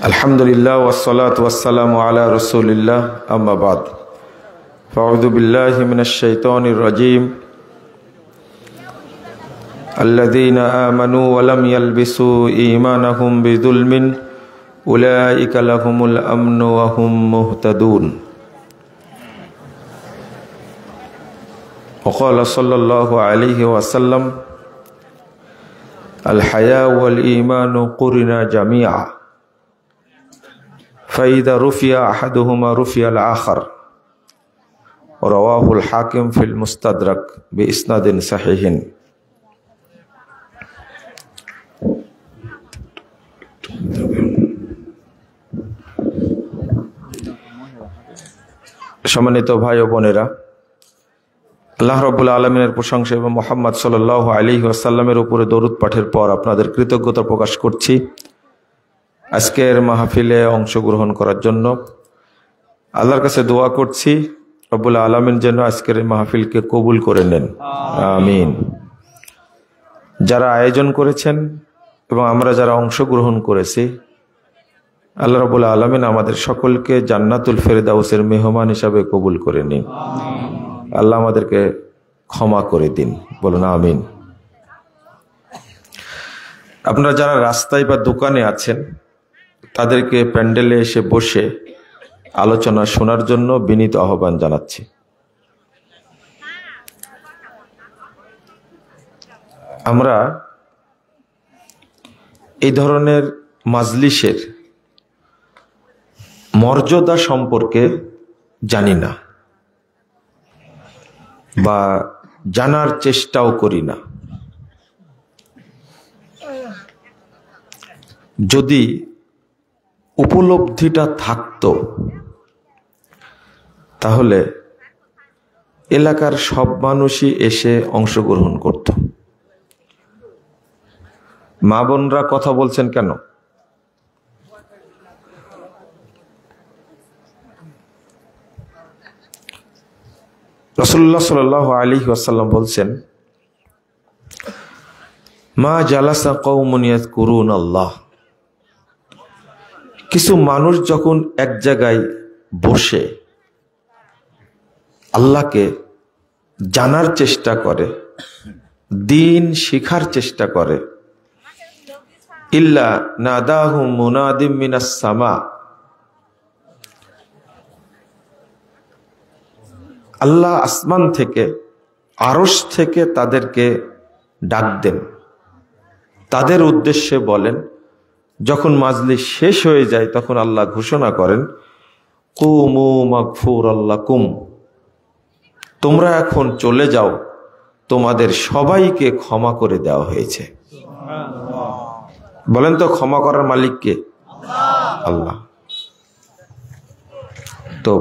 अल्हम्दुलिल्लाह वस्सलातु वस्सलामु अला रसूलिल्लाह अम्मा बाद फ़अऊज़ु बिल्लाहि मिनश शैतानिर रजीम अल्लज़ीना आमनू वलम यल्बिसू ईमानहुम बिज़ुल्मिन उलाइका लहुमुल अम्नु व हुम मुहतदून। वक़ाल सल्लल्लाहु अलैहि वसल्लम अल हया वल ईमानु क़ुरिना जमीआ फ़इज़ा रुफ़िया अहदुहुमा रुफ़िया अल आख़र। रवाहुल हाकिम फ़िल मुस्तदरक बिइस्नादिन सहीहिन। सम्मानित भाई ओ बोनेरा, আল্লাহ রাব্বুল আলামিনের প্রশংসা এবং মুহাম্মদ সাল্লাল্লাহু আলাইহি ওয়াসাল্লামের উপরে দরুদ পাঠের পর আপনাদের কৃতজ্ঞতা প্রকাশ করছি আজকের মাহফিলে অংশগ্রহণ করার জন্য। আল্লাহর কাছে দোয়া করছি রব্বুল আলামিন যেন আজকের মাহফিলকে কবুল করে নেন, আমিন। যারা আয়োজন করেছেন এবং আমরা যারা অংশগ্রহণ করেছি, আল্লাহ রাব্বুল আলামিন আমাদের সকলকে জান্নাতুল ফেরদাউসের মেহমান হিসাবে কবুল করে নিন। আল্লাহ আমাদেরকে ক্ষমা করে দিন, বলুন আমিন। আপনারা যারা রাস্তায় বা দোকানে আছেন তাদেরকে প্যান্ডেলে এসে বসে আলোচনা শোনার জন্য বিনীত আহ্বান জানাচ্ছি। আমরা এই ধরনের মাজলিসের মর্যাদা সম্পর্কে জানি না বা জানার চেষ্টাও করি না। যদি উপলব্ধিটা থাকতো তাহলে এলাকার সব মানুষই এসে অংশগ্রহণ করত। মা বোনরা কথা বলছেন কেন? রাসূলুল্লাহ সাল্লাল্লাহু আলাইহি ওয়াসাল্লাম বলছেন, মা জালাসা কওমুন ইয়াযকুরুনাল্লাহ। কিছু মানুষ যখন এক জায়গায় বসে আল্লাহকে জানার চেষ্টা করে, দ্বীন শিখার চেষ্টা করে, ইল্লা নাদাহুম মুনাদিম মিনাস সামা। আল্লাহ আসমান থেকে, আরশ থেকে তাদেরকে ডাক দেন, তাদের উদ্দেশ্যে বলেন। যখন মাজলিস শেষ হয়ে যায় তখন আল্লাহ ঘোষণা করেন, কুমু মাগফুরাল্লাকুম, তোমরা এখন চলে যাও, তোমাদের সবাইকে ক্ষমা করে দেওয়া হয়েছে। বলেন তো ক্ষমা করার মালিক কে? আল্লাহ। তো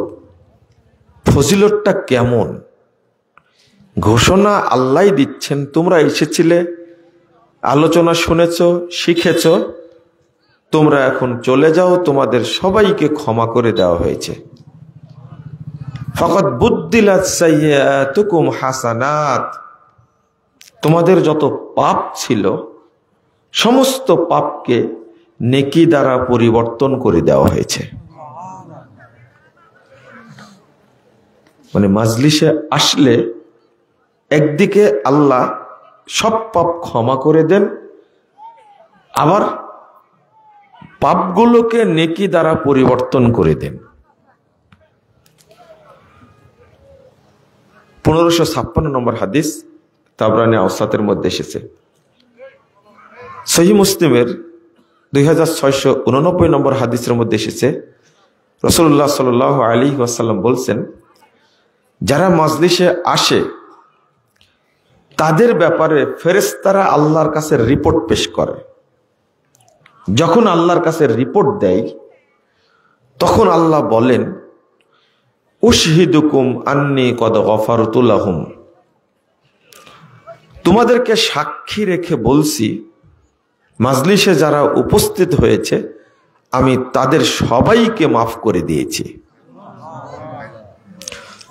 ফজিলতটা কেমন? ঘোষণা আল্লাহ দিচ্ছেন, তোমরা এসেছিলে, আলোচনা শুনেছ, শিখেছ, তোমরা এখন চলে যাও, তোমাদের সবাইকে ক্ষমা করে দেওয়া হয়েছে। ফাকাদ বুদ্দিলাত সাইয়্যাতুকুম হাসানাত, তোমাদের যত পাপ ছিল সমস্ত পাপকে নেকি দ্বারা পরিবর্তন করে দেওয়া হয়েছে। মানে মাজলিসে আসলে একদিকে আল্লাহ সব পাপ ক্ষমা করে দেন, আবার পাপগুলোকে নেকি দ্বারা পরিবর্তন করে দেন। 1556 নম্বর হাদিস তাবরানী আওসাতের মধ্যে এসেছে। সহিহ মুসলিমের 2689 নম্বর হাদিসের মধ্যে এসেছে, রাসূলুল্লাহ সাল্লাল্লাহু আলাইহি ওয়াসাল্লাম বলছেন, যারা মাজলিসে আসে তাদের ব্যাপারে ফেরেশতারা আল্লাহর কাছে রিপোর্ট পেশ করে। যখন আল্লাহর কাছে রিপোর্ট দেয় তখন আল্লাহ বলেন, উশহিদুকুম আন্নী কদ গফারতু লাহুম, তোমাদেরকে সাক্ষী রেখে বলছি মাজলিসে যারা উপস্থিত হয়েছে আমি তাদের সবাইকে মাফ করে দিয়েছি।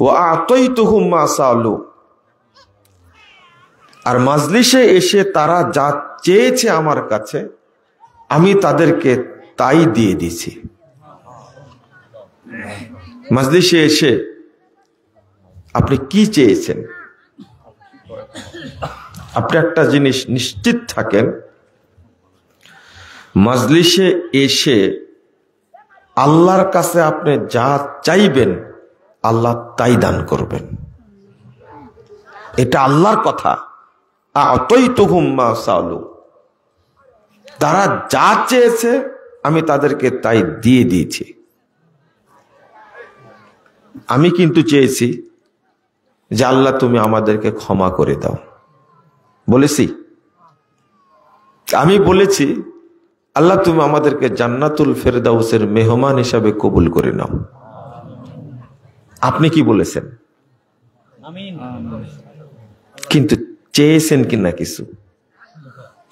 ওয়া আতাইতুহুম মা সালু, আর মাজলিসে এসে তারা যা চেয়েছে আমার কাছে আমি তাদেরকে তাই দিয়ে দিয়েছি। মাজলিসে এসে আপনি কি চেয়েছেন? আপনি একটা জিনিস নিশ্চিত থাকেন, মাজলিসে এসে আল্লাহর কাছে আপনি যা চাইবেন আল্লাহ তাই দান করবেন। এটা আল্লাহর কথা। আ'তাইতুহুম মা সালু, তারা যা চেয়েছে আমি তাদেরকে তাই দিয়ে দিয়েছি। আমি কিন্তু চেয়েছি যে আল্লাহ তুমি আমাদেরকে ক্ষমা করে দাও, বলেছি। আমি বলেছি আল্লাহ তুমি আমাদেরকে জান্নাতুল ফেরদাউসের মেহমান হিসাবে কবুল করে নাও। আপনি কি বলেছেন? আমিন। কিন্তু চেয়েছেন কিনা কিছু?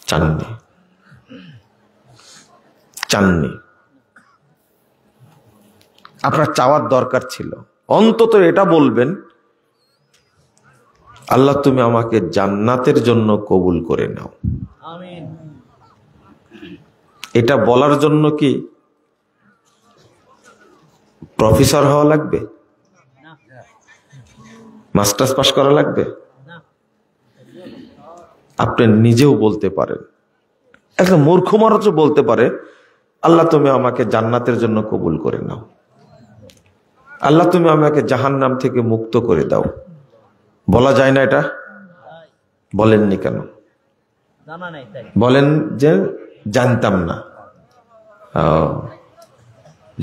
চাননি, চাননি। আপনার চাওয়ার দরকার ছিল, অন্তত এটা বলবেন আল্লাহ তুমি আমাকে জান্নাতের জন্য কবুল করে নাও। আমিন। এটা বলার জন্য কি প্রফেসর হওয়া লাগবে? মাস্টার্স পাস করা লাগবে? আপনি নিজেও বলতে পারেন, একটা মূর্খ মানুষও বলতে পারে আল্লাহ তুমি আমাকে জান্নাতের জন্য কবুল করে নাও, আল্লাহ তুমি আমাকে জাহান্নাম থেকে মুক্ত করে দাও। বলা যায় না এটা? বলেননি কেন? বলেন যে জানতাম না।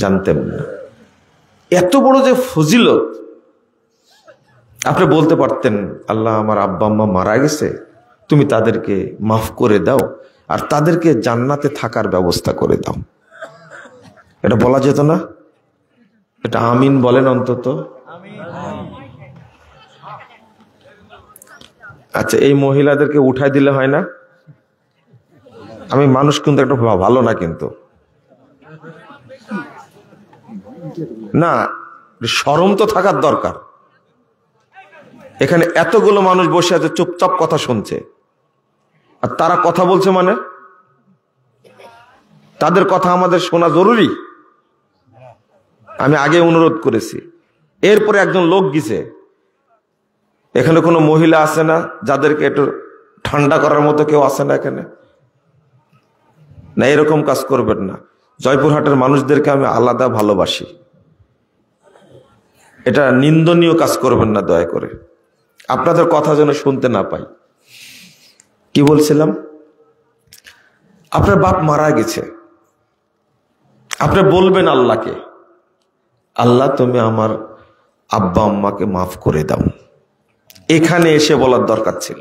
জানতেন না। এত বড় যে ফজিলত, আপনি বলতে পারতেন আল্লাহ আমার আব্বা আম্মা মারা গেছে, তুমি তাদেরকে মাফ করে দাও আর তাদেরকে জান্নাতে থাকার ব্যবস্থা করে দাও। এটা বলা যেত না? এটা আমিন বলেন অন্তত। আচ্ছা, এই মহিলাদেরকে উঠাই দিলে হয় না? আমি মানুষ কিন্তু একটা ভালো না, কিন্তু না, শরম তো থাকার দরকার। এখানে এতগুলো মানুষ বসে আছে, চুপচাপ কথা শুনছে, আর তারা কথা বলছে, মানে তাদের কথা আমাদের শোনা জরুরি। আমি আগে অনুরোধ করেছি, এরপরে একজন লোক গেছে। এখানে কোনো মহিলা আছে না যাদেরকে একটু ঠান্ডা করার মতো কেউ আছে না এখানে? না, এরকম কাজ করবেন না। জয়পুরহাটের মানুষদেরকে আমি আলাদা ভালোবাসি, এটা নিন্দনীয় কাজ করবেন না দয়া করে। আপনাদের কথা যেন শুনতে না পাই। কি বলছিলাম? আপনার বাপ মারা গেছে, আপনি বলবেন আল্লাহকে আল্লাহ তুমি আমার আব্বা আম্মাকে মাফ করে দাও। এখানে এসে বলার দরকার ছিল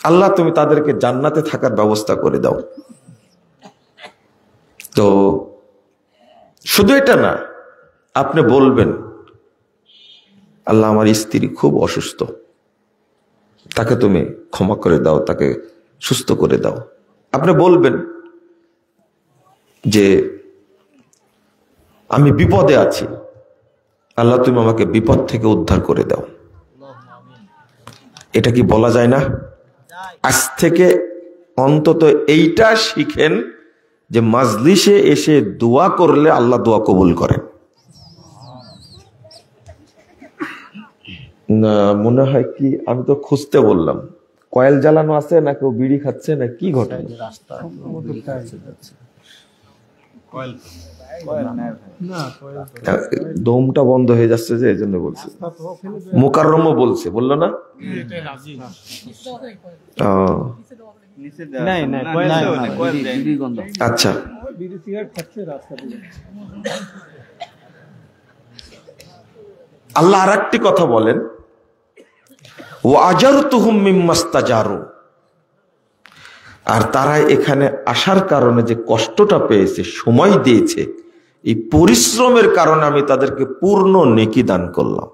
আল্লাহ তুমি তাদেরকে জান্নাতে থাকার ব্যবস্থা করে দাও। তো শুধু এটা না, আপনি বলবেন আল্লাহ আমার স্ত্রী খুব অসুস্থ, তাকে তুমি ক্ষমা করে দাও, তাকে সুস্থ করে দাও। আপনি বলবেন যে আমি বিপদে আছি, আল্লাহ তুমি আমাকে বিপদ থেকে উদ্ধার করে দাও। এটা কি বলা যায় না? আজ থেকে অন্তত এইটা শিখেন যে মাজলিসে এসে দোয়া করলে আল্লাহ দোয়া কবুল করেন। না, মনে হয় কি আমি তো খুঁজতে বললাম, কয়েল জ্বালানো আছে না কেউ বিড়ি খাচ্ছে না কি ঘটনা? দমটা বন্ধ হয়ে যাচ্ছে যে, এই জন্য বলছে। মোকাররমও বলছে, বললো না? আচ্ছা, আল্লাহ আর একটি কথা বলেন, ওয়াজারতুহুম মিম্মাস্তাজারু, আর তারা এখানে আসার কারণে যে কষ্টটা পেয়েছে, সময় দিয়েছে, এই পরিশ্রমের কারণে আমি তাদেরকে পূর্ণ নেকি দান করলাম।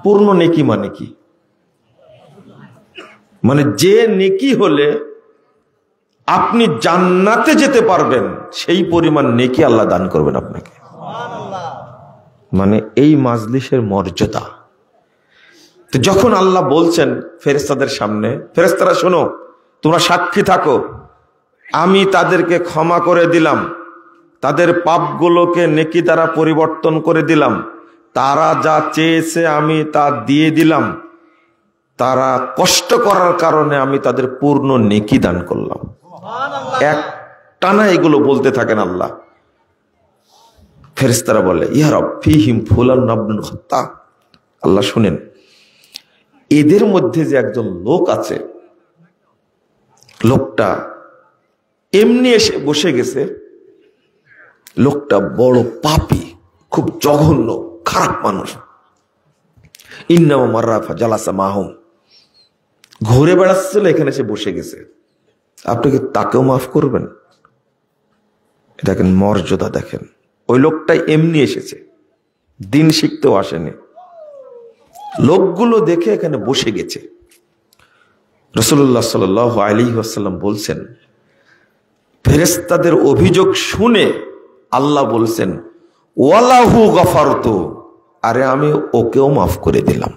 পূর্ণ নেকি মানে কি? মানে যে নেকি হলে আপনি জান্নাতে যেতে পারবেন, সেই পরিমাণ নেকি আল্লাহ দান করবেন আপনাকে। মানে এই মাজলিসের মর্যাদা। তো যখন আল্লাহ বলছেন ফেরেশতাদের সামনে, ফেরেশতারা শোনো, তোমরা সাক্ষী থাকো, আমি তাদেরকে ক্ষমা করে দিলাম, তাদের পাপগুলোকে নেকি দ্বারা পরিবর্তন করে দিলাম, তারা যা চেয়েছে আমি তা দিয়ে দিলাম, তারা কষ্ট করার কারণে আমি তাদের পূর্ণ নেকি দান করলাম। এক টানা এগুলো বলতে থাকেন আল্লাহ। ফেরেশতারা বলে ইয়া রব ফীহিম ফুলান ইবনুল খাত্তাব, আল্লাহ শুনেন, এদের মধ্যে যে একজন লোক আছে, লোকটা এমনি এসে বসে গেছে, লোকটা বড় পাপী, খুব জঘন্য খারাপ মানুষ। ইন্নামা মাররাফা জালাসা মাহুম, ঘুরে বেড়াচ্ছিল, এখানে এসে বসে গেছে, আপনি কি তাকেও মাফ করবেন? দেখেন মর্যাদা, দেখেন ওই লোকটাই এমনি এসেছে, দিন শিখতেও আসেনি, লোকগুলো দেখে এখানে বসে গেছে। রাসূলুল্লাহ সাল্লাল্লাহু আলাইহি ওয়াসাল্লাম বলছেন, ফেরেশতাদের অভিযোগ শুনে আল্লাহ বলছেন ওয়ালাহু গফারতু, আরে আমি ওকেও মাফ করে দিলাম।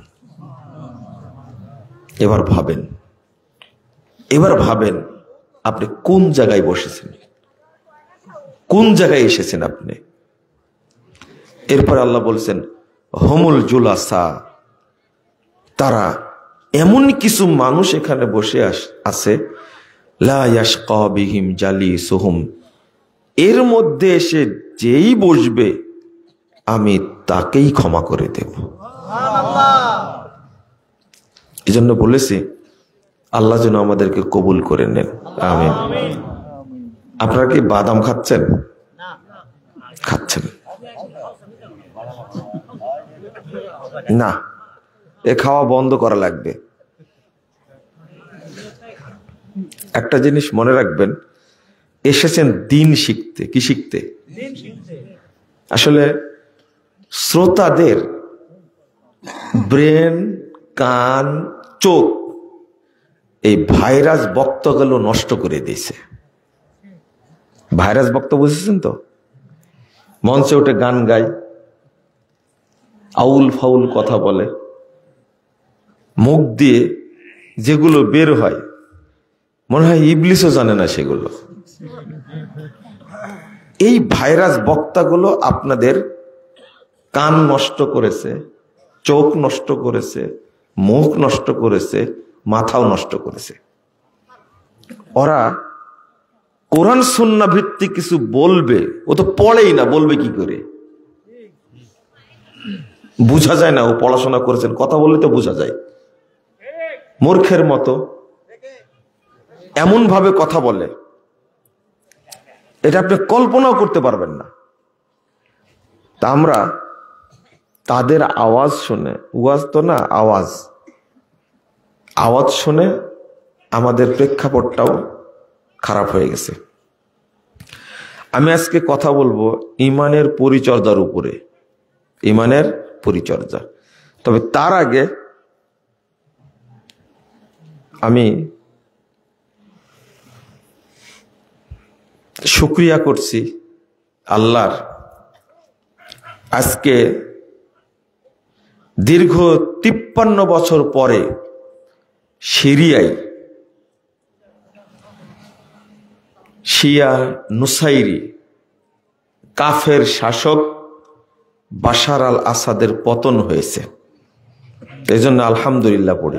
এবার ভাবেন আপনি কোন জায়গায় বসেছেন, কোন জায়গায় এসেছেন আপনি। এরপর আল্লাহ বলছেন হুমুল জুলাসা, তারা এমন কিছু মানুষ এখানে বসে আছে, লা ইয়াশকা বিহিম জালিসুহুম, এর মধ্যে এসে যেই বসবে আমি তাকেই ক্ষমা করে দেব। এই জন্য বলেছি আল্লাহ যেন আমাদেরকে কবুল করে নেন, আমিন। আপনারা কি বাদাম খাচ্ছেন? খাচ্ছেন না, এ খাওয়া বন্ধ করা লাগবে। একটা জিনিস মনে রাখবেন, এসেছেন দিন শিখতে। কি শিখতে? আসলে শ্রোতাদের ব্রেন, কান, চোখ এই ভাইরাস বক্তগুলো নষ্ট করে দিয়েছে। ভাইরাস বক্ত বুঝেছেন তো? মঞ্চে উঠে গান গায়, আউল ফাউল কথা বলে, মুখ দিয়ে যেগুলো বের হয় মনে হয় ইবলিসও জানে না সেগুলো। এই ভাইরাস বক্তাগুলো আপনাদের কান নষ্ট করেছে, চোখ নষ্ট করেছে, মুখ নষ্ট করেছে, মাথাও নষ্ট করেছে। ওরা কোরআন সুন্নাহ ভিত্তিক কিছু বলবে, ও তো পড়েই না, বলবে কি করে? বুঝা যায় না ও পড়াশোনা করেছেন, কথা বললে তো বোঝা যায়। মূর্খের মতো এমন ভাবে কথা বলে, এটা আপনি কল্পনাও করতে পারবেন না। তা আমরা তাদের আওয়াজ শুনে, ওয়াজ তো না, আওয়াজ শুনে আমাদের প্রেক্ষাপটটাও খারাপ হয়ে গেছে। আমি আজকে কথা বলবো ইমানের পরিচর্যার উপরে, ইমানের পরিচর্যা। তবে তার আগে আমি শুকরিয়া করছি আল্লাহর, আজকে দীর্ঘ 53 বছর পরে সিরিয়ায় শিয়া নুসাইরি কাফের শাসক বাশার আল আসাদের পতন হয়েছে। এই জন্য আলহামদুলিল্লাহ পড়ি,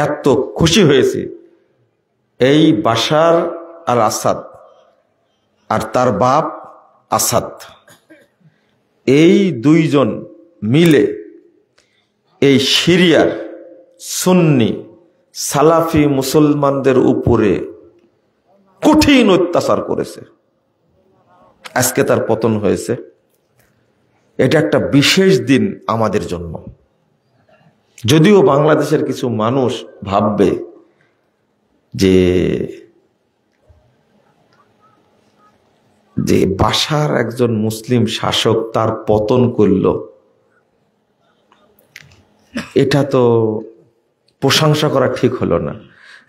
এত খুশি হয়েছি। এই বাশার আল আসাদ আর তার বাপ আসাদ, এই দুইজন মিলে এই সিরিয়ার সুন্নি সালাফি মুসলমানদের উপরে কঠিন অত্যাচার করেছে। আজকে তার পতন হয়েছে। এটা একটা বিশেষ দিন আমাদের জন্য। যদিও বাংলাদেশের কিছু মানুষ ভাববে যে বাশার একজন মুসলিম শাসক, তার পতন করল, এটা তো প্রশংসা করা ঠিক হলো না।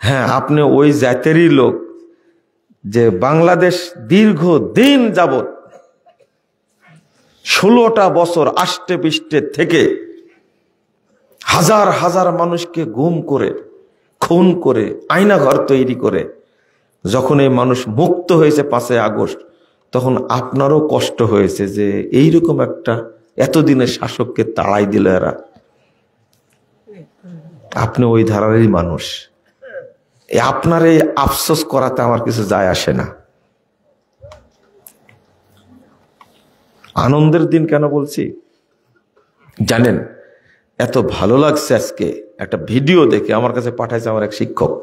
হ্যাঁ, আপনি ওই জাতেরই লোক যে বাংলাদেশ দীর্ঘ দিন যাবত 16টা বছর আষ্টে পৃষ্ঠে থেকে হাজার হাজার মানুষকে গুম করে খুন করে আয়না ঘর তৈরি করে যখন এই মানুষ মুক্ত হয়েছে 5ই আগস্ট, তখন আপনারও কষ্ট হয়েছে যে এইরকম একটা এতদিনের শাসককে তাড়াই দিল এরা। আপনি ওই ধারারই মানুষ, আপনার এই আফসোস করাতে আমার কিছু যায় আসে না। আনন্দের দিন কেন বলছি জানেন? এত ভালো লাগছে আজকে একটা ভিডিও দেখে, আমার কাছে পাঠাইছে আমার এক শিক্ষক,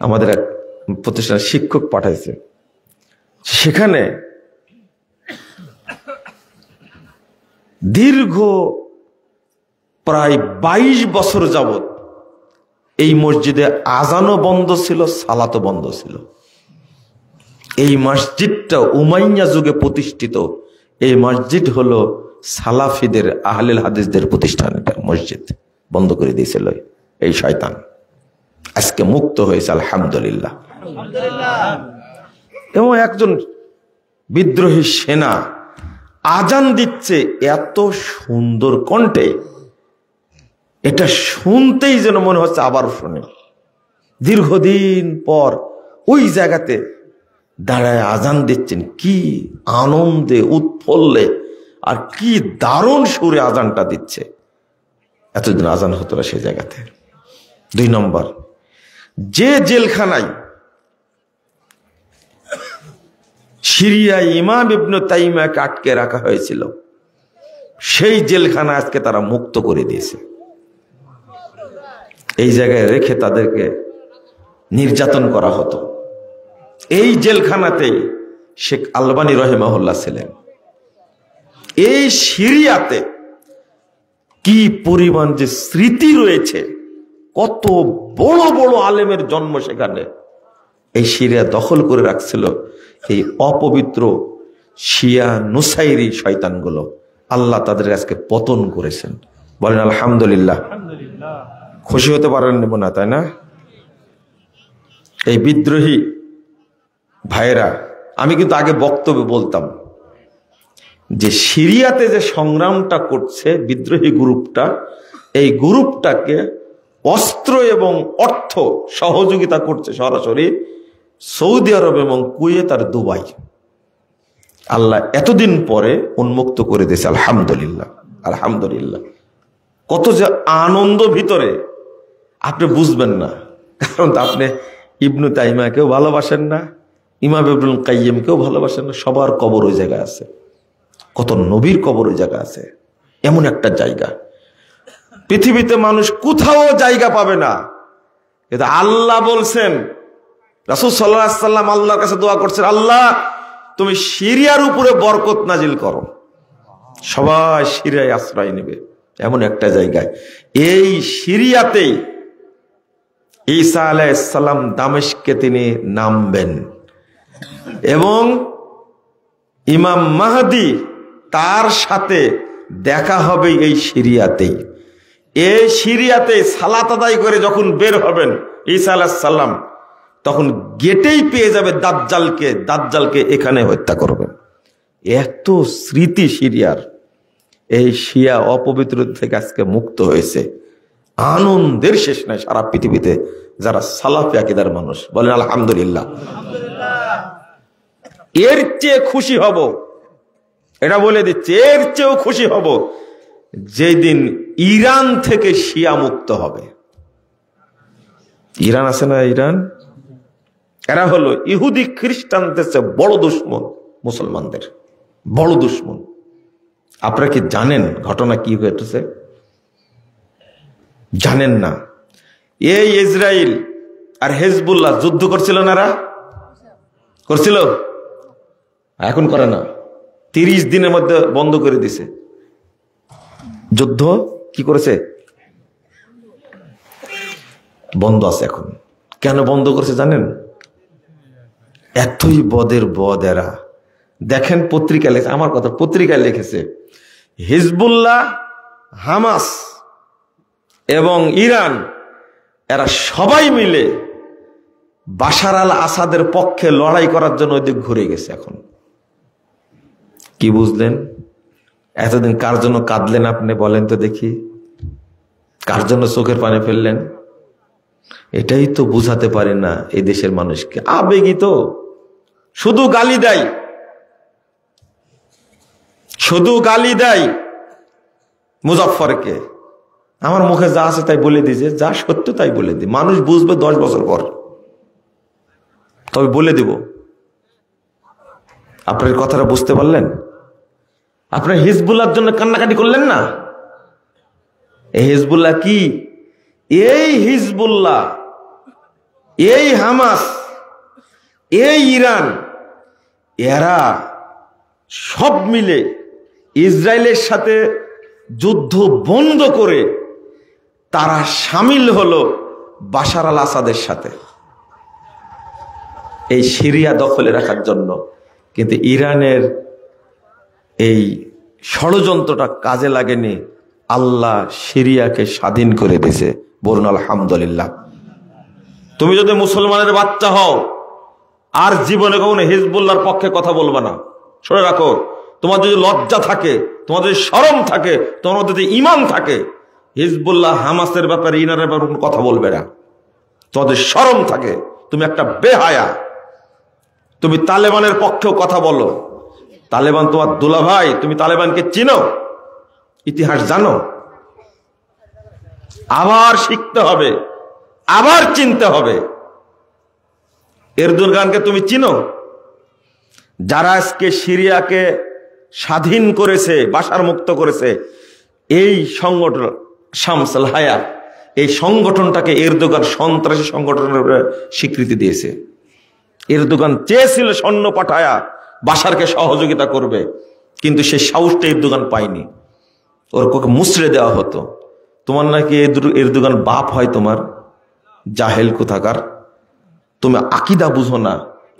আমাদের এক প্রতিষ্ঠানের শিক্ষক পাঠাইছে। সেখানে দীর্ঘ প্রায় 22 বছর যাবত এই মসজিদে আজানও বন্ধ ছিল, সালাতও বন্ধ ছিল। এই মসজিদটা উমাইয়া যুগে প্রতিষ্ঠিত। এই মসজিদ হলো সালাফিদের, আহলেল হাদিসদের প্রতিষ্ঠান। এটা মসজিদ বন্ধ করে দিয়েছিল এই শয়তান। আজকে মুক্ত হয়েছে আলহামদুলিল্লাহ। এবং একজন বিদ্রোহী সেনা আজান দিচ্ছে এত সুন্দর কণ্ঠে, এটা শুনতেই যেন মনে হচ্ছে আবার শুনে। দীর্ঘদিন পর ওই জায়গাতে দাঁড়ায় আজান দিচ্ছেন, কি আনন্দে উৎফুল্লে, আর কি দারুণ সুরে আজানটা দিচ্ছে। এতদিন আজান হতো না সেই জায়গাতে। 2 নম্বর, যে জেলখানায় সিরিয়ায় ইমাম ইবনে তাইমিয়াকে আটকে রাখা হয়েছিল, সেই জেলখানা আজকে তারা মুক্ত করে দিয়েছে। এই জায়গায় রেখে তাদেরকে নির্যাতন করা হতো। এই জেলখানাতেই শেখ আলবানী রহিমাহুল্লাহ ছিলেন। এই সিরিয়াতে কি পরিমাণ যে স্মৃতি রয়েছে, কত বড় বড় আলেমের জন্ম সেখানে। এই সিরিয়া দখল করে রাখছিল এই অপবিত্র শিয়া নুসাইরি শয়তানগুলো। আল্লাহ তাদের আজকে পতন করেছেন। বলেন আলহামদুলিল্লাহ। খুশি হতে পারেন না, তাই না? এই বিদ্রোহী ভাইরা, আমি কিন্তু আগে বক্তব্যে বলতাম যে সিরিয়াতে যে সংগ্রামটা করছে বিদ্রোহী গ্রুপটা, এই গ্রুপটাকে অস্ত্র এবং অর্থ সহযোগিতা করছে সরাসরি সৌদি আরব এবং কুয়েত আর দুবাই। আল্লাহ এতদিন পরে উন্মুক্ত করে দিয়েছে আলহামদুলিল্লাহ। আলহামদুলিল্লাহ। কত যে আনন্দ ভিতরে আপনি বুঝবেন না, কারণ আপনি ইবনে তাইমিয়াকেও ভালোবাসেন না, ইমাম ইবনুল কাইয়িমকেও ভালোবাসেন না। সবার কবর ওই জায়গায় আছে, কত নবীর কবর ওই জায়গা আছে। এমন একটা জায়গা পৃথিবীতে মানুষ কোথাও জায়গা পাবে না। কিন্তু আল্লাহ বলছেন, রাসূল সাল্লাল্লাহু আলাইহি ওয়াসাল্লাম আল্লাহর কাছে দোয়া করছেন, আল্লাহ তুমি সিরিয়ার উপরে বরকত নাজিল করো। সবাই সিরিয়ায় আশ্রয় নেবে এমন একটা জায়গায়। এই সিরিয়াতেই ঈসা আলাইহিস সালাম দামেস্কে তিনি নামবেন এবং ইমাম মাহদী তার সাথে দেখা হবে এই সিরিয়াতেই। এই সিরিয়াতে সালাত আদায় করে যখন বের হবেন ঈসা আলাইহিস সালাম, তখন গেটেই পেয়ে যাবে দাজ্জালকে। দাজ্জালকে এখানে হত্যা করবেন। এত স্মৃতি সিরিয়ার। এই শিয়া অপবিত্র থেকে আজকে মুক্ত হয়েছে। আনন্দের শেষ নাই সারা পৃথিবীতে যারা সালাফি আকীদার মানুষ। বলেন আলহামদুলিল্লাহ। এর চেয়ে খুশি হব, এটা বলে দিচ্ছে, এর চেয়েও খুশি হব যেদিন ইরান থেকে শিয়া মুক্ত হবে। ইরান আছে না, ইরান, এরা হলো ইহুদি খ্রিস্টানদের চেয়ে বড় দুশ্মন মুসলমানদের, বড় দুশ্মন। আপনারা কি জানেন ঘটনা কি ঘটেছে? জানেন না? এই ইসরায়েল আর হেজবুল্লাহ যুদ্ধ করছিল না? এরা করছিল, এখন করে না। 30 দিনের মধ্যে বন্ধ করে দিছে যুদ্ধ। কি করেছে? বন্ধ আছে এখন। কেন বন্ধ করেছে জানেন? এতই বদের বদ এরা। দেখেন পত্রিকায় লেখে, আমার কথা পত্রিকায় লিখেছে, হিজবুল্লাহ, হামাস এবং ইরান এরা সবাই মিলে বাশার আল আসাদের পক্ষে লড়াই করার জন্য ওই দিক ঘুরে গেছে। এখন কি বুঝলেন? এতদিন কার জন্য কাঁদলেন আপনি বলেন তো দেখি? কার জন্য চোখের পানি ফেললেন? এটাই তো বুঝাতে পারে না এই দেশের মানুষকে। আবেগী তো, শুধু গালি দেয়, শুধু গালি দেয় মুজাফফরকে। আমার মুখে যা আছে তাই বলে দিয়েছে, যা সত্য তাই বলে দিই, মানুষ বুঝবে 10 বছর পর, তবে বলে দিব। আপনার কথাটা বুঝতে পারলেন? আপনার হিজবুল্লাহর জন্য কান্নাকাটি করলেন না? এই হিজবুল্লাহ কি? এই হিজবুল্লাহ, এই হামাস, এই ইরান, এরা সব মিলে ইসরায়েলের সাথে যুদ্ধ বন্ধ করে তারা সামিল হলো বাশার আল আসাদের সাথে এই সিরিয়া দখলে রাখার জন্য। কিন্তু ইরানের এই ষড়যন্ত্রটা কাজে লাগেনি, আল্লাহ সিরিয়াকে স্বাধীন করে দিয়েছে। বলুন আলহামদুলিল্লাহ। তুমি যদি মুসলমানের বাচ্চা হও আর জীবনে কখনো হিজবুল্লাহর পক্ষে কথা বলবে না, শুনে রাখো। তোমার যদি লজ্জা থাকে, তোমার যদি শরম থাকে, তোমার যদি ঈমান থাকে, হিজবুল্লাহ হামাসের ব্যাপারে, ইরানের ব্যাপারে কোনো কথা বলবে না। তোমাদের শরম থাকে, তুমি একটা বেহায়া। তুমি তালেবানের পক্ষেও কথা বলো, তালেবান তোমার দুলাভাই, তুমি তালেবানকে চিনো, ইতিহাস জানো। আবার শিখতে হবে, আবার চিনতে হবে। এরদোগানকে তুমি চিনো? যারা আজকে সিরিয়াকে স্বাধীন করেছে, বাশার মুক্ত করেছে, এই সংগঠন শামস আল হায়াত, এই সংগঠনটাকে এরদোগান সন্ত্রাসী সংগঠনের স্বীকৃতি দিয়েছে। এরদোগান চেয়েছিল সৈন্য পাঠায়া বাশারকে সহযোগিতা করবে, কিন্তু সেই সাহসটা এরদোগান পায়নি। ওর মুচড়ে দেওয়া হতো। তোমার নাকি এরদোগান বাপ হয়? তোমার জাহেল কোথাকার। তুমি আকিদা বুঝো না,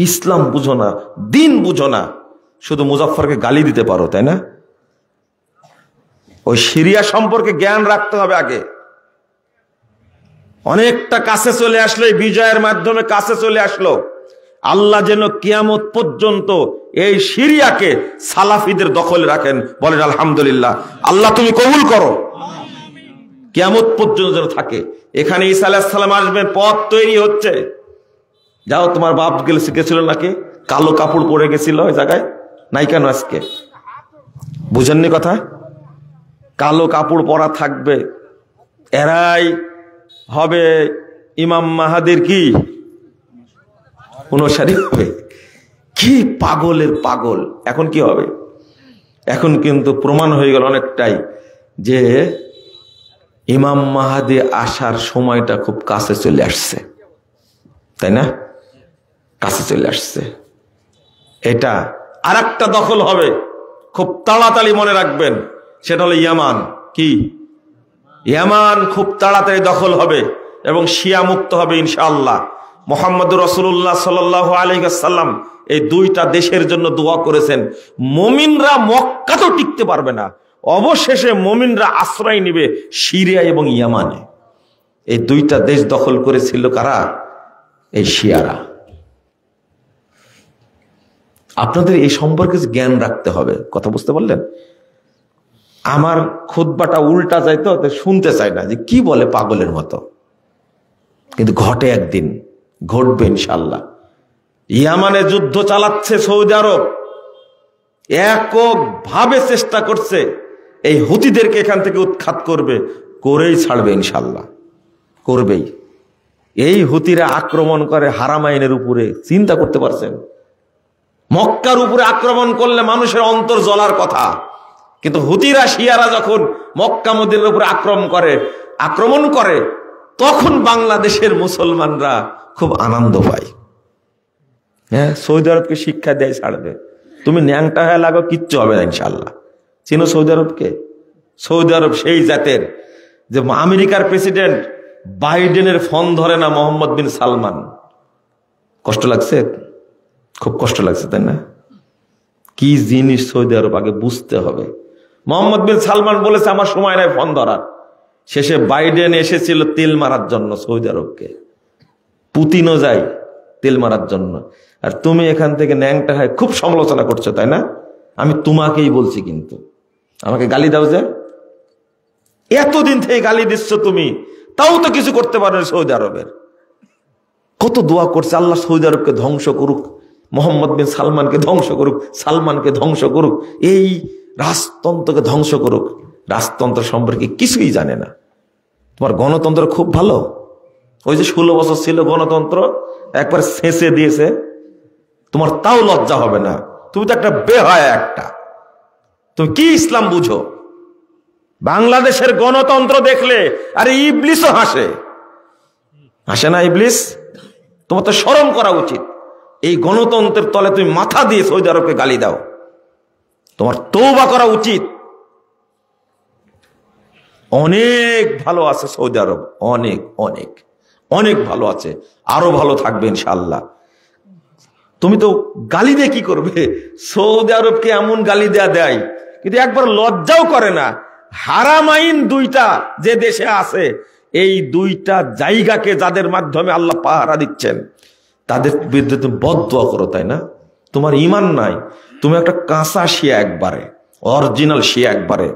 ইসলাম বুঝো না, দিন বুঝো না, শুধু মুজাফফরকে গালি দিতে পারো, তাই না? ওই সিরিয়া সম্পর্কে জ্ঞান রাখতে হবে আগে। অনেকটা কাছে চলে আসলো, এই বিজয়ের মাধ্যমে কাছে চলে আসলো। আল্লাহ যেন কিয়ামত পর্যন্ত এই সিরিয়াকে সালাফিদের দখলে রাখেন। বলেন আলহামদুলিল্লাহ। আল্লাহ তুমি কবুল করো, কিয়ামত পর্যন্ত যেন থাকে। এখানে ঈসা আলাইহিস সালাম আসবেন, পথ তৈরি হচ্ছে। যাও, তোমার বাপ গেছিল নাকি কালো কাপড় পরে গেছিল ওই জায়গায়, নাই কেন আজকে? বুঝেননি কথা? কালো কাপড় পরা থাকবে, এরাই হবে ইমাম মাহাদির কি অনুসারী হবে। কি পাগলের পাগল। এখন কি হবে? এখন কিন্তু প্রমাণ হয়ে গেল অনেকটাই যে ইমাম মাহাদি আসার সময়টা খুব কাছে চলে আসছে, তাই না? কাছে চলে আসছে। এটা আর একটা দখল হবে, খুব তাড়াতাড়ি মনে রাখবেন, সেটা হলো ইয়ামান। কি? ইয়ামান খুব তাড়াতাড়ি দখল হবে এবং শিয়া মুক্ত হবে ইনশাআল্লাহ। মুহাম্মদুর রাসূলুল্লাহ সাল্লাল্লাহু আলাইহি ওয়াসাল্লাম এই দুইটা দেশের জন্য দোয়া করেছেন। মুমিনরা মক্কা তো টিকতে পারবে না, অবশেষে মুমিনরা আশ্রয় নেবে সিরিয়া এবং ইয়ামানে। এই দুইটা দেশ দখল করেছিল কারা? এই শিয়ারা। আপনাদের এই সম্পর্কে জ্ঞান রাখতে হবে। কথা বুঝতে পারলেন? আমার খুতবাটা উল্টা যাইতো, শুনতে চাই না যে কি বলে পাগলের মতো, কিন্তু ঘটে একদিন, ঘটবে ইনশাল্লাহ। ইয়ামানে যুদ্ধ চালাচ্ছে সৌদি আরব, এককভাবে চেষ্টা করছে এই হুতিদেরকে এখান থেকে উৎখাত করবে, করেই ছাড়বে ইনশাল্লাহ, করবেই। এই হুতিরা আক্রমণ করে হারামাইনের উপরে, চিন্তা করতে পারছেন? মক্কার উপরে আক্রমণ করলে মানুষের অন্তর জ্বলার কথা, কিন্তু হুতিরা শিয়ারা যখন মক্কা মদিনার উপরে আক্রমণ করে তখন বাংলাদেশের মুসলমানরা খুব আনন্দ পায়। হ্যাঁ, সৌদি আরবকে শিক্ষা দেয় ছাড়বে। তুমি ন্যাংটা হয়ে লাগো, কিচ্ছু হবে না ইনশাল্লাহ। চিনো সৌদি আরবকে? সৌদি আরব সেই জাতের যে আমেরিকার প্রেসিডেন্ট বাইডেনের ফোন ধরে না মোহাম্মদ বিন সালমান। কষ্ট লাগছে? খুব কষ্ট লাগছে, তাই না? কি জিনিস সৌদি আরব আগে বুঝতে হবে। মোহাম্মদ বিন সালমান বলেছে আমার সময় নাই ফোন ধরার। শেষে বাইডেন এসেছিল তেল মারার জন্য সৌদি আরবকে, পুতিনও যায় তেল মারার জন্য। আর তুমি এখান থেকে ন্যাংটা হয় খুব সমালোচনা করছো, তাই না? আমি তোমাকেই বলছি, কিন্তু আমাকে গালি দাও যে, এতদিন থেকে গালি দিচ্ছ তুমি, তাও তো কিছু করতে পারো সৌদি আরবের। কত দোয়া করছে, আল্লাহ সৌদি আরবকে ধ্বংস করুক, মোহাম্মদ বিন সালমানকে ধ্বংস করুক, সালমানকে ধ্বংস করুক, এই রাজতন্ত্রকে ধ্বংস করুক। রাজতন্ত্র সম্পর্কে কিছুই জানে না। তোমার গণতন্ত্র খুব ভালো, ওই যে 16 বছর ছিল গণতন্ত্র, একবার শেষে দিয়েছে, তোমার তাও লজ্জা হবে না। তুমি তো একটা বেহায়া একটা, তুমি কি ইসলাম বুঝো? বাংলাদেশের গণতন্ত্র দেখলে আরে ইবলিসও হাসে, হাসে না ইবলিস? তোমার তো শরম করা উচিত। এই গণতন্ত্রের তলে তুমি মাথা দিয়ে সৌদি আরবকে গালি দাও, তোমার তওবা করা উচিত। অনেক ভালো আছে সৌদি আরব, অনেক অনেক অনেক ভালো আছে, আরো ভালো থাকবে ইনশাআল্লাহ। তুমি তো গালি দিয়ে কি করবে? সৌদি আরবকে এমন গালি দেয়, কিন্তু একবার লজ্জাও করে না। হারাম আইন 2টা যে দেশে আছে, এই 2টা জায়গাকে যাদের মাধ্যমে আল্লাহ পাহারা দিচ্ছেন, তাদের বিরুদ্ধে তুমি বদদোয়া করো, তাই না? তোমার ঈমান নাই, তুমি একটা কাঁচা শিয়া, একবারে অরিজিনাল শিয়া একবারে।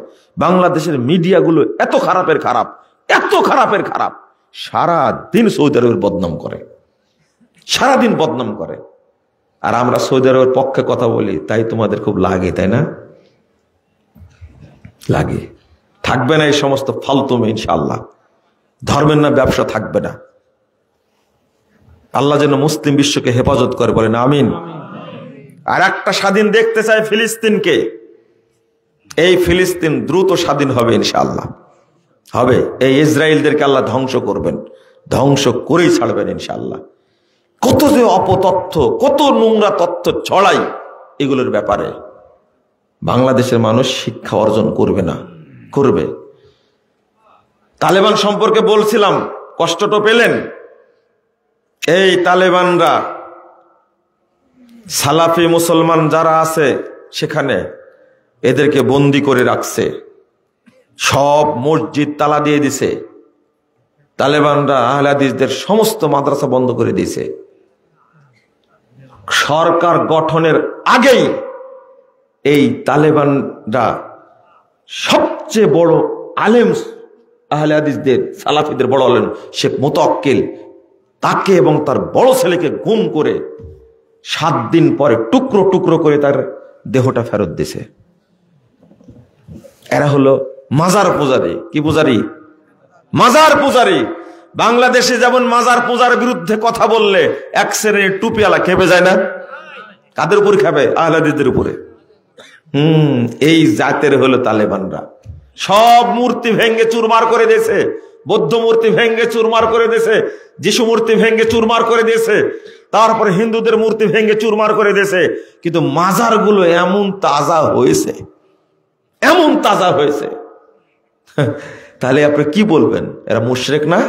বাংলাদেশের মিডিয়াগুলো এত খারাপের খারাপ, এত খারাপের খারাপ, সারাদিন সৌদি আরবের বদনাম করে, সারাদিন বদনাম করে। আর আমরা সৌদি আরবের পক্ষে কথা বলি, তাই তোমাদের খুব লাগে, তাই না? লাগে। থাকবে না এই সমস্ত ফালতুমি ইনশাআল্লাহ। ধর্মের না ব্যবসা থাকবে না। আল্লাহ যেন মুসলিম বিশ্বকে হেফাজত করে, বলেন আমিন। আর একটা স্বাধীন দেখতে চাই ফিলিস্তিনকে। এই ফিলিস্তিন দ্রুত স্বাধীন হবে ইনশাআল্লাহ, হবে। এই ইসরায়েলদেরকে আল্লাহ ধ্বংস করবেন, ধ্বংস করেই ছাড়বেন ইনশাআল্লাহ। কত যে অপতথ্য, কত নোংরা তথ্য ছড়াই এগুলোর ব্যাপারে। বাংলাদেশের মানুষ শিক্ষা অর্জন করবে না, করবে। তালেবান সম্পর্কে বলছিলাম, কষ্ট তো পেলেন। এই তালেবানরা সালাফি মুসলমান যারা আছে সেখানে এদেরকে বন্দি করে রাখছে, সব মসজিদ তালা দিয়ে দিছে। তালেবানরা আহলে হাদিসদের সমস্ত মাদ্রাসা বন্ধ করে দিয়েছে। সরকার গঠনের আগেই এই তালেবানরা সবচেয়ে বড় আলেম, আহলে হাদিসদের সালাফিদের বড় আলেম শেখ মুতাওয়াক্কিল, তাকে এবং তার বড় ছেলেকে গুম করে 7 দিন পরে টুকরো টুকরো করে তার দেহটা ফেরত দিছে। এরা হলো মাজার পূজারী। কি পূজারী? মাজার পূজারী। বাংলাদেশে যেমন মাজার পূজার বিরুদ্ধে কথা বললে এক শ্রেণীর টুপিওয়ালা খেপে যায় না? কাদের উপর খেপে? আহলে হাদিসদের উপরে। এই জাতের হলো তালেবানরা। সব মূর্তি ভেঙ্গে চুরমার করে দিয়েছে, বৌদ্ধ মূর্তি ভেঙ্গে চুরমার করে দিয়েছে, যিশু মূর্তি ভেঙ্গে চুরমার করে দিয়েছে, তারপরে হিন্দুদের মূর্তি ভেঙ্গে চুরমার করে দিয়েছে। কিন্তু মাজারগুলো এমন তাজা হয়েছে, এমন তাজা হয়েছে। তাহলে আপনি কি বলবেন? এরা মুশরিক না?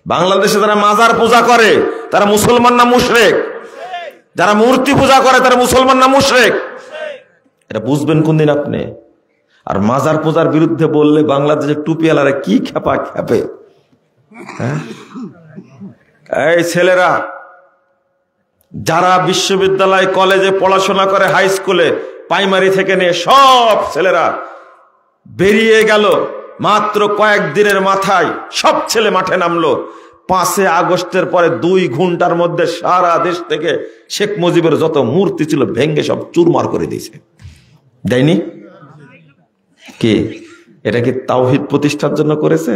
বাংলাদেশে যারা মাজার পূজা করে তারা মুসলমান না মুশরিক? যারা মূর্তি পূজা করে তারা মুসলমান না মুশরিক? এটা বুঝবেন কোনদিন আপনি? আর মাজার পূজার বিরুদ্ধে বললে বাংলাদেশের টুপিওয়ালারা কি খেপা খেপে। এই ছেলেরা যারা বিশ্ববিদ্যালয় কলেজে পড়াশোনা করে, হাই স্কুলে প্রাইমারি থেকে নিয়ে সব ছেলেরা বেরিয়ে গেল, মাত্র কয়েকদিনের মাথায় সব ছেলে মাঠে নামলো। 5 আগস্টের পরে 2 ঘন্টার মধ্যে সারা দেশ থেকে শেখ মুজিবের যত মূর্তি ছিল ভেঙ্গে সব চুরমার করে দিয়েছে। দেয়নি? কি এটা কি তাওহীদ প্রতিষ্ঠার জন্য করেছে,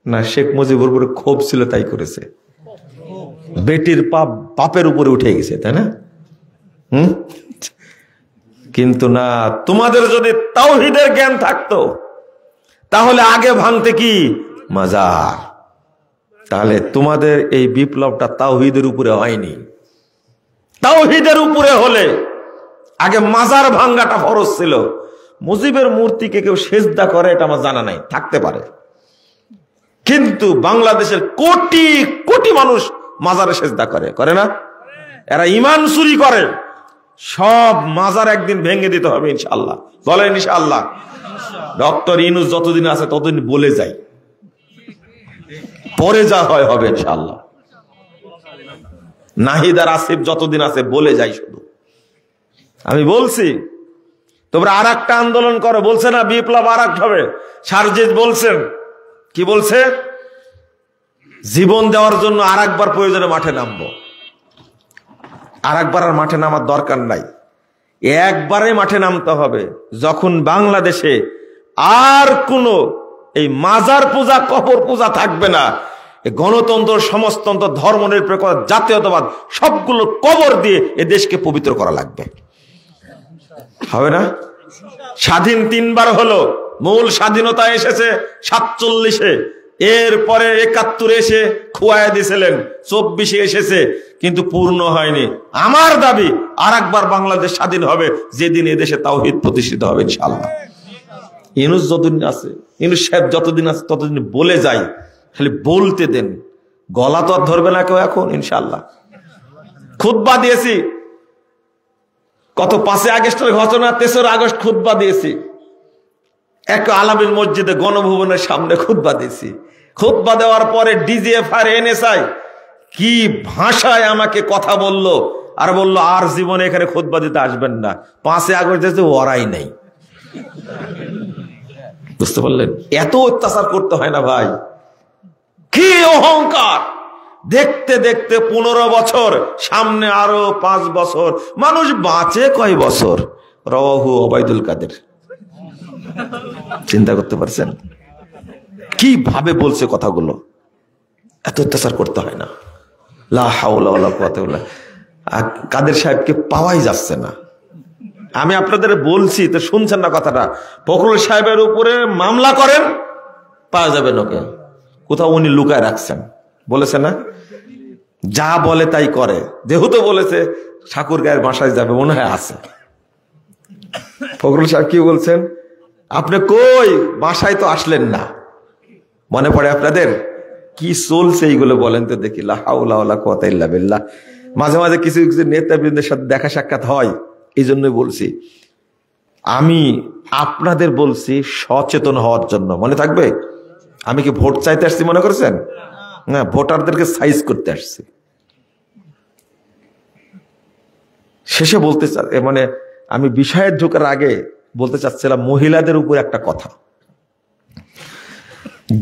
না শেখ মুজিবের উপরে ক্ষোভ ছিল তাই করেছে? বেটির পাপ বাপের উপরে উঠে গেছে, তাই না? কিন্তু না, তোমাদের যদি তাওহীদের জ্ঞান থাকতো তাহলে আগে ভাঙতে কি মাজার। তাহলে তোমাদের এই বিপ্লবটা তাওহীদের উপরে হয়নি। তাওহীদের উপরে হলে আগে মাজার ভাঙ্গাটা ফরজ ছিল। মুজিবের মূর্তিকে কেউ সেজদা করে এটা আমার জানা নাই, থাকতে পারে, কিন্তু বাংলাদেশের কোটি কোটি মানুষ মাজারে সেজদা করে, করে না? এরা ঈমান চুরি করে। সব মাজার একদিন ভেঙে দিতে হবে ইনশাআল্লাহ। বলেন ইনশাআল্লাহ। ডক্টর ইউনূস যতদিন আছে ততদিন বলে যাই, পরে যা হয় হবে ইনশাআল্লাহ। নাহিদ আর আসিফ যতদিন আছে বলে যাই শুধু। আমি বলছি তোমরা আর একটা আন্দোলন করো, বলছে না বিপ্লব আর এক হবে। সারজিৎ বলছেন, কি বলছে? জীবন দেওয়ার জন্য আর একবার প্রয়োজনে মাঠে নামবো, আর একবার আর মাঠে নামার দরকার নাই, একবারে মাঠে নামতে হবে যখন বাংলাদেশে আর কোনো এই মাজার পূজা কবর পূজা থাকবে না। গণতন্ত্র, সমাজতন্ত্র, ধর্মনিরপেক্ষতা, জাতীয়তাবাদ সবগুলো কবর দিয়ে এ দেশকে পবিত্র করা লাগবে। হবে না? স্বাধীন 3 বার হলো, মূল স্বাধীনতা এসেছে 47-এ, এরপরে 71 এসে খুয়ায় দিয়েছিলেন, 24-এ এসেছে, কিন্তু পূর্ণ হয়নি। আমার দাবি আর একবার বাংলাদেশ স্বাধীন হবে যেদিন এদেশে তাওহীদ প্রতিষ্ঠিত হবে ইনশাআল্লাহ। ইউনূস যতদিন আছে, ইউনূস সাহেব যতদিন আছে ততদিন বলে যাই, খালি বলতে দেন, গলা তো আর ধরবে না কেউ এখন ইনশাআল্লাহ। খুতবা দিয়েছি কত 5 আগস্টের ঘটনা, 3 আগস্ট খুতবা দিয়েছি, এক আলামিন মসজিদে গণভবনের সামনে খুতবা দিয়েছি। খুতবা দেওয়ার পরে ডিজিএফ আর এনএসআই কি ভাষায় আমাকে কথা বললো, আর বললো আর জীবনে এখানে খুতবা দিতে আসবেন না। 5 আগস্ট ওরাই নেই। বুঝতে পারলেন? এত অত্যাচার করতে হয় না ভাই, কি অহংকার! দেখতে দেখতে 15 বছর, সামনে আরো 5 বছর, মানুষ বাঁচে কয় বছর? রাওয়াহু ওবাইদুল কাদের। চিন্তা করতে পারছেন কিভাবে বলছে কথাগুলো? এত অত্যাচার করতে হয় না। লা হাওলা ওয়ালা কুওয়াতা ইল্লা বিল্লাহ। কাদের সাহেবকে পাওয়াই যাচ্ছে না। আমি আপনাদের বলছি তো শুনছেন না কথাটা। ফখরুল সাহেবের উপরে মামলা করেন, পাওয়া যাবে ওকে, কোথাও উনি লুকায় রাখছেন, বলেছে না? যা বলে তাই করে, যেহেতু বলেছে ঠাকুরগাঁয়ের বাসায় যাবে, মনে হয় আছে। ফখরুল সাহেব কি বলছেন? আপনি কই, বাসায় তো আসলেন না। মনে পড়ে আপনাদের কি চলছে এইগুলো বলেন তো দেখি। লা হাওলা ওয়ালা কুওয়াতা ইল্লা বিল্লাহ। মাঝে মাঝে কিছু কিছু নেতাবৃন্দের সাথে দেখা সাক্ষাৎ হয়, এই জন্যই বলছি। আমি আপনাদের বলছি সচেতন হওয়ার জন্য। মনে থাকবে, আমি কি ভোট চাইতে আসছি মনে করছেন? না, ভোটারদেরকে সাইজ করতে আসছি। শেষে বলতে মানে আমি বিষয়ে ঢোকার আগে বলতে চাচ্ছিলাম মহিলাদের উপর একটা কথা।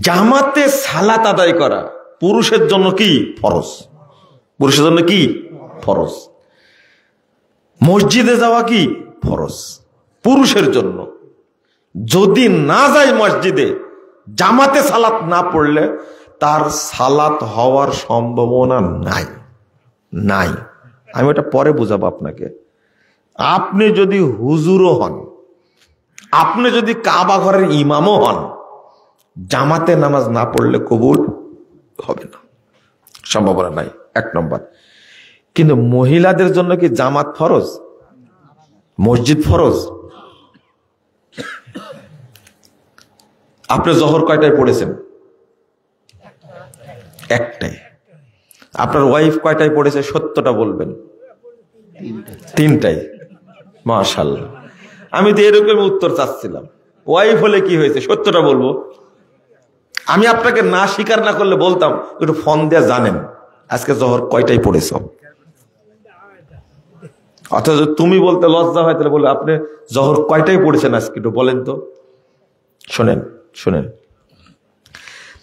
জামাতে সালাত আদায় করা পুরুষের জন্য কি ফরজ, পুরুষের জন্য কি ফরজ। মসজিদে যাওয়া কি ফরজ পুরুষের জন্য। যদি না যায় মসজিদে, জামাতে সালাত না পড়লে তার সালাত হওয়ার সম্ভাবনা নাই, নাই। আমি ওটা পরে বুঝাবো আপনাকে। আপনি যদি হুজুরও হন, আপনি যদি কাবা ঘরের ইমামও হন, জামাতে নামাজ না পড়লে কবুল হবে না, সম্ভাবনা নাই, 1 নম্বর। কিন্তু মহিলাদের জন্য কি জামাত ফরজ, মসজিদ ফরজ? আপনি জোহর কয়টায় পড়েছেন? একটাই। আপনার ওয়াইফ কয়টায় পড়েছে? সত্যটা বলবেন। 3টায়। মাশাআল্লাহ। আমি তো এরকম উত্তর চাচ্ছিলাম। ওয়াইফ হলে কি হয়েছে, সত্যটা বলবো। আমি আপনাকে না স্বীকার না করলে বলতাম একটু ফোন দিয়ে জানেন আজকে জোহর কয়টায় পড়েছ। অথচ তুমি বলতে লজ্জা হয়, তাহলে বলে আপনি জোহর কয়টায় পড়েছেন আজকে একটু বলেন তো। শোনেন শোনেন,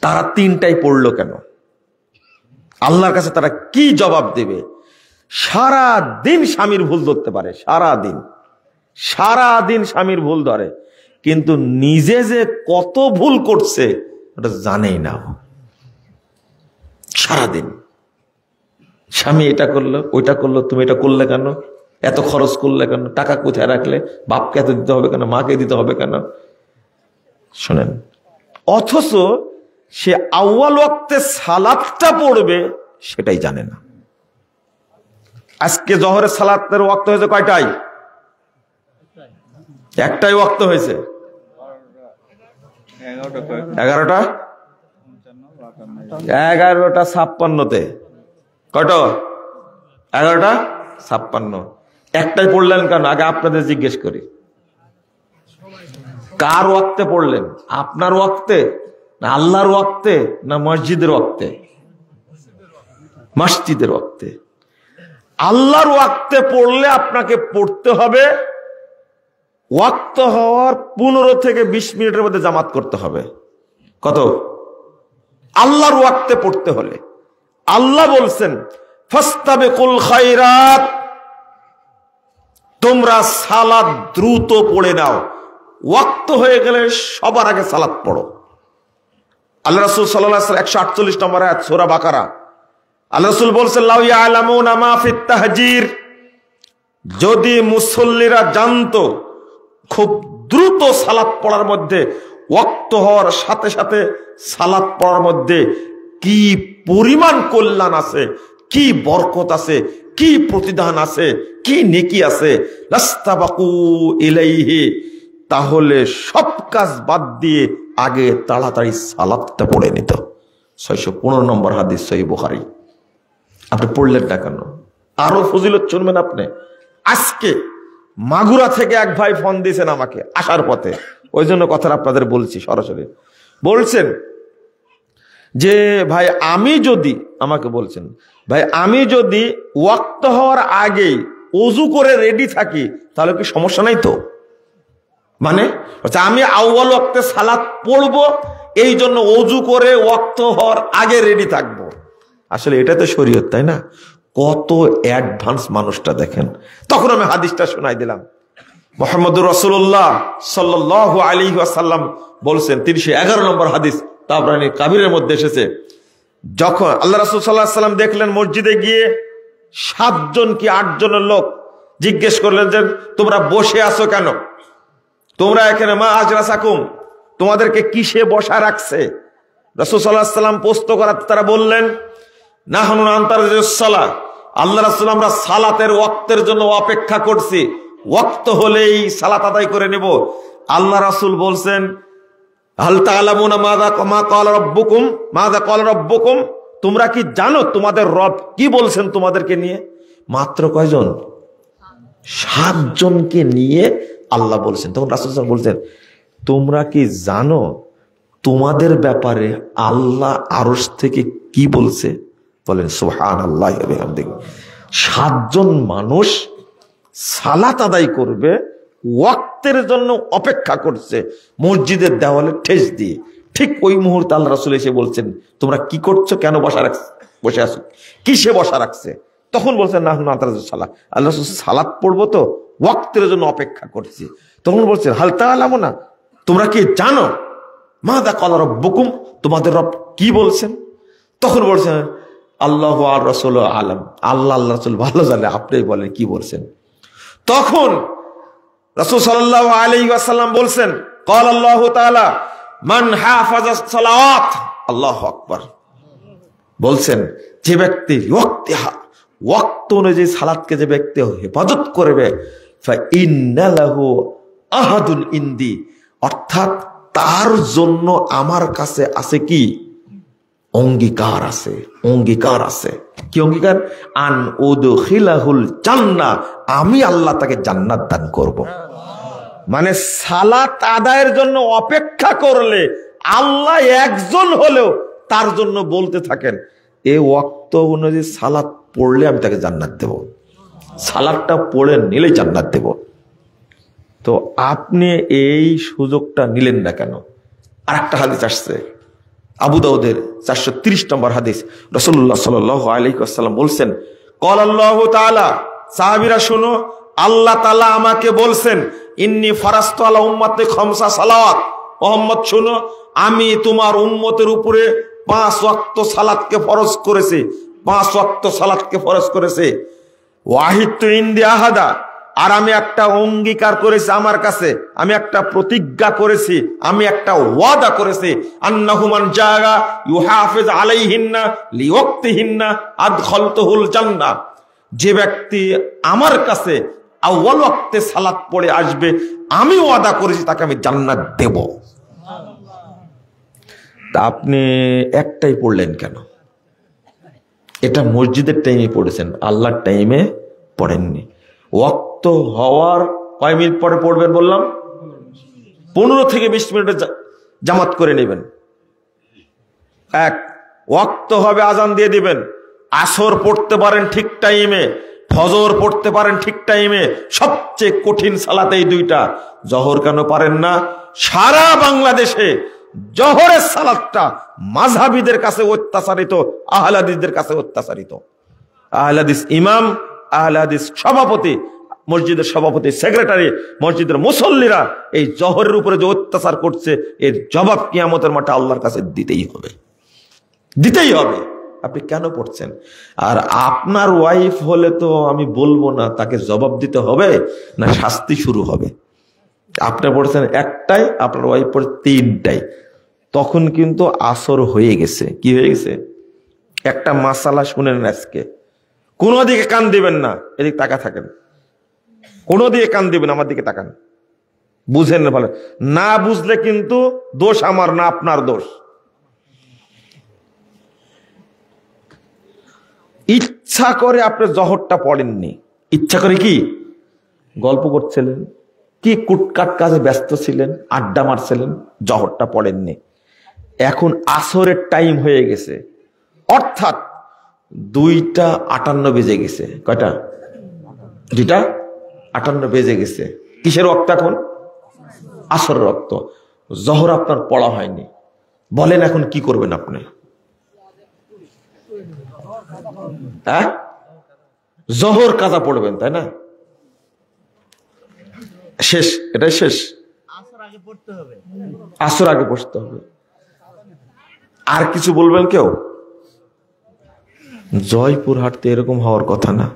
তারা 3টায় পড়লো কেন? আল্লাহর কাছে তারা কি জবাব দেবে? সারা দিন স্বামীর ভুল ধরতে পারে, সারা দিন স্বামীর ভুল ধরে, কিন্তু নিজে যে কত ভুল করছে ওটা জানেই না। সারাদিন স্বামী এটা করলো ওইটা করলো, তুমি এটা করলে কেন, এত খরচ করলে কেন, টাকা কোথায় রাখলে, বাপকে এত দিতে হবে কেন, মাকে দিতে হবে কেন। শোনেন, অথচ সে আউয়াল ওয়াক্তে সালাতটা পড়বে সেটাই জানে না। আজকে জোহরের সালাতের ওয়াক্ত হয়েছে কয়টায়? একটাই ওয়াক্ত হয়েছে। 11:56 কত? 11:56। একটাই পড়লেন কেন? আগে আপনাদের জিজ্ঞেস করি, কার ওয়াক্তে পড়লেন? আপনার ওয়াক্তে না আল্লাহর ওয়াক্তে না মসজিদের ওয়াক্তে? মসজিদের ওয়াক্তে। আল্লাহর ওয়াক্তে পড়লে আপনাকে পড়তে হবে, ওয়াক্ত হওয়ার 15 থেকে 20 মিনিটের মধ্যে জামাত করতে হবে। কত? আল্লাহর ওয়াক্তে পড়তে হলে। আল্লাহ বলছেন ফাস্তাবিকুল খায়রাত, তোমরা সালাত দ্রুত পড়ে নাও, ওয়াক্ত হয়ে গেলে সবার আগে সালাত পড়ো। আল্লাহ রাসূল সাল্লাল্লাহু আলাইহি ওয়াসাল্লাম 148 নম্বর আয়াত সূরা বাকারা, আল্লাহ রাসূল বলছেন লাউ ইয়ালামুনা মা ফিত তাহজির, যদি মুসল্লিরা জানতো খুব দ্রুত সালাত পড়ার মধ্যে, ওয়াক্ত হওয়ার সাথে সাথে সালাত পড়ার মধ্যে কি পরিমাণ কল্যাণ আছে, কি বরকত আছে, কি প্রতিদান আছে, কি নেকি আছে, লাস্তাবাকু ইলাইহি, তাহলে সব কাজ বাদ দিয়ে আগে তাড়াতাড়ি সালাতটা পড়ে নিত। 615 নম্বর হাদিস সহিহ বুখারী। আপনি পড়লেন না কেন? আরো ফজিলত শুনবেন আপনি। আজকে মাগুরা থেকে এক ভাই ফোন দিয়েছেন আমাকে আসার পথে, ওই জন্য কথাটা আপনাদের বলছি সরাসরি। বলছেন যে ভাই আমি যদি, আমাকে বলছেন ভাই আমি যদি ওয়াক্ত হওয়ার আগেই ওযু করে রেডি থাকি তাহলে কি সমস্যা নাই তো? মানে আমি আউয়াল ওয়াক্তে সালাত পড়বো, এই জন্য ওযু করে ওয়াক্ত হওয়ার আগে রেডি থাকবো। আসলে এটা তো শরীয়ত, তাই না? কত অ্যাডভান্স মানুষটা দেখেন। তখন আমি হাদিসটা শোনাই দিলাম। মুহাম্মদুর রাসূলুল্লাহ সাল্লাল্লাহু আলাইহি ওয়াসাল্লাম বলছেন, 311 নম্বর হাদিস তাবরানী কাবীরের মধ্যে এসেছে, যখন আল্লাহ রাসূল সাল্লাল্লাহু আলাইহি ওয়াসাল্লাম দেখলেন মসজিদে গিয়ে 7 জন কি 8 জনের লোক জিজ্ঞেস করলেন যে তোমরা বসে আছো কেন? তোমরা এখানে মা আজরাসাকুম, তোমাদেরকে কিসে বসা রাখছে? রাসূল সাল্লাল্লাহু আলাইহি ওয়াসাল্লাম প্রশ্ন করাতে তারা বললেন নাহনু নান্তাজিরুস সালাহ, আল্লাহ রাসূল আমরা সালাতের ওয়াক্তের জন্য অপেক্ষা করছি, ওয়াক্ত হলেই সালাত আদায় করে নেব। আল্লাহ রাসূল বলছেন হাল তা'লামুনা মা ক্বালা রাব্বুকুম, মাযা ক্বালা রাব্বুকুম, তোমরা কি জানো তোমাদের রব কি বলছেন তোমাদেরকে নিয়ে? মাত্র কয়জন? 7 জনকে নিয়ে আল্লাহ বলছেন। তখন রাসূল সাল্লাল্লাহু আলাইহি ওয়াসাল্লাম বলছেন তোমরা কি জানো তোমাদের ব্যাপারে আল্লাহ আরশ থেকে কি বলছে? বলেন সুবহানাল্লাহি ওয়া বিহামদিহি। 7 জন মানুষ সালাত আদায় করবে, ওয়াক্তের জন্য অপেক্ষা করছে মসজিদের দেওয়ালে ঠেস দিয়ে। ঠিক ওই মুহূর্তে আল্লাহ রাসূল এসে বলছেন তোমরা কি করছো, কেন বসে আছো, কিসে বসা রাখছে? তখন বলছেন না নাতারাজুস সালাহ, আল্লাহ রাসূল সালাত পড়বো তো ওয়াক্তের জন্য অপেক্ষা করছি। তখন বলছেন হাল তা'লামুনা, তোমরা কি জানো মাযা ক্বালা রাব্বুকুম, তোমাদের রব কি বলছেন? তখন বলছেন আল্লাহু ওয়া রাসূলু আলাম, আল্লাহ আল্লাহ রাসূল ভালো জানে, আপনিই বলেন কি বলছেন। তখন রাসূল সাল্লাল্লাহু আলাইহি ওয়াসাল্লাম বলছেন ক্বালা আল্লাহু তাআলা মান হাফাযাস সালাওয়াত, আল্লাহু আকবার, বলছেন যে ব্যক্তি ওয়াক্ত অনুযায়ী সালাতকে যে ব্যক্তি হেফাজত করবে ফা ইন্না লাহু আহাদুন ইনদি, অর্থাৎ তার জন্য আমার কাছে আছে কি? অঙ্গীকার আছে, অঙ্গীকার আছে। কি অঙ্গীকার? আন উদখিলাহুল জান্নাহ, আমি আল্লাহ তাকে জান্নাত দান করব। মানে সালাত আদায়ের জন্য অপেক্ষা করলে আল্লাহ একজন হলেও তার জন্য বলতে থাকেন এই ওয়াক্ত অনুযায়ী সালাত পড়লে আমি তাকে জান্নাত দেব, সালাতটা পড়ে নিলে জান্নাত দেব। তো আপনি এই সুযোগটা নিলেন না কেন? আর একটা হাদিস আসছে আবু দাউদের 430 নম্বর হাদিস, রাসূলুল্লাহ সাল্লাল্লাহু আলাইহি ওয়াসাল্লাম বলছেন ক্বালা আল্লাহু তাআলা, সাহাবীরা শুনো, আল্লাহ তাআলা আমাকে বলছেন ইন্নী ফারাস্তু আলা উম্মতি খামসা সালাওয়াত, মুহাম্মদ শুনো আমি তোমার উম্মতের উপরে 5 ওয়াক্ত সালাতকে ফরজ করেছি, 5 ওয়াক্ত সালাতকে ফরজ করেছি। ওয়াহিদতু ইনদি আহাদা, আর আমি একটা অঙ্গীকার করেছি আমার কাছে, আমি একটা প্রতিজ্ঞা করেছি, আমি একটা ওয়াদা করেছি আন্নাহু মান জাআ ইউহাফিজ আলাইহিন্না লিওয়াক্তিহিন্না আদখালতুহুল জান্নাহ, যে ব্যক্তি আমার কাছে আউয়াল ওয়াক্তে সালাত পড়ে আসবে আমি ওয়াদা করেছি তাকে আমি জান্নাত দেব। তা আপনি একটাই পড়লেন কেন? এটা মসজিদের টাইমে পড়েছেন, আল্লাহর টাইমে পড়েননি। ওয়াক্ত হওয়ার কয় মিনিট পরে পড়বেন বললাম? 15 থেকে 20 মিনিটে জামাত করে নেবেন। এক ওয়াক্ত হবে, আজান দিয়ে দিবেন। আসর পড়তে পারেন ঠিক টাইমে, ফজর পড়তে পারেন ঠিক টাইমে, সবচেয়ে কঠিন সালাত এই দুইটা। জহর কেন পারেন না? সারা বাংলাদেশে জোহরের সালাতটা মাযহাবীদের কাছে অত্যাচারিত, আহলে হাদিসদের কাছে অত্যাচারিত। আহলে হাদিস ইমাম, আহলে হাদিস সভাপতি, মসজিদের সভাপতি, সেক্রেটারি, মসজিদের মুসল্লিরা এই জোহরের উপরে যে অত্যাচার করছে এর জবাব কিয়ামতের মাঠে আল্লাহর কাছে দিতেই হবে, দিতেই হবে। আপনি কেন পড়ছেন? আর আপনার ওয়াইফ হলে তো আমি বলবো না তাকে জবাব দিতে হবে না শাস্তি শুরু হবে। আপনি পড়ছেন একটাই, আপনার ওয়াইফ পড়ছে তিনটাই, তখন কিন্তু আসর হয়ে গেছে। কি হয়ে গেছে? একটা মাসালা শুনেন আজকে, কোনো দিকে কান দিবেন না, এদিকে তাকা থাকেন, কোনো দিকে কান দিবেন, আমার দিকে তাকান, বুঝেন না ভালো। না বুঝলে কিন্তু দোষ আমার না, আপনার দোষ। ইচ্ছা করে আপনি জহরটা পড়েননি, ইচ্ছা করে কি গল্প করছিলেন, কি কুটকাট কাজে ব্যস্ত ছিলেন, আড্ডা মারছিলেন, জহরটা পড়েননি। এখন আসরের টাইম হয়ে গেছে, অর্থাৎ 2:58 বেজে গেছে। কয়টা? 2:58 বেজে গেছে। কিসের রক্ত এখন? আসরের রক্ত। জহর আপনার পড়া হয়নি, বলেন এখন কি করবেন আপনি? হ্যাঁ, জহর কাজা পড়বেন, তাই না? শেষ, এটাই শেষ। আসর আগে পড়তে হবে, আসর আগে পড়তে হবে। আর কিছু বলবেন কেউ? জয়পুরহাটতে এরকম হওয়ার কথা না।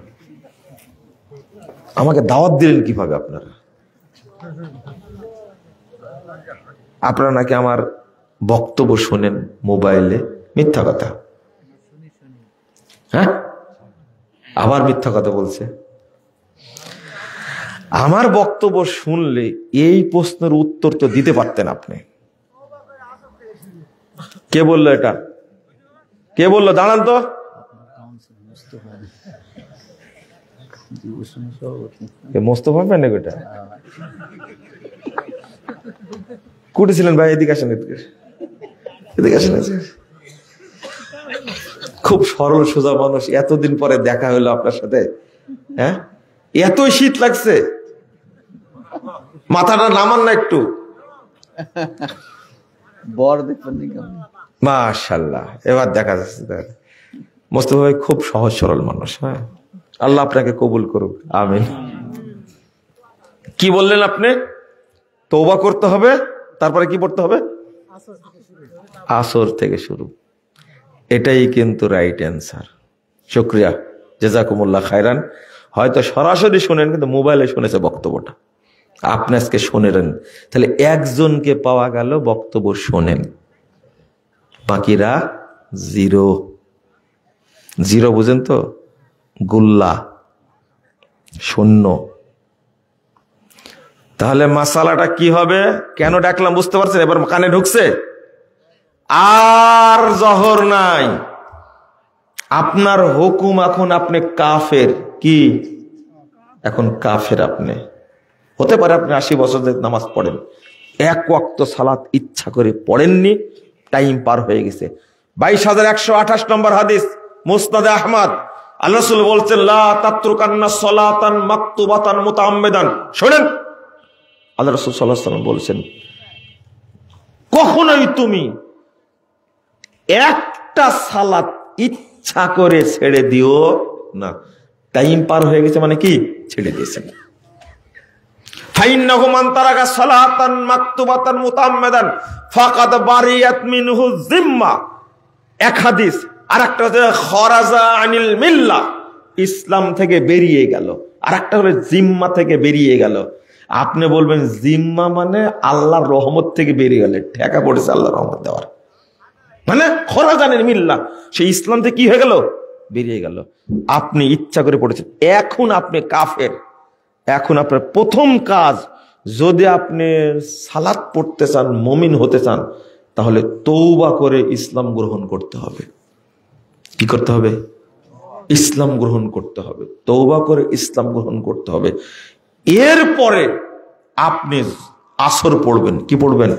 আমাকে দাওয়াত দিলেন কিভাবে আপনারা? আপনারা নাকি আমার বক্তব্য শোনেন মোবাইলে, মিথ্যা কথা। হ্যাঁ, আবার মিথ্যা কথা বলছে। আমার বক্তব্য শুনলে এই প্রশ্নের উত্তর তো দিতে পারতেন আপনি। কে বললো এটা? কে বললো? দাঁড়ান তো। মোস্তফা ম্যান এটা কুটেছিলেন ভাই? এদিকে আসেন, এদিকে আসেন। খুব সরল সোজা মানুষ, এতদিন পরে দেখা হলো আপনার সাথে। হ্যাঁ, এতই শীত লাগছে, মাথাটা নামান না একটু। বর দেখবেন মাশাআল্লাহ, এবার দেখা যাচ্ছে মোস্তফা ভাই খুব সহজ সরল মানুষ। হ্যাঁ, আল্লাহ আপনাকে কবুল করুক, আমিন। কি বললেন আপনি? তওবা করতে হবে, তারপরে কি পড়তে হবে? আসর থেকে শুরু। এটাই কিন্তু রাইট অ্যান্সার। শুকরিয়া, জাযাকুমুল্লাহ খায়রান। হয়তো সরাসরি শোনেন, কিন্তু মোবাইলে শুনেছে বক্তব্যটা, আপনি আজকে শোনেন। তাহলে একজনকে পাওয়া গেল বক্তব্য শোনেন, বাকিরা জিরো। জিরো বুঝেন তো? গুল্লা, শূন্য। তাহলে মাসালাটা কি হবে? কেন ডাকলাম বুঝতে পারছেন? এবার কানে ঢুকছে? আর জহর নাই, আপনার হুকুম এখন আপনি কাফের। কি? এখন কাফের আপনি। হতে পারে আপনি 80 বছর ধরে নামাজ পড়েন, এক ওয়াক্ত সালাত ইচ্ছা করে পড়েননি, টাইম পার হয়ে গেছে। 22,128 নম্বর হাদিস, মুসনাদে আহমদ। আল্লাহ রাসূল বলছেন, লা তাতরুকান্না সালাতান মাকতুবাতান মুতাআম্মিদান। শুনেন, আল্লাহ রাসূল সাল্লাল্লাহু আলাইহি ওয়াসাল্লাম বলছেন, কখনোই তুমি একটা সালাত ইচ্ছা করে ছেড়ে দিও না। টাইম পার হয়ে গেছে মানে কি? ছেড়ে দিয়েছেন। ফাইন্নাহু মান তারাকা সালাতান মাকতুবাতান মুতাআম্মিদান ফাকাদ বারিয়াত মিনহু যিম্মা। এক হাদিস। আরেকটা হচ্ছে খরাজা আনিল মিল্লাহ, ইসলাম থেকে বেরিয়ে গেল। আরেকটা হলো জিম্মা থেকে বেরিয়ে গেল। আপনি বলবেন জিম্মা মানে আল্লাহর রহমত থেকে বেরিয়ে গেলে, ঠেকা পড়েছে আল্লাহর রহমত দেওয়ার, মানে খরাজা আনিল মিল্লাহ, সেই ইসলাম থেকে কি হয়ে গেল? বেরিয়ে গেল। আপনি ইচ্ছা করে পড়েছেন, এখন আপনি কাফের। এখন আপনার প্রথম কাজ, যদি আপনি সালাত পড়তে চান, মুমিন হতে চান, তাহলে তওবা করে ইসলাম গ্রহণ করতে হবে। কি করতে হবে? ইসলাম গ্রহণ করতে হবে। তওবা করে ইসলাম গ্রহণ করতে হবে। এরপরে আপনি আসর পড়বেন। কি পড়বেন?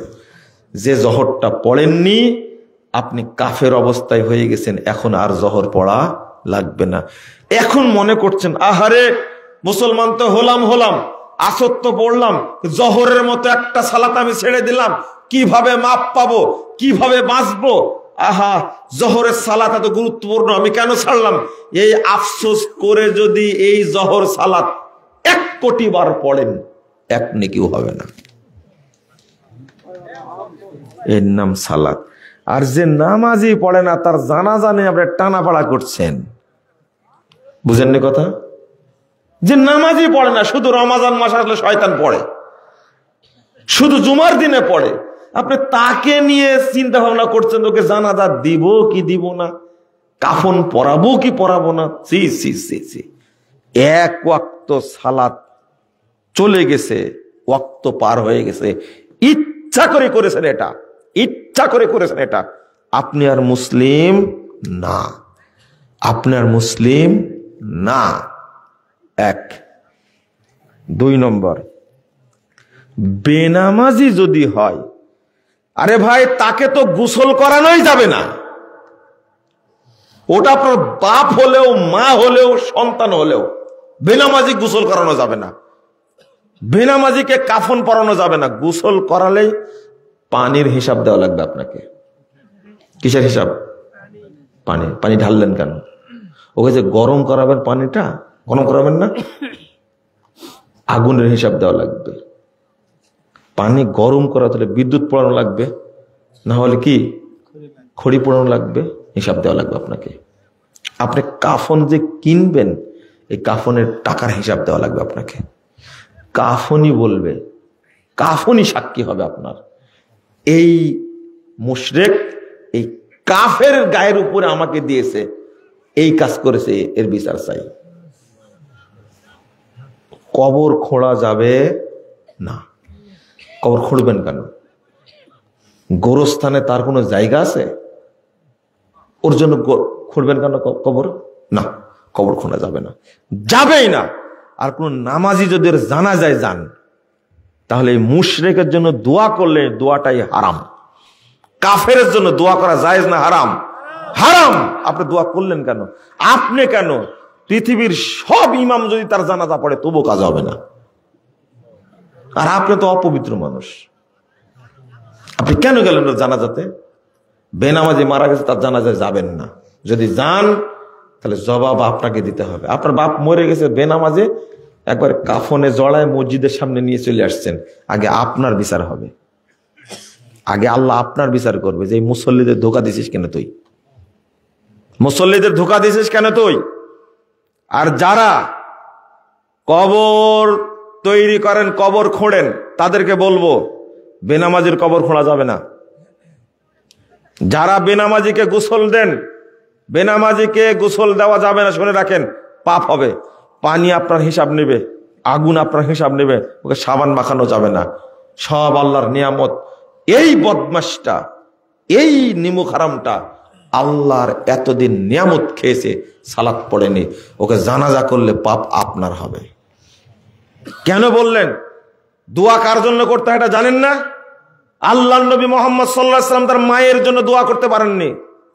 যে জহরটা পড়েননি, আপনি কাফের অবস্থায় হয়ে গেছেন, এখন আর জহর পড়া লাগবে না। এখন মনে করছেন, আহারে মুসলমান তো হলাম, আসর তো পড়লাম, জহরের মতো একটা সালাত আমি ছেড়ে দিলাম, কিভাবে মাপ পাবো, কিভাবে বাঁচবো। আহা, জোহরের সালাত এত গুরুত্বপূর্ণ, আমি কেন ছাড়লাম। এই আফসোস করে যদি এই জোহর সালাত 1 কোটি বার পড়েন, 1 নেকিও হবে না। এর নাম সালাত। আর যে নামাজই পড়ে না, তার জানাজা নিয়ে আপনি টানাপাড়া করছেন। বুঝেননি কথা? যে নামাজই পড়ে না, শুধু রমজান মাস আসলে শয়তান পড়ে, শুধু জুমার দিনে পড়ে, আপনি তাকে নিয়ে চিন্তা ভাবনা করছেন ওকে জানাজা দিব কি দিব না, কাফন পরাবো কি পরাবো না। সি সি সি সি, 1 ওয়াক্ত সালাত চলে গেছে, ওয়াক্ত পার হয়ে গেছে, ইচ্ছা করে করেছেন এটা, ইচ্ছা করে করেছেন এটা, আপনি আর মুসলিম না, আপনি আর মুসলিম না। 1। 2 নম্বর, বেনামাজি যদি হয়, আরে ভাই তাকে তো গোসল করানোই যাবে না। ওটা আপনার বাপ হলেও, মা হলেও, সন্তান হলেও বেনামাজি গোসল করানো যাবে না। বেনামাজিকে কাফন পরানো যাবে না। গোসল করালেই পানির হিসাব দেওয়া লাগবে আপনাকে। কিসের হিসাব? পানি। পানি ঢাললেন কেন? ওকে যে গরম করাবেন, পানিটা গরম করাবেন না, আগুনের হিসাব দেওয়া লাগবে। পানি গরম করা হলে বিদ্যুৎ পোড়ানো লাগবে, না হলে কি খড়ি পোড়ানো লাগবে, হিসাব দেওয়া লাগবে আপনাকে। আপনি কাফন যে কিনবেন, এই কাফনের টাকার হিসাব দেওয়া লাগবে আপনাকে। কাফনই বলবে, কাফনই সাক্ষী হবে আপনার। এই মুশরিক, এই কাফের গায়ের উপরে আমাকে দিয়েছে, এই কাজ করেছে, এর বিচার চাই। কবর খোঁড়া যাবে না। কবর খুঁড়বেন কেন? গোরস্থানে তার কোনো জায়গা আছে? ওর জন্য খুঁড়বেন কেন কবর? না, কবর খোঁড়া যাবে না, যাবেই না। আর কোন নামাজি যদি জানা যায় যান, তাহলে এই মুশরিকের জন্য দোয়া করলে দোয়াটাই হারাম। কাফের জন্য দোয়া করা জায়েজ না হারাম? হারাম। আপনি দোয়া করলেন কেন? আপনি কেন? পৃথিবীর সব ইমাম যদি তার জানাজা পড়ে তবু কাজ হবে না। আর আপনি তো অপবিত্র মানুষ, আপনি কেন গেলেন জানাজাতে? বেনামাজি মারা গেছে, তার জানাজায় যাবেন না। যদি যান তাহলে জবাব আপনাকে দিতে হবে। আপনার বাপ মরে গেছে বেনামাজে, একবার কাফনে জড়ায় মসজিদের সামনে নিয়ে চলে আসছেন, আগে আপনার বিচার হবে। আগে আল্লাহ আপনার বিচার করবে যে মুসল্লিদের ধোকা দিছিস কেন তুই, মুসল্লিদের ধোকা দিছিস কেন তুই। আর যারা কবর তৈরি করেন, কবর খোঁড়েন, তাদেরকে বলবো বেনামাজির কবর খোঁড়া যাবে না। যারা বেনামাজিকে গোসল দেন, বেনামাজিকে গোসল দেওয়া যাবে না, শুনে রাখেন, পাপ হবে। পানি আপনার হিসাব নেবে, আগুন আপনার হিসাব নেবে, ওকে সাবান মাখানো যাবে না। সব আল্লাহর নিয়ামত। এই বদমাশটা, এই নিমুখ হারামটা আল্লাহর এতদিন নিয়ামত খেয়েছে, সালাত পড়েনি, ওকে জানাজা করলে পাপ আপনার হবে। কেন বললেন? দোয়া কার জন্য করতে হয় এটা জানেন না? আল্লাহর নবী মুহাম্মদ সাল্লাল্লাহু আলাইহি ওয়াসাল্লাম তার মায়ের জন্য দোয়া করতে পারেননি।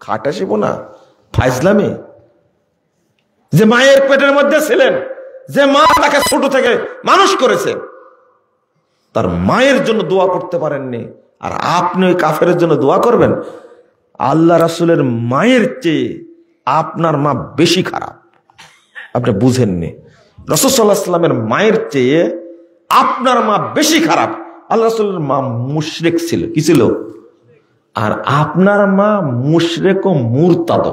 খাটা শিবো না, ফাইজলামি। যে মায়ের পেটের মধ্যে ছিলেন, যে মা তাকে ছোট থেকে মানুষ করেছে, তার মায়ের জন্য দোয়া করতে পারেননি। আর আপনি ওই কাফেরের জন্য দোয়া করবেন? আল্লাহ রাসূলের মায়ের চেয়ে আপনার মা বেশি খারাপ, আপনি বুঝেননি। রাসূল সাল্লাল্লাহু আলাইহি ওয়াসাল্লামের মায়ের চেয়ে আপনার মা বেশি খারাপ। আল্লাহ রাসূলের মা মুশরিক ছিল, কি ছিল? আর আপনার মা মুশরিক ও মুরতাদ।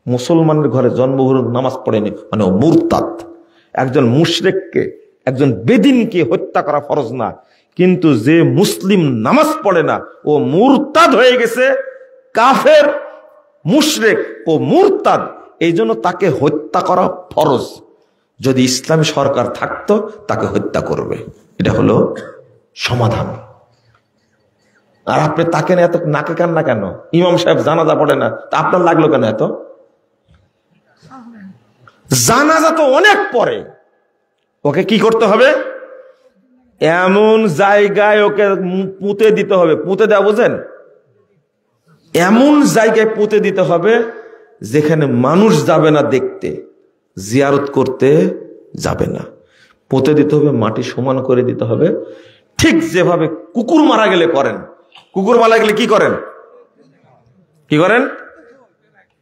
মুসলমানের ঘরে জন্মগ্রহণ, নামাজ পড়েনি মানে ও মুরতাদ। একজন মুশরিককে, একজন বেদিনকে হত্যা করা ফরজ না, কিন্তু যে মুসলিম নামাজ পড়ে না ও মুরতাদ হয়ে গেছে, কাফের, মুশরিক ও মুরতাদ, এই জন্য তাকে হত্যা করা ফরজ। যদি ইসলামী সরকার থাকতো তাকে হত্যা করবে, এটা হলো সমাধান। আর আপনি তাকে এত নাকে কান না কেন? ইমাম সাহেব জানাজা পড়ে না, তা আপনার লাগলো কেন এত? জানাজা তো অনেক পরে, ওকে কি করতে হবে? এমন জায়গায় ওকে পুঁতে দিতে হবে। পুঁতে দেওয়া বোঝেন? এমন জায়গায় পুঁতে দিতে হবে যেখানে মানুষ যাবে না দেখতে, জিয়ারত করতে যাবে না। পুঁতে দিতে হবে, মাটি সমান করে দিতে হবে, ঠিক যেভাবে কুকুর মারা গেলে করেন কুকুর মারা গেলে কি করেন? কি করেন?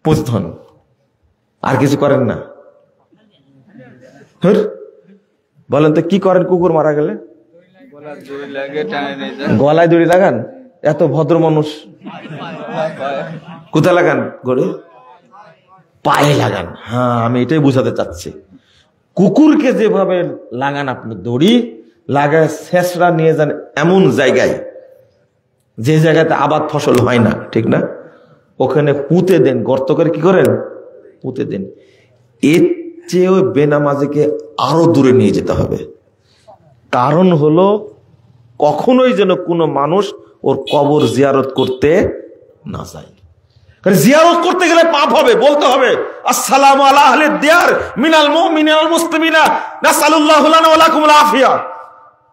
পুঁছন। আর কিছু করেন না? বলেন তো কি করেন কুকুর মারা গেলে? গলায় দড়ি লাগান? এত ভদ্র মানুষ। কোথায় লাগান? গড়ে পায়ে লাগান। হ্যাঁ, আমি এটাই বুঝাতে চাচ্ছি। কুকুরকে যেভাবে লাগান আপনি দড়ি লাগায় শেষরা নিয়ে যান এমন জায়গায় যে জায়গাতে আবাদ ফসল হয় না, ঠিক না? ওখানে পুঁতে দেন, গর্ত করে কি করেন? পুঁতে দেন। এর চেয়ে ওই বেনামাজিকে আরো দূরে নিয়ে যেতে হবে। কারণ হলো কখনোই যেন কোনো মানুষ ওর কবর জিয়ারত করতে না যায়। জিয়ারত করতে গেলে পাপ হবে, বলতে হবে আসসালামু আলা আহলিদ দিয়ার মিনাল মুমিনিনা ওয়াল মুসলিমিনা নাসালুল্লাহু লানা ওয়া লাকুমুল আফিয়া।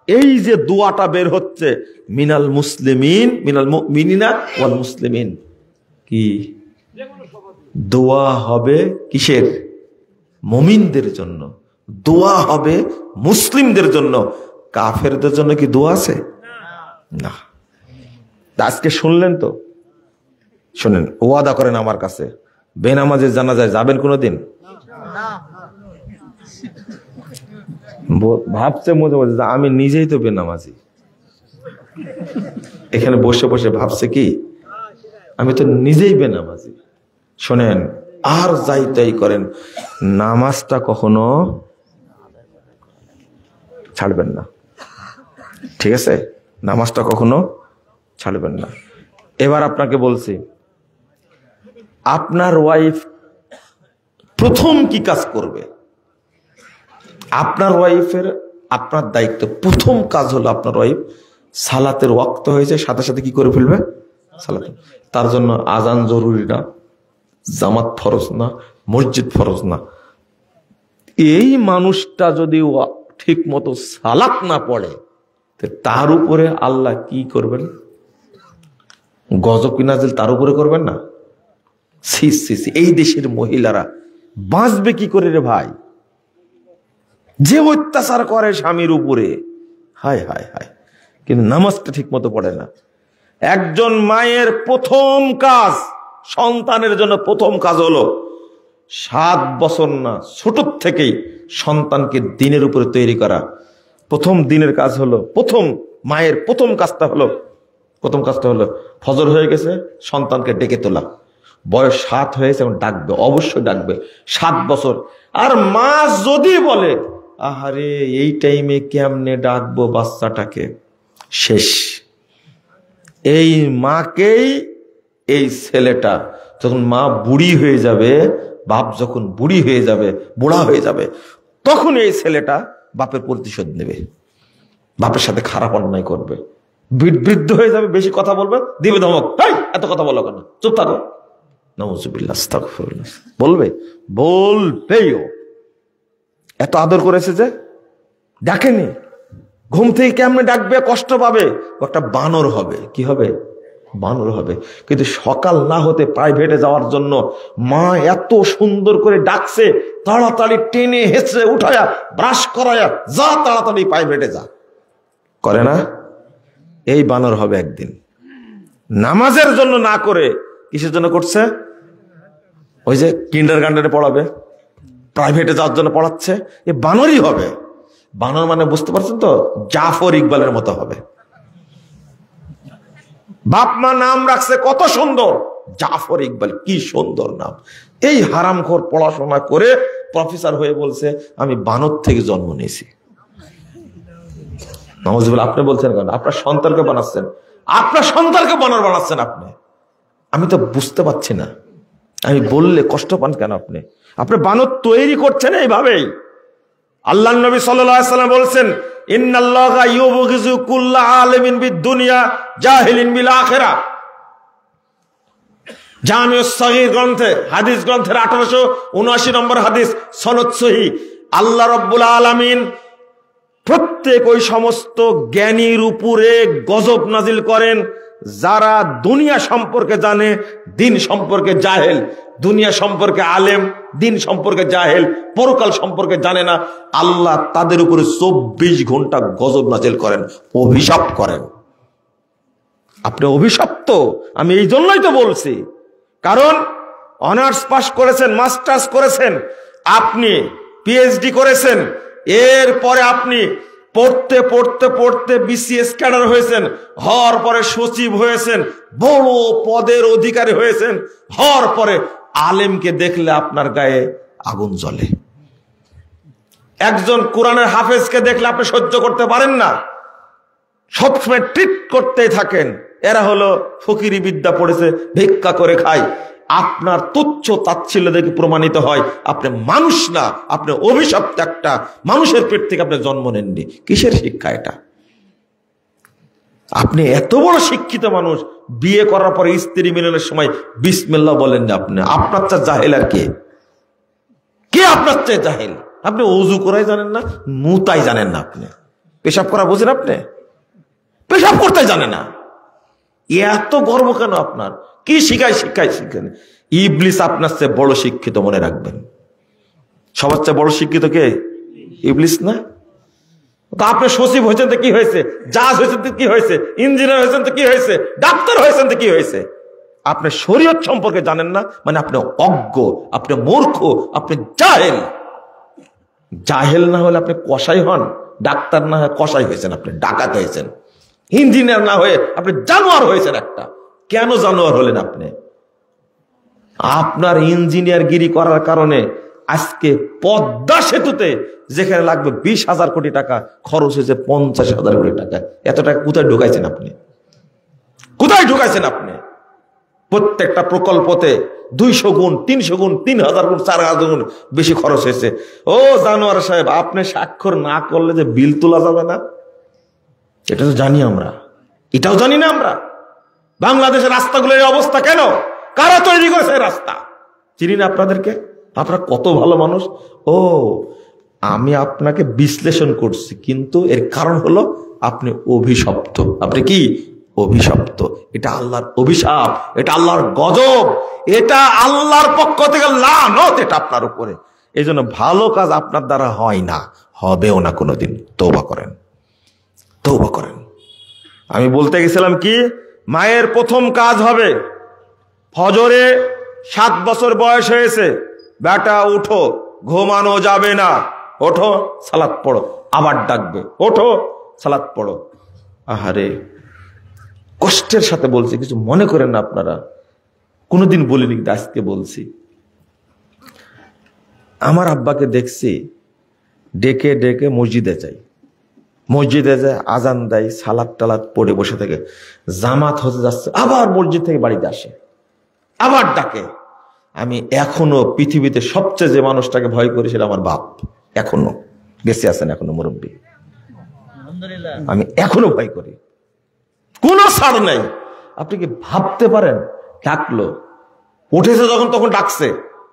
এই যে দোয়াটা বের হচ্ছে মিনাল মুসলিমিন, মিনাল মুমিনিনা ওয়াল মুসলিমিন, কি দোয়া হবে? কিসের? মুমিনদের জন্য। দোয়া হবে মুসলিমদের জন্য। কাফেরদের জন্য কি দোয়া আছে? না। আজকে শুনলেন তো, শোনেন, ওয়াদা করেন আমার কাছে, বেনামাজের জানাজায় যাবেন কোনোদিন? ভাবছে মজা মজা, আমি নিজেই তো বেনামাজি। এখানে বসে বসে ভাবছে কি আমি তো নিজেই বেনামাজি। শোনেন, আর যাই তাই করেন, নামাজটা কখনো ছাড়বেন না, ঠিক আছে? নামাজটা কখনো ছাড়বেন না। এবার আপনাকে বলছি, আপনার ওয়াইফ প্রথম কি কাজ করবে? আপনার ওয়াইফের আপনার দায়িত্ব, প্রথম কাজ হলো আপনার ওয়াইফ সালাতের ওয়াক্ত হয়েছে সাথে সাথে কি করে ফেলবে? সালাত। তার জন্য আজান জরুরি না, জামাত ফরজ না, মসজিদ ফরজ না। এই মানুষটা যদি ঠিক মতো সালাত না পড়ে তার উপরে আল্লাহ কি করবেন? গজব কি নাজিল তার উপরে করবেন না? এই দেশের মহিলারা বাঁচবে কি করে রে ভাই? যে অত্যাচার করে স্বামীর উপরে, হায় হায় হায়, কিন্তু নামাজটা ঠিক মতো পড়ে না। একজন মায়ের প্রথম কাজ, সন্তানের জন্য প্রথম কাজ হলো 7 বছর না, ছোট থেকেই সন্তানকে দিনের উপরে তৈরি করা। প্রথম দিনের কাজ হলো, প্রথম মায়ের প্রথম কাজটা হলো ফজর হয়ে গেছে, সন্তানকে ডেকে তোলা। বয়স 7 হয়েছে, এখন ডাকবে, অবশ্যই ডাকবে। 7 বছর। আর মা যদি বলে আহারে এই টাইমে কেমনে ডাকবো বাচ্চাটাকে, শেষ। এই মাকেই, এই ছেলেটা যখন মা বুড়ি হয়ে যাবে, বাপ যখন বুড়ি হয়ে যাবে, বুড়া হয়ে যাবে, তখন এই ছেলেটা বাপের প্রতিশোধ নেবে, বাপের সাথে খারাপ অন্যায় করবে, বৃদ্ধ হয়ে যাবে, বেশি কথা বলবে, দিবে ধমক, এত কথা বলো কেন, চুপ থাকো, নাউযুবিল্লাহ, আস্তাগফিরুল্লাহ, বলবেও। এত আদর করেছে যে ডাকেনি, ঘুম থেকে কেমনে ডাকবে, কষ্ট পাবে, একটা বানর হবে। কি হবে? বানর হবে। কিন্তু সকাল না হতে প্রাইভেটে যাওয়ার জন্য মা এত সুন্দর করে ডাকছে, তাড়াতাড়ি টেনে হেঁচড়ে উঠায়া ব্রাশ করায়া, যা তাড়াতাড়ি প্রাইভেটে যা, করে না? এই বানর হবে একদিন। নামাজের জন্য না করে কিসের জন্য করছে? ওই যে কিন্ডারগার্টেনে পড়াবে, প্রাইভেটে যাওয়ার জন্য পড়াচ্ছে, এ বানরই হবে। বানর মানে বুঝতে পারছেন তো, জাফর ইকবালের মতো হবে। বাপ মা নাম রাখছে কত সুন্দর, জাফর ইকবাল, কি সুন্দর নাম। এই হারামখোর পড়াশোনা করে প্রফেসর হয়ে বলছে আমি বানর থেকে জন্ম নিয়েছি। নাউযুবিল্লাহ। আপনি বলছেন কেন? আপনার সন্তানকে বানাচ্ছেন, আপনার সন্তানকে বানর বানাচ্ছেন আপনি। আমি তো বুঝতে পারছি না, আমি বললে কষ্ট পান কেন? আপনি বানর তৈরি করছেন এইভাবেই। আল্লাহ নবী সাল্লাল্লাহু আলাইহি ওয়াসাল্লাম বলছেন ইন্নাল্লাহা ইউবগিযু কুল্লা আলিমিন বিদ-দুনিয়া জাহিলিন বিল আখিরাহ। জামিউস সগীর গ্রন্থে, হাদিস গ্রন্থের 1879 নম্বর হাদিস, সনদ সহিহ। আল্লাহ রাব্বুল আলামিন প্রত্যেক ওই সমস্ত জ্ঞানীর উপরে গজব নাজিল করেন যারা দুনিয়া সম্পর্কে জানে, দিন সম্পর্কে জাহেল। দুনিয়া সম্পর্কে আলেম, দিন সম্পর্কে জাহেল, পরকাল সম্পর্কে জানে না। আল্লাহ তাদের উপরে 24 ঘন্টা গজব নাজিল করেন, অভিশাপ করেন। আপনি অভিশপ্ত। আমি এই জন্যই তো বলছি, কারণ অনার্স পাস করেছেন, মাস্টার্স করেছেন, আপনি পিএইচডি করেছেন, এরপরে আপনি পড়তে পড়তে পড়তে বিসিএস ক্যাডার হয়েছেন, হওয়ার পরে সচিব হয়েছেন, বড় পদের অধিকারী হয়েছেন, হওয়ার পরে আলেমকে দেখলে আপনার গায়ে আগুন জ্বলে। একজন কোরআনের হাফেজকে দেখলে আপনি সহ্য করতে পারেন না, সবসময় ট্রিট করতেই থাকেন, এরা হলো ফকিরি বিদ্যা পড়েছে, ভিক্ষা করে খায়। আপনার তুচ্ছ তাচ্ছিল্য দেখে প্রমাণিত হয় আপনি মানুষ না, আপনি অভিশপ্ত একটা মানুষের পেট থেকে আপনি জন্ম নেননি। কিসের শিক্ষা এটা? আপনি এত বড় শিক্ষিত মানুষ, বিয়ে করার পরে স্ত্রী মিলনের সময় বিসমিল্লাহ বলেন না। আপনি আপনার চেয়ে জাহেল আর কে? কে আপনার চেয়ে জাহেল? আপনি ওযু করাই জানেন না, মুতাই জানেন না, আপনি পেশাব করা বোঝেন, আপনি পেশাব করতে জানেন না। এত গর্ব কেন আপনার? কি শিখায়? ইবলিস আপনার চেয়ে বড় শিক্ষিত, মনে রাখবেন। সবার চেয়ে বড় শিক্ষিত কে? ইবলিস না? তো আপনি সচিব হয়েছেন তো কি হয়েছে? জাজ হয়েছেন তো কি হয়েছে? ইঞ্জিনিয়ার হয়েছেন তো কি হয়েছে? ডাক্তার হয়েছেন তো কি হয়েছে? আপনি শরীয়ত সম্পর্কে জানেন না, মানে আপনি অজ্ঞ, আপনি মূর্খ, আপনি জাহেল। জাহেল না হলে আপনি কসাই হন, ডাক্তার না হয়ে কসাই হয়েছেন, আপনি ডাকাত হয়েছেন। ইঞ্জিনিয়ার না হয়ে আপনি জানোয়ার হয়েছেন একটা। কেন জানোয়ার হলেন আপনি? আপনার ইঞ্জিনিয়ার গিরি করার কারণে আজকে পদ্মা সেতুতে যেখানে লাগবে 20,000 কোটি টাকা, খরচ হয়েছে 50,000 কোটি টাকা। এত টাকা কোথায় ঢুকাইছেন আপনি? কোথায় ঢুকাইছেন আপনি? প্রত্যেকটা প্রকল্পতে 200 গুণ, 300 গুণ, 3,000 গুণ, 4,000 গুণ বেশি খরচ হয়েছে। ও জানোয়ার সাহেব, আপনি স্বাক্ষর না করলে যে বিল তোলা যাবে না, এটা তো জানি আমরা। এটাও জানি না আমরা? বাংলাদেশের রাস্তাগুলোর অবস্থা কেন? কারা তৈরি করেছে রাস্তা? চিনি না আপনাদেরকে। আপনারা কত ভালো মানুষ। ও, আমি আপনাকে বিশ্লেষণ করছি, কিন্তু এর কারণ হলো আপনি অভিশপ্ত। আপনি কি? অভিশপ্ত। এটা আল্লাহর অভিশাপ, এটা আল্লাহর গজব, এটা আল্লাহর পক্ষ থেকে লানত, এটা আপনার উপরে। এই জন্য ভালো কাজ আপনার দ্বারা হয় না, হবেও না কোনোদিন। তওবা করেন, তওবা করেন। আমি বলতে গেছিলাম কি, মায়ের প্রথম কাজ হবে ফজরে 7 বছর বয়স হয়েছে, বেটা উঠো, ঘুমানো যাবে না, ওঠো সালাত পড়ো। আবার ডাকবে, ওঠো সালাত পড়ো। আহারে, কষ্টের সাথে বলছি, কিছু মনে করেন না আপনারা। কোনোদিন বলিনি, আজকে বলছি। আমার আব্বাকে দেখছি ডেকে ডেকে মসজিদে যাই, মসজিদে যায়, আজান দেয়, সালাত টালাত পড়ে বসে থেকে, জামাত হতে যাচ্ছে, আবার মসজিদ থেকে বাড়িতে আসে, আবার ডাকে। আমি এখনো পৃথিবীতে সবচেয়ে যে মানুষটাকে ভয় করি সেটা আমার বাপ। এখনো বেঁচে আছেন, এখনো মুরব্বী। আমি এখনো ভয় করি, কোনো ছাড় নাই। আপনি কি ভাবতে পারেন? ডাকলো, উঠেছে যখন তখন ডাকছে,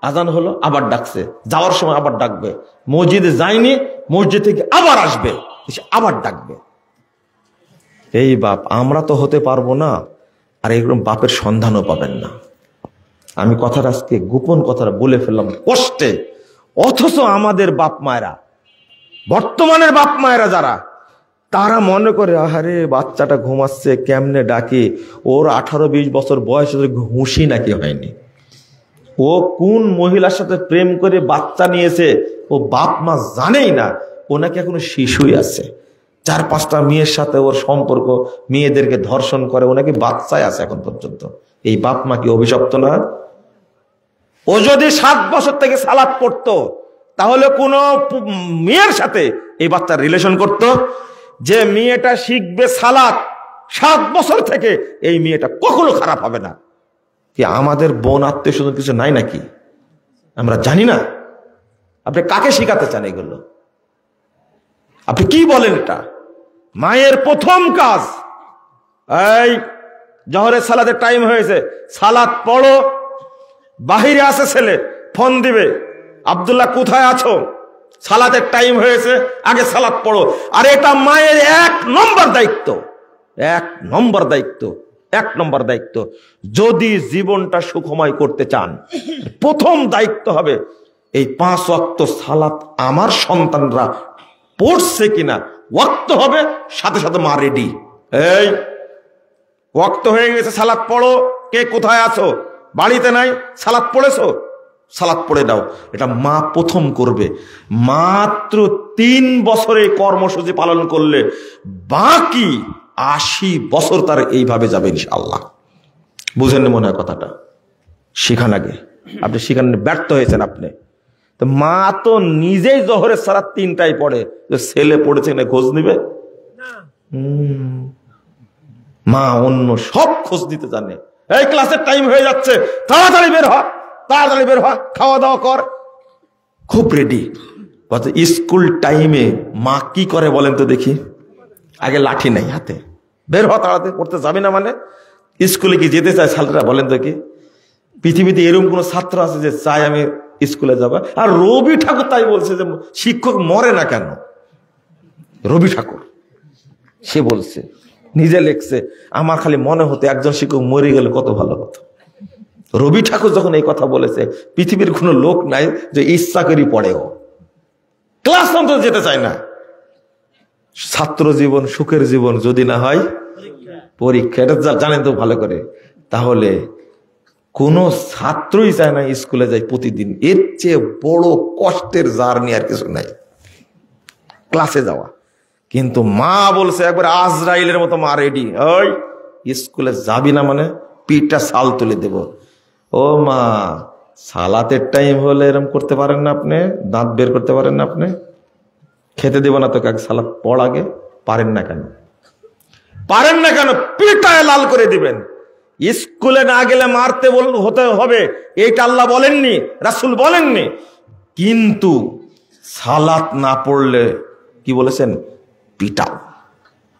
আজান হলো আবার ডাকছে, যাওয়ার সময় আবার ডাকবে, মসজিদে যায়নি, মসজিদ থেকে আবার আসবে, আবার ডাকবে। এই বাপ, আমরা তো হতে পারবো না, আর এরকম বাপের সন্ধানও পাবেন না। আমি কথাটা আজকে গোপন কথাটা বলে ফেললাম কষ্টে। অথচ আমাদের বাপ মায়েরা, বর্তমানের বাপ মায়েরা যারা, তারা মনে করে আহারে বাচ্চাটা ঘুমাচ্ছে, কেমনে ডাকে, ওর 18-20 বছর বয়স, হুঁশি নাকি হয়নি, ও কোন মহিলার সাথে প্রেম করে বাচ্চা নিয়েছে ও বাপ মা জানেই না, ও নাকি এখনো শিশুই আছে, 4-5টা মেয়ের সাথে ওর সম্পর্ক, মেয়েদেরকে ধর্ষণ করে, ও নাকি বাচ্চায় আছে এখন পর্যন্ত। এই বাপ মা কি অভিশপ্ত না? ও যদি 7 বছর থেকে সালাত পড়তো, তাহলে কোন মেয়ের সাথে এই বাচ্চার রিলেশন করত? যে মেয়েটা শিখবে সালাত 7 বছর থেকে, এই মেয়েটা কখনো খারাপ হবে না। কি আমাদের বোন আত্মীয় স্বজন কিছু নাই নাকি? আমরা জানি না? আপনি কাকে শিখাতে চান এগুলো? আপনি কি বলেন? এটা মায়ের প্রথম কাজ। এই জোহরের সালাতের টাইম হয়েছে, সালাত পড়ো। বাহিরে আছে ছেলে, ফোন দিবে, আব্দুল্লাহ কোথায় আছো, সালাতের টাইম হয়েছে, আগে সালাত পড়ো। আর এটা মায়ের 1 নম্বর দায়িত্ব, 1 নম্বর দায়িত্ব, 1 নম্বর দায়িত্ব। যদি জীবনটা সুখময় করতে চান, প্রথম দায়িত্ব হবে এই 5 ওয়াক্ত সালাত আমার সন্তানরা পড়ছে কিনা। ওয়াক্ত হবে, সাথে সাথে মা রেডি, এই ওয়াক্ত হয়ে গেছে, সালাত পড়ো। কে কোথায় আছো? বাড়িতে নাই, সালাত পড়েছো, সালাত পড়ে দাও। এটা মা প্রথম করবে। মাত্র 3 বছরে কর্মসূচি পালন করলে বাকি 80 বছর তার এইভাবে যাবে ইনশাআল্লাহ। বুঝেন মনে হয় কথাটা? শিখান আগে, আপনি শিখানে ব্যর্থ হয়েছেন আপনি। তো মা তো নিজেই জোহরের সালাত 3টায় পড়ে, ছেলে পড়েছে না খোঁজ নিবে? মা অন্য সব খোঁজ দিতে জানে। এই ক্লাসের টাইম হয়ে যাচ্ছে, তাড়াতাড়ি বের হ, তাড়াতাড়ি বের হ, খাওয়া দাওয়া কর, খুব রেডি। স্কুল টাইমে মা কি করে বলেন তো দেখি? আগে লাঠি নাই হাতে, বের হ তাড়াতাড়ি, পড়তে যাবি না মানে? স্কুলে কি যেতে চায় ছাত্ররা বলেন তো? কি পৃথিবীতে এরকম কোন ছাত্র আছে যে চাই আমি স্কুলে যাবা? আর রবি ঠাকুর তাই বলছে যে শিক্ষক মরে না কেন। রবি ঠাকুর সে বলছে, নিজে লেখছে, আমার খালি মনে হতো একজন শিক্ষক মরে গেলে কত ভালো হতো। রবি ঠাকুর যখন এই কথা বলেছে, পৃথিবীর কোনো লোক নাই যে ইচ্ছা করি পড়েও, ক্লাস অন্তত যেতে চায় না। ছাত্র জীবন সুখের জীবন যদি না হয় পরীক্ষা, এটা জানেন তো ভালো করে। তাহলে কোন ছাত্রই চায় না স্কুলে যায় প্রতিদিন। এর চেয়ে বড় কষ্টের জার্নি আর কিছু নাই, ক্লাসে যাওয়া। কিন্তু মা বলছে একবার আজরাইলের মতো মা রেডি, ওই স্কুলে যাবি না মানে পিঠটা ছাল তুলে দেব। ও মা, সালাতের টাইম হলে এরকম করতে পারেন না আপনি? দাঁত বের করতে পারেন না আপনি? খেতে দেব না তোকে, সালাত পড় আগে। পারেন না কেন? পারেন না কেন? পিঠায় লাল করে দিবেন। স্কুলে না গেলে মারতে হতে হবে, এইটা আল্লাহ বলেননি, রাসূল বলেননি। কিন্তু সালাত না পড়লে কি বলেছেন? পিটাও,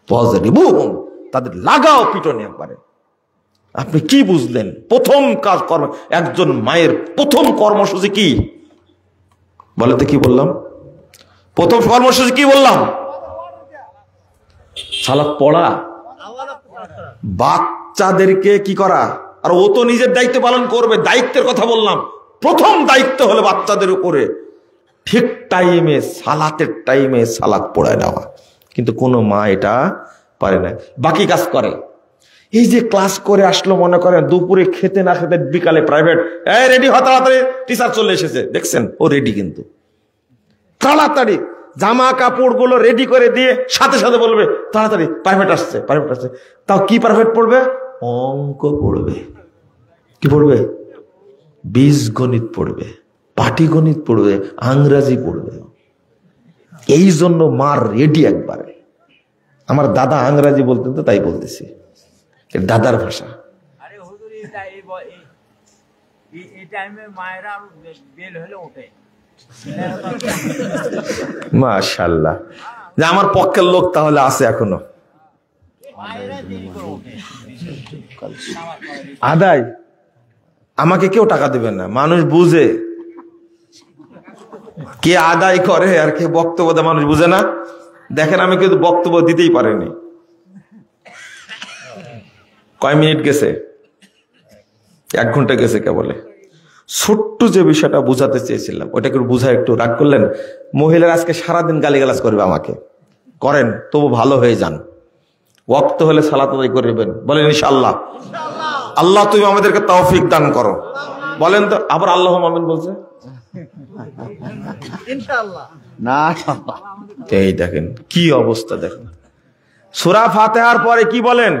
পজিটিভ তাদের লাগাও পিটনে একবারে। আপনি কি বুঝলেন? প্রথম কাজ কর্ম, একজন মায়ের প্রথম কর্মসূচি কি বলে তো? কি বললাম? প্রথম কর্মসূচি কি বললাম? সালাত পড়া, বাচ্চাদেরকে কি করা। আর ও তো নিজের দায়িত্ব পালন করবে, দায়িত্বের কথা বললাম। প্রথম দায়িত্ব হলো বাচ্চাদের উপরে ঠিক টাইমে, সালাতের টাইমে সালাত পড়ায় নেওয়া। কিন্তু কোনো মা এটা পারে না, বাকি কাজ করে। এই যে ক্লাস করে আসলো, মনে করেন দুপুরে খেতে না খেতে বিকালে প্রাইভেট, এই রেডি হ তাড়াতাড়ি, টিচার চলে এসেছে, দেখছেন ও রেডি, কিন্তু তাড়াতাড়ি জামা কাপড় গুলো রেডি করে দিয়ে সাথে সাথে বলবে তাড়াতাড়ি প্রাইভেট আসছে, প্রাইভেট আসছে। তাও কি প্রাইভেট পড়বে? অঙ্ক পড়বে। কি পড়বে? বীজগণিত পড়বে, পাটিগণিত পড়বে, ইংরেজি পড়বে। এই জন্য মার রেডি একবারে। আমার দাদা ইংরেজি বলতেন তো, তাই বলতেছি, দাদার ভাষা। মাশাআল্লাহ, যে আমার পক্ষের লোক তাহলে আছে এখনো। আদায় আমাকে কেউ টাকা দেবেন না, মানুষ বুঝে কে আদায় করে আর কে বক্তব্য দেয়, মানুষ বুঝে না। দেখেন আমি কিন্তু বক্তব্য দিতেই পারিনি। কয় মিনিট গেছে? 1 ঘন্টা গেছে কেবলে। ছোট্ট যে বিষয়টা বুঝাতে চেয়েছিলাম ওটাকে বুঝা একটু রাগ করলেন। মহিলারা আজকে সারাদিন গালিগালাজ করবে আমাকে, করেন তবু ভালো হয়ে যান। ওয়াক্ত হলে সালাত আদায় করবেন, বলেন ইনশাআল্লাহ। আল্লাহ তুমি আমাদেরকে তৌফিক দান করো, বলেন তো। আবার আল্লাহুম্মা আমিন বলছে ইনশাআল্লাহ না। এই দেখেন কি অবস্থা, দেখেন সূরা ফাতিহার পরে কি বলেন?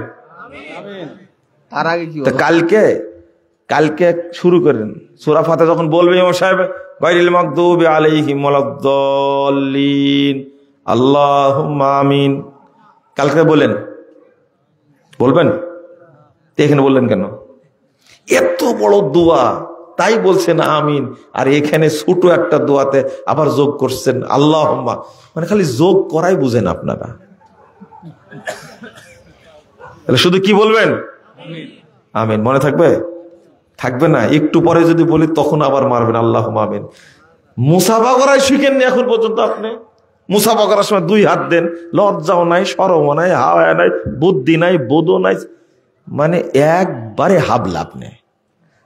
আমিন। তার আগে কি? কালকে শুরু করেন সূরা ফাতিহা যখন বলবে ইমাম সাহেব, গায়রিল মাগদুবি আলাইহিম ওয়ালাদ-দাল্লিন আল্লাহুম্মা আমিন, কালকে বলবেন। এখানে বললেন কেন? এত বড় দোয়া, তাই বলছেন আমিন। আর এখানে ছোট একটা দোয়াতে আবার যোগ করছেন আল্লাহুম্মা, মানে খালি যোগ করাই বুঝেন আপনারা। তাহলে শুধু কি বলবেন? আমিন। মনে থাকবে? থাকবে না। একটু পরে যদি বলি তখন আবার মারবেন আল্লাহুম্মা আমিন। মুসাফা করাই শিখেননি এখন পর্যন্ত আপনি? মুসাফা করার সময় 2 হাত দেন, লজ্জাও নাই, শরমও নাই, হাওয়া নাই, বুদ্ধি নাই, বোধও নাই, মানে একবারে হাবলা। আপনি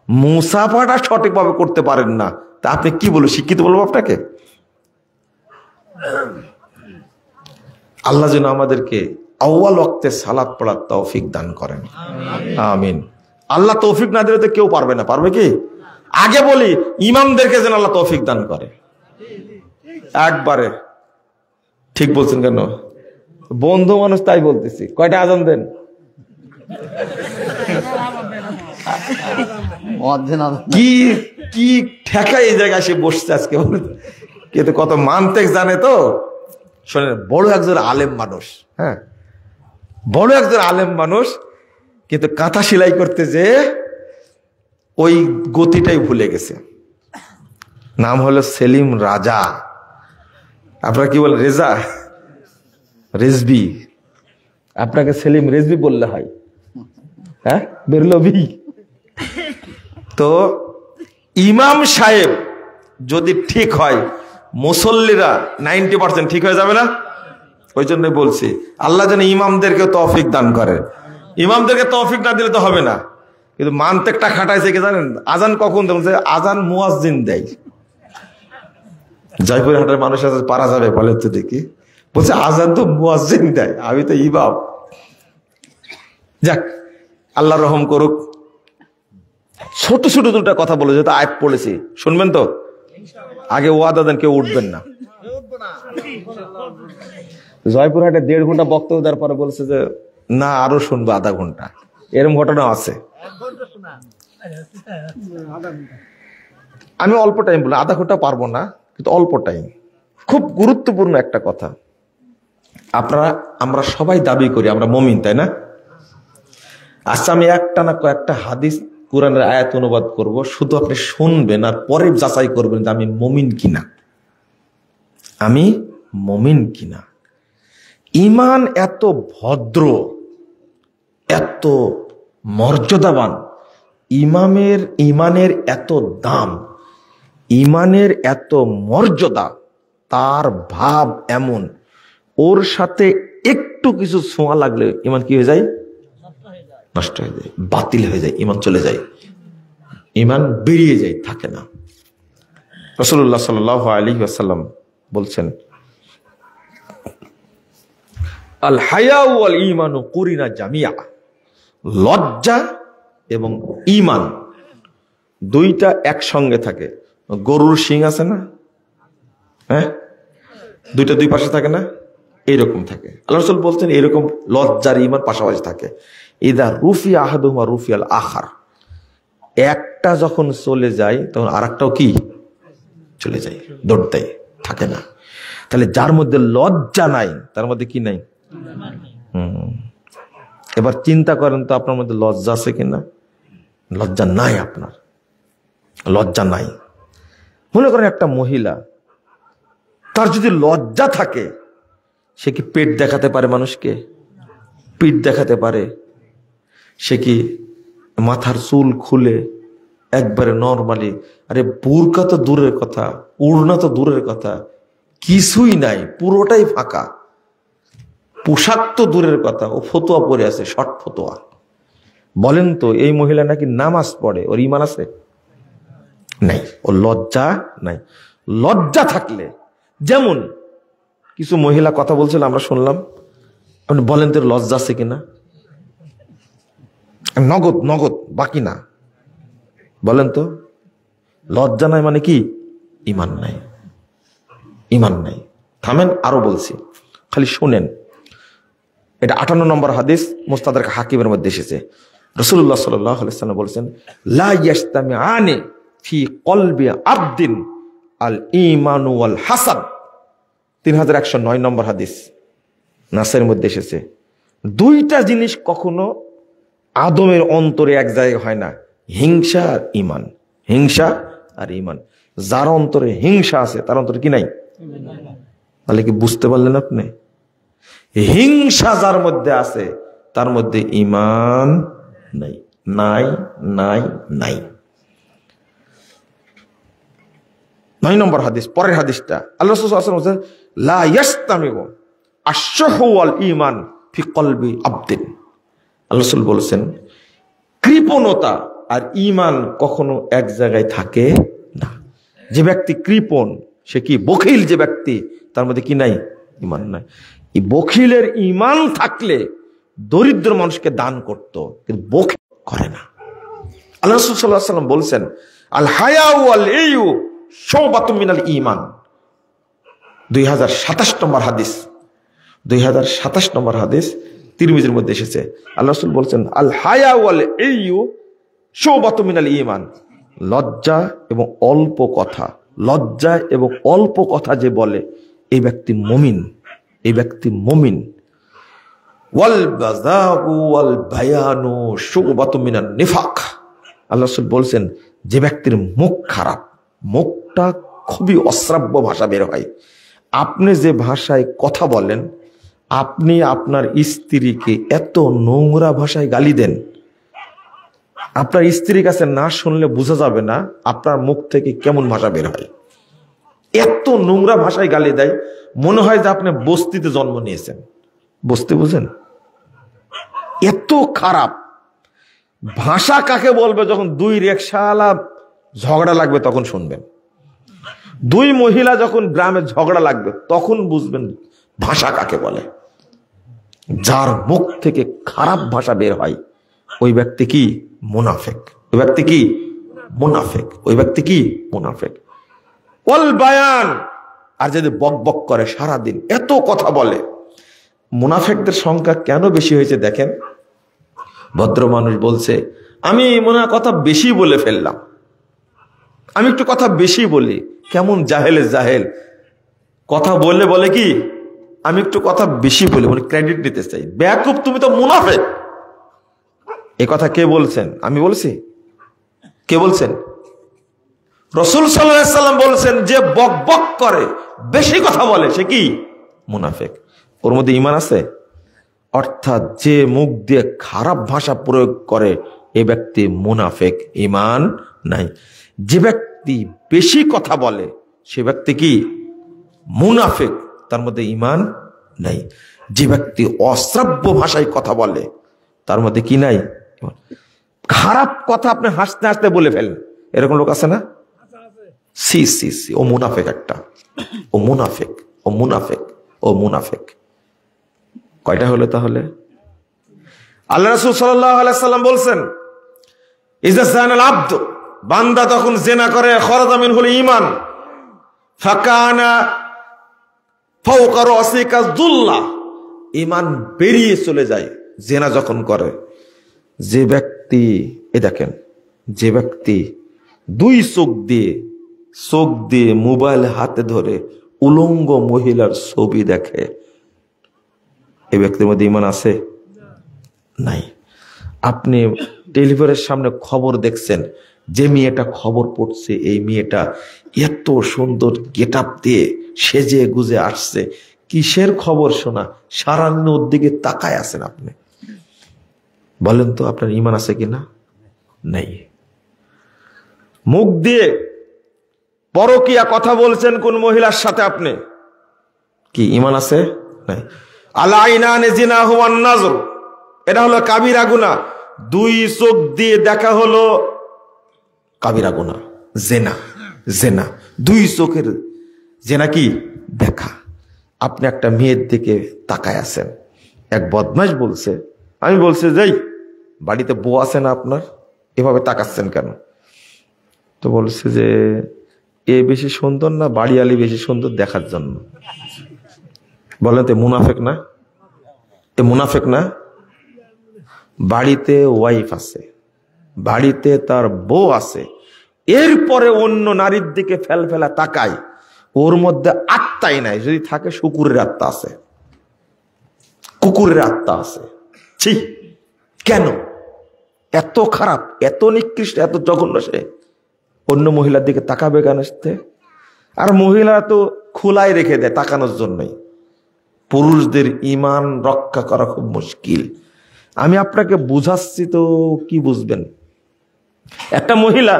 মুসাফাটা সঠিকভাবে করতে পারেন না, তা আপনি কি বলবো? শিক্ষিত বলবো আপনাকে? আল্লাহ যেন আমাদেরকে আউয়াল ওয়াক্তে সালাত পড়ার তৌফিক দান করেন, আমিন। আল্লাহ তৌফিক না দিলে তো কেউ পারবে না, পারবে কি? আগে বলি ইমামদেরকে যেন আল্লাহ তৌফিক দান করে, একবারে। ঠিক বলছেন কেন? বন্ধু মানুষ তাই বলতেছি। কয়টা আজান দেন? কি কি ঠেকা এই জায়গায় সে বসছে আজকে, কিন্তু কত মানতেক জানে তো। শোনেন, বড় একজন আলেম মানুষ, হ্যাঁ বড় একজন আলেম মানুষ, কিন্তু কাঁথা সেলাই করতে যে ওই গতিটাই ভুলে গেছে। নাম হলো সেলিম রাজা। আপনারা কি বলেন? রেজা, রেজবি। আপনাকে সেলিম রেজবি বললে হয়, হ্যাঁ বেরলবি। তো ইমাম সাহেব যদি ঠিক হয়, মুসল্লিরা 90% ঠিক হয়ে যাবে না? ওই জন্য বলছি আল্লাহ যেন ইমামদেরকে তৌফিক দান করে। ইমামদেরকে তৌফিক না দিলে তো হবে না। কিন্তু মানতেকটা খাটাইছে কি জানেন? আজান কখন বলছে? আজান মুয়াজ্জিন দেয়। জয়পুরহাটের মানুষ আছে, পারা যাবে বলে তো দেখি, বলছে আজান তো মুয়াজ্জিন দেয়, আমি তো ইমাম। যাক, আল্লাহ রহম করুক। ছোট ছোট দুটা কথা বলে, যেহেতু আয়াত পড়েছি, শুনবেন তো? আগে ওয়াদা দেন, কেউ উঠবেন না। জয়পুরহাটে 1.5 ঘন্টা বক্তব্য দেওয়ার পরে বলছে যে না আরো শুনবো আধা ঘন্টা। এরকম ঘটনা আছে। আমি অল্প টাইম বলি, আধা ঘন্টা পারবো না, কিন্তু অল্প টাইম। খুব গুরুত্বপূর্ণ একটা কথা। আমরা সবাই দাবি করি আমরা মুমিন, তাই না? আচ্ছা, আমি একটা না কয়েকটা হাদিস কোরআনের আয়াত অনুবাদ করব, শুধু আপনি শুনবেন আর পরে যাচাই করবেন যে আমি মুমিন কিনা, আমি মুমিন কিনা। ঈমান এত ভদ্র, এত মর্যাদাবান, ঈমানের এত দাম, ঈমানের এত মর্যাদা, তার ভাব এমন, ওর সাথে একটু কিছু ছোঁয়া লাগলে ঈমান কি হয়ে যায়? নষ্ট হয়ে যায়, বাতিল হয়ে যায়, ঈমান চলে যায়, ঈমান বেরিয়ে যায়, থাকে না। রাসূলুল্লাহ সাল্লাল্লাহু আলাইহি ওয়াসাল্লাম বলছেন, আল হায়া ওয়াল ঈমানু কুরিনা জামিয়া। লজ্জা এবং ঈমান দুইটা একসঙ্গে থাকে। গরুর শিং আছে না, হ্যাঁ, দুইটা দুই পাশে থাকে না, এইরকম থাকে। আল্লাহ রাসূল বলছেন এরকম লজ্জার ঈমান পাশাপাশি থাকে। ইদা রুফি আহাদুহুমা রুফিয়াল আখার। একটা যখন চলে যায় তখন আরেকটাও কি চলে যায়, দৌড় দেয়, থাকে না। তাহলে যার মধ্যে লজ্জা নাই তার মধ্যে কি নাই? এবার চিন্তা করেন তো আপনার মধ্যে লজ্জা আছে কিনা? লজ্জা নাই, আপনার লজ্জা নাই। মনে করেন একটা মহিলা, তার যদি লজ্জা থাকে, সে কি পেট দেখাতে পারে মানুষকে? পিঠ দেখাতে পারে? সে কি মাথার চুল খুলে একবারে নর্মালি, আরে বুরকা তো দূরের কথা, উড়না তো দূরের কথা, কিছুই নাই, পুরোটাই ফাঁকা, পোশাক তো দূরের কথা, ও ফতোয়া পরে আছে, শর্ট ফতোয়া। বলেন তো এই মহিলা নাকি নামাজ পড়ে, ওর ঈমান আছে? নাই। ওর লজ্জা নাই। লজ্জা থাকলে, যেমন কিছু মহিলা কথা বলছিল আমরা শুনলাম, আপনি বলেন তো লজ্জা আছে কিনা? নগদ নগদ, বাকি না। বলেন তো লজ্জা নাই মানে কি? ঈমান নাই, ঈমান নাই। থামেন, আরো বলছি, খালি শুনেন। এটা 58 নম্বর হাদিস, মুস্তাদরাক হাকিমের মধ্যে এসেছে। রাসূলুল্লাহ সাল্লাল্লাহু আলাইহি ওয়াসাল্লাম বলেছেন, লা ইয়াজতামিআনি ফি কলবি আবদিন আল ঈমান ওয়াল হাসাদ। 3109 নম্বর হাদিস, নাসাইর মধ্যে এসেছে। দুইটা জিনিস কখনো আদমের অন্তরে এক জায়গায় হয় না, হিংসা আর ঈমান। হিংসা আর ঈমান। যার অন্তরে হিংসা আছে তার অন্তরে কি নাই? তাহলে কি বুঝতে পারলেন আপনি? হিংসা যার মধ্যে আছে তার মধ্যে ঈমান নাই, নাই, নাই, নাই। 9 নম্বর হাদিস, পরের হাদিসটা, আল্লাহ রাসূল সাল্লাল্লাহু আলাইহি ওয়াসাল্লাম বলেন, লা ইয়াস্তামিউ আশ-শাহু ওয়াল ঈমান ফি কলবি আবদিন। আল্লাহ রাসূল বলেছেন কৃপণতা আর ঈমান কখনো এক জায়গায় থাকে না। যে ব্যক্তি কৃপণ, সে কি বখিল, যে ব্যক্তি, তার মধ্যে কি নাই? ঈমান নাই। এই বখিলের ঈমান থাকলে দরিদ্র মানুষকে দান করত, কিন্তু বখিল করে না। আল্লাহ রাসূল সাল্লাল্লাহু আলাইহি ওয়াসাল্লাম বলছেন, আল হায়াউ ওয়াল ইয়ু শুবাতুম মিনাল ঈমান। 2027 নম্বর হাদিস, 2027 নম্বর হাদিস তিরমিজির মধ্যে এসেছে। আল্লাহ রাসূল বলছেন, আল হায়াউ ওয়াল ইয়ু শুবাতুম মিনাল ঈমান। লজ্জা এবং অল্প কথা, লজ্জা এবং অল্প কথা যে বলে এই ব্যক্তি মুমিন, এই ব্যক্তি মুমিন। ওয়াল বাযাউ ওয়াল বায়ানু শুবাতুম মিনান নিফাক। আল্লাহ রাসূল বলছেন, যে ব্যক্তির মুখ খারাপ, মুখটা খুবই অশ্রাব্য ভাষা বের হয়, আপনি যে ভাষায় কথা বলেন, আপনি আপনার স্ত্রীকে এত নোংরা ভাষায় গালি দেন, আপনার স্ত্রীর কাছে না শুনলে বোঝা যাবে না আপনার মুখ থেকে কেমন ভাষা বের হয়। এত নোংরা ভাষায় গালি দেয়, মনে হয় যে আপনি বস্তিতে জন্ম নিয়েছেন। বস্তি বুঝেন? এত খারাপ ভাষা কাকে বলবে? যখন দুই রিকশাওয়ালা ঝগড়া লাগবে তখন শুনবেন, দুই মহিলা যখন গ্রামে ঝগড়া লাগবে তখন বুঝবেন ভাষা কাকে বলে। যার মুখ থেকে খারাপ ভাষা বের হয় ওই ব্যক্তি কি? মুনাফিক। ওই ব্যক্তি কি? মুনাফিক। ওই ব্যক্তি কি? মুনাফিক। ওয়াল বায়ান, আর যদি বক বক করে সারাদিন, এত কথা বলে। মুনাফিকদের সংখ্যা কেন বেশি হয়েছে দেখেন। ভদ্র মানুষ বলছে, আমি মনে হয় কথা বেশি বলে ফেললাম, আমি একটু কথা বেশি বলি। কেমন জাহেলে জাহেল, কথা বললে বলে কি আমি একটু কথা বেশি বলি, মানে ক্রেডিট নিতে চাই। বেয়াকুব, তুমি তো মুনাফিক। এই কথা কে বলছেন? আমি বলছি? কে বলছেন? রাসূল সাল্লাল্লাহু আলাইহি ওয়াসাল্লাম বলছেন, যে বক বক করে, বেশি কথা বলে, সে কি? মুনাফিক। ওর মধ্যে ঈমান আছে? অর্থাৎ যে মুখ দিয়ে খারাপ ভাষা প্রয়োগ করে এ ব্যক্তি মুনাফিক, ঈমান নাই। যে ব্যক্তি বেশি কথা বলে সে ব্যক্তি কি? মুনাফিক, তার মধ্যে ঈমান নাই। যে ব্যক্তি অশ্রাব্য ভাষায় কথা বলে তার মধ্যে কি নাই? খারাপ কথা আপনি হাসতে হাসতে বলে ফেলেন, এরকম লোক আছে না? সি সি সি, ও মুনাফিক একটা, ও মুনাফিক, ও মুনাফিক, ও মুনাফিক। কয়টা হলো তাহলে? আল্লাহ রাসূল সাল্লাল্লাহু আলাইহি ওয়াসাল্লাম বলছেন, ইজা জানাল আব্দ, বান্দা তখন জিনা করে, খরাজা মিনহুল ঈমান ফাকানা ফাওকা রাসিকা যুল্লাহ, ঈমান বেরিয়ে চলে যায় জিনা যখন করে। যে ব্যক্তি, এ দেখেন, যে ব্যক্তি দুই চোখ দিয়ে মোবাইল হাতে ধরে উলঙ্গ মহিলার ছবি দেখে, এই ব্যক্তির মধ্যে ঈমান আছে? নাই। আপনি টেলিভিশনের সামনে খবর দেখছেন, যে মেয়েটা খবর পড়ছে, এই মেয়েটা এত সুন্দর গেটআপ দিয়ে সেজে গুজে আসছে, কিসের খবর শোনা? সারাদিন ওর দিকে তাকায় আছেন আপনি। বলেন তো আপনার ঈমান আছে কিনা? নেই। মুখ দিয়ে পরকীয়া কথা বলছেন কোন মহিলার সাথে, আপনি কি ঈমান আছে? নাই। আলাইনানে জিনাহু ওয়ান নাজর, এটা হলো কাবিরা গুনাহ। দুই চোখ দিয়ে দেখা হলো কাবিরা গুনাহ, জেনা। জেনা দুই চোখের জেনা কি? দেখা। আপনি একটা মেয়ের দিকে তাকায় আছেন, এক বদমাশ বলছে, আমি বলছি যাই বাড়িতে বউ আছে না আপনার, এভাবে তাকাচ্ছেন কেন? তো বলছে যে এ বেশি সুন্দর না বাড়িয়ালি বেশি সুন্দর দেখার জন্য। বলেন তো মুনাফিক না? এ মুনাফিক না? বাড়িতে ওয়াইফ আছে, বাড়িতে তার বউ আছে, এরপরে অন্য নারীর দিকে ফেলফেলা তাকায়, ওর মধ্যে আত্মাই নাই। যদি থাকে শুকুরের আত্মা আছে, কুকুরের আত্মা আছে। ছি, কেন এত খারাপ, এত নিকৃষ্ট, এত জঘন্য? সে অন্য মহিলার দিকে তাকাবে কেন? আর মহিলা তো খোলাই রেখে দেয় তাকানোর জন্যই। পুরুষদের ঈমান রক্ষা করা খুব মুশকিল। আমি আপনাকে বুঝাচ্ছি, তো কি বুঝবেন? একটা মহিলা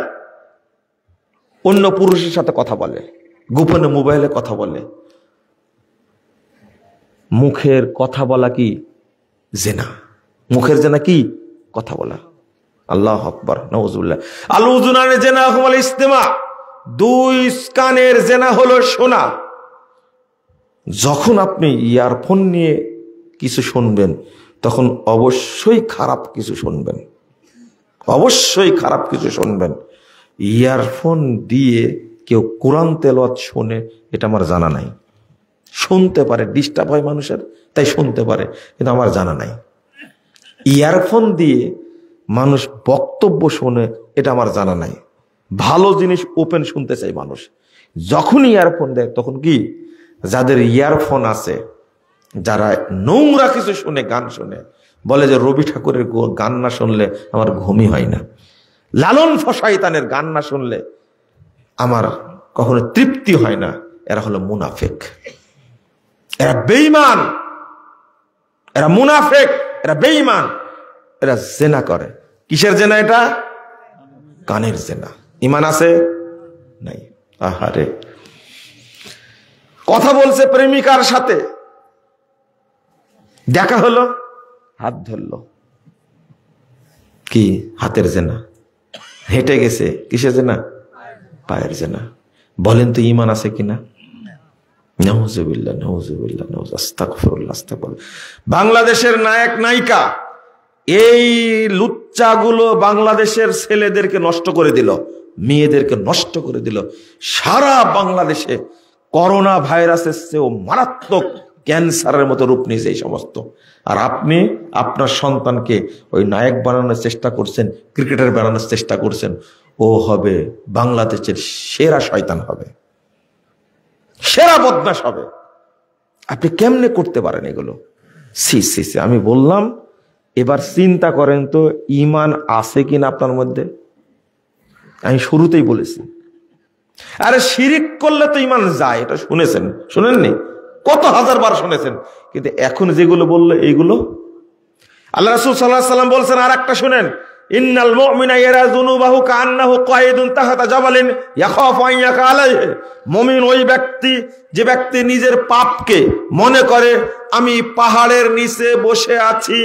অন্য পুরুষের সাথে কথা বলে, গোপনে মোবাইলে কথা বলে, মুখের কথা বলা কি? জেনা। মুখের জেনা কি? কথা বলা। আল্লাহু আকবার, নাউজুবিল্লাহ। আল উযুনানে জিনাহুম আল ইসতিমা, দুই কানের জেনা হলো শোনা। যখন আপনি ইয়ারফোন নিয়ে কিছু শুনবেন তখন অবশ্যই খারাপ কিছু শুনবেন, অবশ্যই খারাপ কিছু শুনবেন। ইয়ারফোন দিয়ে কেউ কোরআন তেলাওয়াত শোনে এটা আমার জানা নাই। শুনতে পারে, ডিস্টার্ব হয় মানুষের, তাই শুনতে পারে, কিন্তু আমার জানা নাই। ইয়ারফোন দিয়ে মানুষ বক্তব্য শোনে এটা আমার জানা নাই। ভালো জিনিস ওপেন শুনতে চাই মানুষ। যখন ইয়ারফোন দেয় তখন কি, যাদের ইয়ারফোন আছে, যারা নোংরা কিছু শুনে, গান শুনে, বলে যে রবি ঠাকুরের গান না শুনলে আমার ঘুমই হয় না, লালন শয়তানের গান না শুনলে আমার কখনো তৃপ্তি হয় না, এরা হলো মুনাফিক, এরা বেঈমান, এরা মুনাফিক, এরা বেঈমান, এরা জেনা করে। কিসের জেনা এটা? কানের জেনা। ঈমান আছে নাই? আহারে, কথা বলছে প্রেমিকার সাথে, দেখা হলো, হাত ধরলো, কি হাতের জেনা। হেঁটে গেছে, কিসের জেনা? পায়ের জেনা। বলেন তো ঈমান আছে কিনা? নাউজুবিল্লাহ, নাউজুবিল্লাহ, আস্তাগফিরুল্লাহ, আস্তাগফিরুল্লাহ। বাংলাদেশের নায়ক নায়িকা এই লুচ্চাগুলো বাংলাদেশের ছেলেদেরকে নষ্ট করে দিল, মেয়েদেরকে নষ্ট করে দিল। সারা বাংলাদেশে করোনা ভাইরাসের চেয়েও মারাত্মক ক্যান্সারের মতো রূপ নিয়েছে এই সমস্ত। আর আপনি আপনার সন্তানকে ওই নায়ক বানানোর চেষ্টা করছেন, ক্রিকেটার বানানোর চেষ্টা করছেন। ও হবে বাংলাদেশের সেরা শয়তান, হবে সেরা বদমাশ হবে। আপনি কেমনে করতে পারেন এগুলো? সি সি সি। আমি বললাম এবার চিন্তা করেন তো ঈমান আছে কিনা আপনার মধ্যে। আমি শুরুতেই বলেছি, আরে শিরিক করলে তো ঈমান যায়, এটা শুনেছেন, শুনেননি? কত হাজার বার শুনেছেন। কিন্তু এখন যেগুলো বললো এইগুলো, আল্লাহ রাসূল সাল্লাল্লাহু আলাইহি ওয়াসাল্লাম বলছেন, আর একটা শুনেন, ইন্নাল মুমিনা ইয়ারা যুনুবাহু কান্নাহু কায়িদুন তাহতা জাবালিন ইয়াখাফু আন ইয়াকা আলাইহি। মুমিন ওই ব্যক্তি যে ব্যক্তি নিজের পাপকে মনে করে আমি পাহাড়ের নিচে বসে আছি,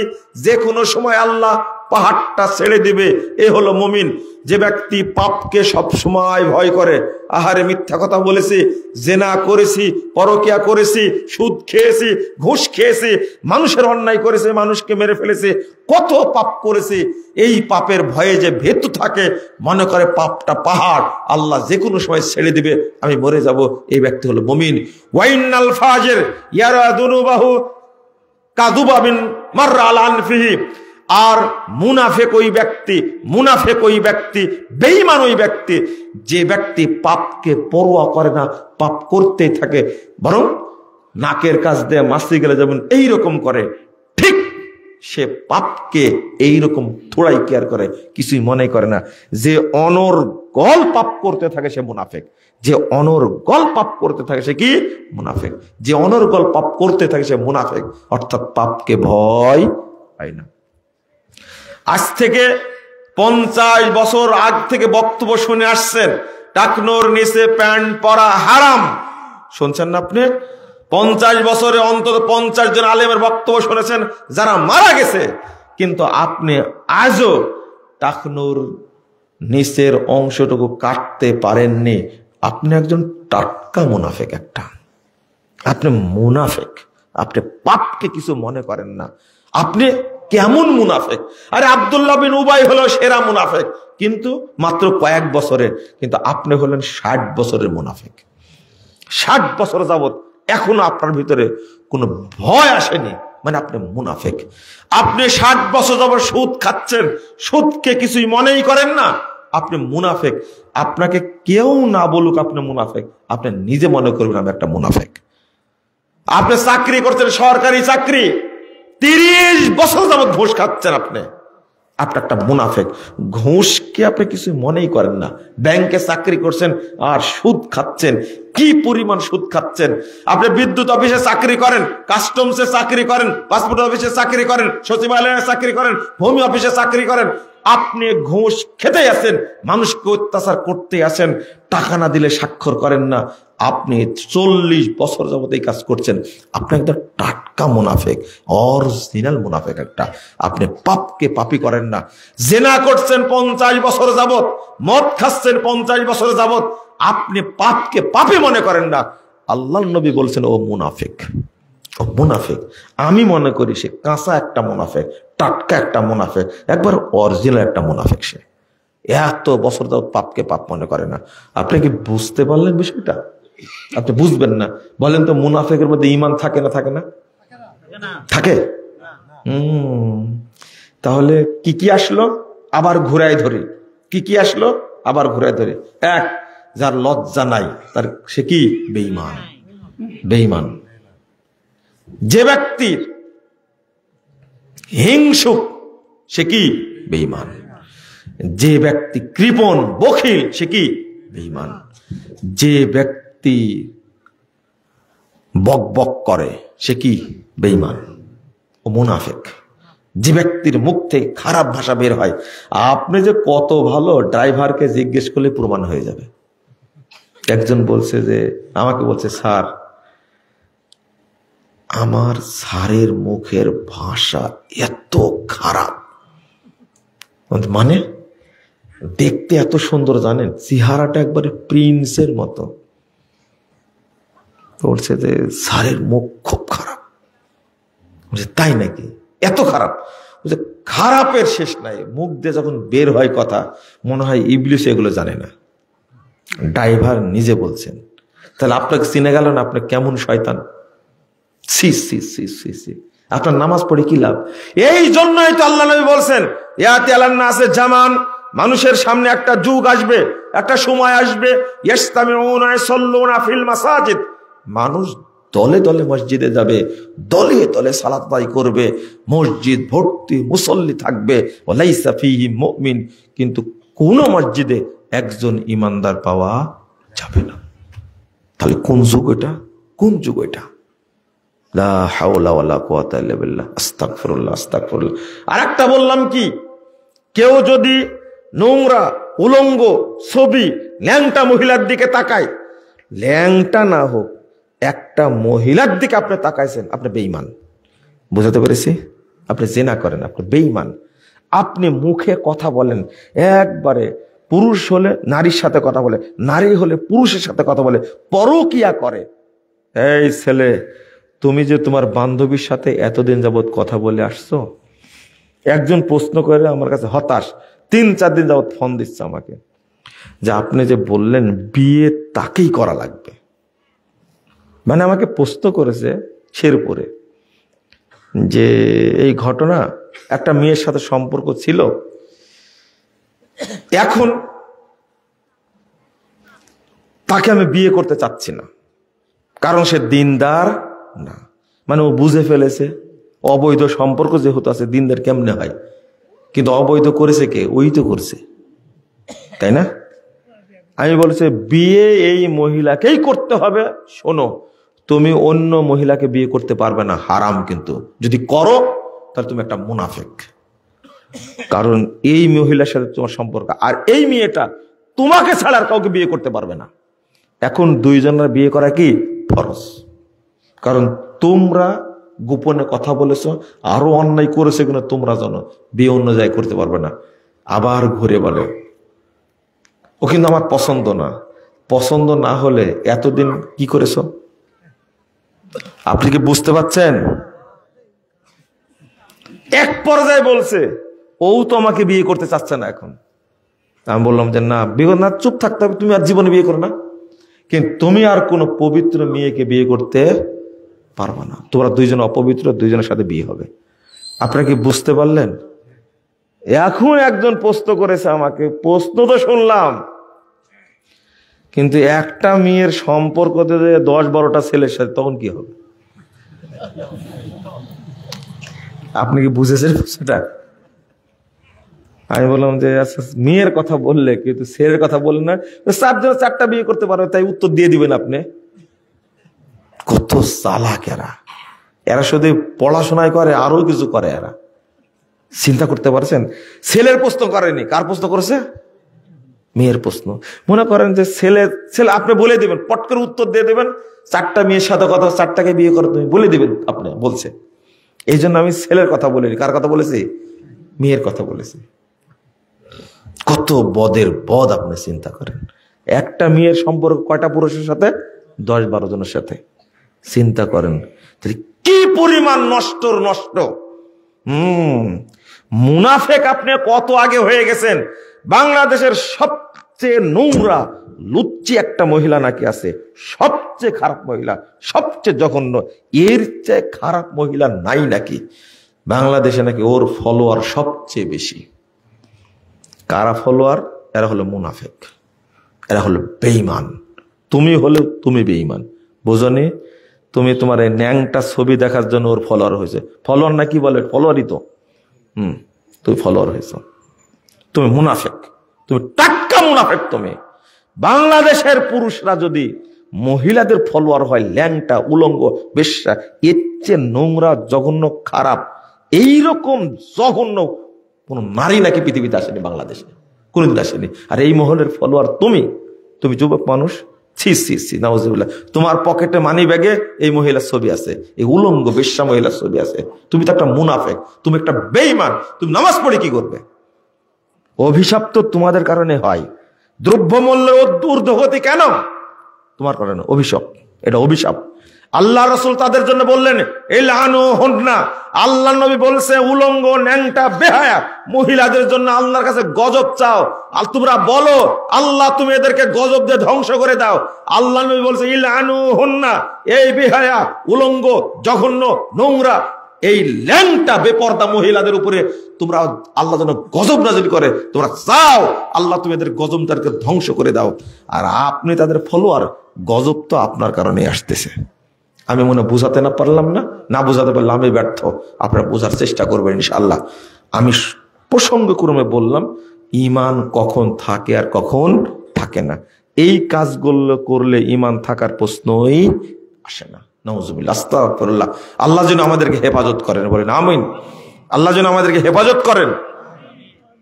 যে কোনো সময় আল্লাহ পাহাড়টা ছেড়ে দিবে, এ হলো মুমিন। যে ব্যক্তি পাপকে সব সময় ভয় করে, আহারে মিথ্যা কথা বলেছি, জেনা করেছি, পরকিয়া করেছি, সুদ খেয়েছি, ঘুষ খেয়েছি, মানুষের অন্যায় করেছে, মানুষকে মেরে ফেলেছে, কত পাপ করেছি, এই পাপের ভয়ে যে ভীতু থাকে, মনে করে পাপটা পাহাড়, আল্লাহ যে কোনো সময় ছেড়ে দিবে, আমি মরে যাব, এই ব্যক্তি হলো মুমিন। ওয়াইনাল ফাজির ইয়ারা দুনুবাহু কাদুবাবিন মাররা আলা আনফিহি। আর মুনাফিক ওই ব্যক্তি, মুনাফিক ওই ব্যক্তি, বেঈমান ওই ব্যক্তি, যে ব্যক্তি পাপকে পরোয়া করে না, পাপ করতেই থাকে, বরং নাকের কাছ দিয়ে মাছি গেলে যেমন এইরকম করে, ঠিক সে পাপকে এইরকম থোড়াই কেয়ার করে, কিছুই মনে করে না। যে অনর্গল পাপ করতে থাকে সে মুনাফিক। যে অনর্গল পাপ করতে থাকে সে কি? মুনাফিক। যে অনর্গল পাপ করতে থাকে সে মুনাফিক, অর্থাৎ পাপকে ভয় পায় না। আজ থেকে 50 বছর আগ থেকে বক্তব্য শুনে আসছেন, টাকনোর নিচে প্যান্ট পরা হারাম। শুনছেন না আপনি? 50 বছরে অন্তত 50 জন আলেমের বক্তব্য শুনেছেন যারা মারা গেছে, কিন্তু আপনি আজও টাকনোর নিচের অংশটুকু কাটতে পারেননি। আপনি একজন টাটকা মুনাফিক। একটা আপনি মুনাফিক, আপনি পাপকে কিছু মনে করেন না। আপনি কেমন মুনাফিক? আরে আব্দুল্লাহ বিন উবাই হলো সেরা মুনাফিক, কিন্তু মাত্র কয়েক বছরের, কিন্তু আপনি হলেন 60 বছরের মুনাফিক। 60 বছর যাবত এখনো আপনার ভিতরে কোনো ভয় আসেনি, মানে আপনি মুনাফিক। আপনি 60 বছর যাবত সুদ খাচ্ছেন, সুদকে কিছুই মনেই করেন না, আপনি মুনাফিক। আপনাকে কেউ না বলুক আপনি মুনাফিক, আপনি নিজে মনে করবেন আমি একটা মুনাফিক। আপনি চাকরি করছেন, সরকারি চাকরি, 30 বছর যাবত ঘুষ খাচ্ছেন, আপনি একটা মুনাফিক। ঘুষকে আপনি কিছু মনেই করেন না। ব্যাংকে চাকরি করছেন আর সুদ খাচ্ছেন, কি পরিমাণ সুদ খাচ্ছেন। আপনি বিদ্যুৎ অফিসে চাকরি করেন, কাস্টমসে চাকরি করেন, পাসপোর্ট অফিসে চাকরি করেন, সচিবালয়ে চাকরি করেন, ভূমি অফিসে চাকরি করেন। আপনি ঘুষ খেতে আছেন, মানুষকে অত্যাচার করতে আছেন, টাকা না দিলে স্বাক্ষর করেন না। আপনি 40 বছর যাবত এই কাজ করছেন। আপনি একদম টাটকা মুনাফিক, অরিজিনাল মুনাফিক একটা। আপনি পাপকে পাপি করেন না। জেনা করছেন 50 বছর যাবত, মদ খাচ্ছেন 50 বছর যাবত, আপনি পাপকে পাপি মনে করেন না। আল্লাহর নবী বলছেন ও মুনাফিক, ও মুনাফিক। আমি মনে করি সে কাঁচা একটা মুনাফিক, টাটকা একটা মুনাফিক, একবার অরিজিনাল একটা মুনাফিক। সে এত বছর যাবত পাপকে পাপ মনে করে না। আপনি কি বুঝতে পারলেন বিষয়টা? আপনি বুঝবেন না। বলেন তো মুনাফিকের মধ্যে ঈমান থাকে না থাকে না? থাকে। তাহলে কি কি আসলো? আবার ঘুরাই ধরি। কি কি আসলো? আবার ঘুরাই ধরি। এক, যার লজ্জা নাই তার সে কি? বেঈমান। বেঈমান। যে ব্যক্তির হিংসুক সে কি? বেঈমান। যে ব্যক্তি কৃপণ বখিল সে কি? বেঈমান। যে ব্যক্তি বক বক করে সে কি? বেঈমান ও মুনাফিক। যে ব্যক্তির মুখ থেকে খারাপ ভাষা বের হয়, আপনি যে কত ভালো ড্রাইভারকে জিজ্ঞেস করলে প্রমাণ হয়ে যাবে। একজন বলছে যে, আমাকে বলছে, স্যার আমার স্যারের মুখের ভাষা এত খারাপ। মানে দেখতে এত সুন্দর, জানেন চেহারাটা একবারে প্রিন্সের মতো। বলছে যে স্যারের মুখ খুব খারাপ। বলছে তাই নাকি? এত খারাপ? বলছে খারাপের শেষ নাই। মুখ দিয়ে যখন বের হয় কথা, মনে হয় ইবলিস এগুলো জানে না। ড্রাইভার নিজে বলছেন। তাহলে আপনাকে চিনে গেল না আপনি কেমন শয়তান? সি সি সি সি সি। আপনার নামাজ পড়ে কি লাভ? এই জন্যই তো আল্লাহ নবী বলছেন, ইয়াতি আলান নাসে জামান, মানুষের সামনে একটা যুগ আসবে, একটা সময় আসবে, ইস্তামিউনা ইয়াসাল্লুনা ফিল মাসাজিদ, মানুষ দলে দলে মসজিদে যাবে, দলে দলে সালাত আদায় করবে, মসজিদ ভর্তি মুসল্লি থাকবে, ওয়ালাইসা ফীহি মুমিন, কিন্তু কোন মসজিদে একজন ইমানদার পাওয়া যাবে না। তাহলে কোন যুগ এটা? কোন যুগ এটা? লা হাওলা ওয়ালা কুওয়াতা ইল্লা বিল্লাহ। আস্তাগফিরুল্লাহ, আস্তাগফিরুল্লাহ। আরেকটা বললাম কি, কেউ যদি নোংরা উলঙ্গ ছবি ল্যাংটা মহিলার দিকে তাকায়, ল্যাংটা না হোক, একটা মহিলার দিকে আপনি তাকাইছেন, আপনি বেঈমান। বুঝাতে পেরেছি? আপনি জিনা করেন, আপনি বেঈমান। আপনি মুখে কথা বলেন, একবারে পুরুষ হলে নারীর সাথে কথা বলে, নারী হলে পুরুষের সাথে কথা বলে, পরকিয়া করে। এই ছেলে, তুমি যে তোমার বান্ধবীর সাথে এতদিন যাবত কথা বলে আসছো, একজন প্রশ্ন করে আমার কাছে হতাশ, 3-4 দিন যাবত ফোন দিচ্ছে আমাকে, যে আপনি যে বললেন বিয়ে তাকেই করা লাগবে। মানে আমাকে প্রশ্ন করেছে শেরপুরে, যে এই ঘটনা, একটা মেয়ের সাথে সম্পর্ক ছিল, এখন তাকে আমি বিয়ে করতে চাচ্ছি না, কারণ সে দিনদার না। মানে ও বুঝে ফেলেছে অবৈধ সম্পর্ক যেহেতু আছে, দিনদার কেমনে হয়? কিন্তু অবৈধ করেছে কে? ওই তো করছে, তাই না? আমি বলছি বিয়ে এই মহিলাকেই করতে হবে। শোনো, তুমি অন্য মহিলাকে বিয়ে করতে পারবে না, হারাম। কিন্তু যদি করো তাহলে তুমি একটা মুনাফিক, কারণ এই মহিলার সাথে তোমার সম্পর্ক, আর এই মেয়েটা তোমাকে ছাড়া আর কাউকে বিয়ে করতে পারবে না। এখন দুইজনের বিয়ে করা কি ফরজ, কারণ তোমরা গোপনে কথা বলেছো, আরো অন্যায় করেছে কিনা তোমরা জানো, বিয়ে অন্য জায়গায় করতে পারবে না। আবার ঘুরে বলে ও কিন্তু আমার পছন্দ না। পছন্দ না হলে এতদিন কি করেছো? আপনি কি বুঝতে পারছেন? এক পর্যায়ে বলছে ও তো আমাকে বিয়ে করতে চাচ্ছে না। এখন আমি বললাম যে না, বিয়ে না, চুপ থাকতে হবে, তুমি আর জীবনে বিয়ে করো না। কিন্তু তুমি আর কোন পবিত্র মেয়েকে বিয়ে করতে পারবে না, তোমরা দুইজন অপবিত্র, দুইজনের সাথে বিয়ে হবে। আপনারা কি বুঝতে পারলেন? এখন একজন প্রশ্ন করেছে আমাকে, প্রশ্ন তো শুনলাম, কিন্তু একটা মেয়ের সম্পর্ক 10-12টা ছেলের সাথে, তখন কি হবে? আপনি কি বুঝেছেন সেটা? আমি বললাম যে আচ্ছা, মেয়ের কথা বললে কিন্তু ছেলের কথা বললেন না, 4টা বিয়ে করতে পারবে, তাই উত্তর দিয়ে দিবেন আপনি। কত চালাক এরা! এরা শুধু পড়াশোনায় করে, আরো কিছু করে এরা। চিন্তা করতে পারছেন? ছেলের প্রশ্ন করেনি, কার প্রশ্ন করেছে? মেয়ের প্রশ্ন। মনে করেন যে ছেলে আপনি বলে দিবেন, পট করে উত্তর দিয়ে দেবেন, 4টা মেয়ের সাথে কথা, 4টাকে বিয়ে করো তুমি, বলে দিবেন আপনি, বলছে। এই জন্য আমি ছেলের কথা বলিনি। কার কথা বলেছি? মেয়ের কথা বলেছি। কত বদের বদ আপনি চিন্তা করেন। একটা মেয়ের সম্পর্ক কয়টা পুরুষের সাথে? 10-12 জনের সাথে। চিন্তা করেন কি পরিমাণ নষ্ট। মুনাফেক আপনি কত আগে হয়ে গেছেন। বাংলাদেশের সবচেয়ে নোংরা লুচ্চি একটা মহিলা নাকি আছে, সবচেয়ে খারাপ মহিলা, সবচেয়ে জঘন্য, এর চেয়ে খারাপ মহিলা নাই নাকি বাংলাদেশে। নাকি ওর ফলোয়ার সবচেয়ে বেশি। কারা ফলোয়ার? এরা হলো মুনাফেক, এরা হলো বেঈমান। তুমি বেঈমান, বোঝনি? তুমি তোমার এই ন্যাংটা ছবি দেখার জন্য ওর ফলোয়ার হয়েছে। ফলোয়ার না কি বলে? ফলোয়ারই তো। তুমি ফলোয়ার হয়েছ, তুমি মুনাফেক, তুমি টাক্কা মুনাফেক। তুমি বাংলাদেশের পুরুষরা যদি মহিলাদের ফলোয়ার হয়, ল্যাংটা, উলঙ্গ, বেশ্যা, এর চেয়ে নোংরা, জঘন্য, খারাপ, এইরকম জঘন্য কোন নারী নাকি পৃথিবীতে আসেনি, বাংলাদেশে কোনদিন আসেনি। আর এই মহলের ফলোয়ার তুমি যুবক মানুষ। ছি ছি ছি, নাউজুবিল্লাহ। তোমার পকেটে মানি ব্যাগে এই মহিলার ছবি আছে, এই উলঙ্গ বেশ্যা মহিলার ছবি আছে। তুমি তো একটা মুনাফেক, তুমি একটা বেঈমান। তুমি নামাজ পড়ে কি করবে? অভিশাপ তো তোমাদের কারণে হয়। দ্রব্যমূল্যের ঊর্ধ্বগতি কেন? তোমার কারণে অভিশাপ, এটা অভিশাপ। আল্লাহ রাসূল তাদের জন্য বললেন ইলআনু হুন্না। আল্লাহ নবী বলছে উলঙ্গ, ন্যাংটা, বেহায়া মহিলাদের জন্য আল্লাহর কাছে গজব চাও। আর তোমরা বলো আল্লাহ তুমি এদেরকে গজব দিয়ে ধ্বংস করে দাও। আল্লাহ নবী বলছে ইলআনু হুন্না, এই বেহায়া, উলঙ্গ, জঘন্য, নোংরা, এই ল্যাংটা, বেপর্দা মহিলাদের উপরে তোমরা আল্লাহ যেন গজব নাজিল করে। তোমরা চাও আল্লাহ তুমি এদের গজবটাকে ধ্বংস করে দাও। আর আপনি তাদের ফলোয়ার, গজব তো আপনার কারণে আসতেছে। আমি মনে বুঝাতে না পারলাম না বুঝাতে পারলাম আমি ব্যর্থ। আপনারা বোঝার চেষ্টা করবেন ইনশাআল্লাহ। আমি প্রসঙ্গক্রমে বললাম ঈমান কখন থাকে আর কখন থাকে না। এই কাজগুলো করলে ঈমান থাকার প্রশ্নই আসে না। নাউজুবিল্লাহ, আস্তাগফিরুল্লাহ। আল্লাহ যেন আমাদেরকে হেফাজত করেন, বলেন আমিন। আল্লাহ যেন আমাদেরকে হেফাজত করেন।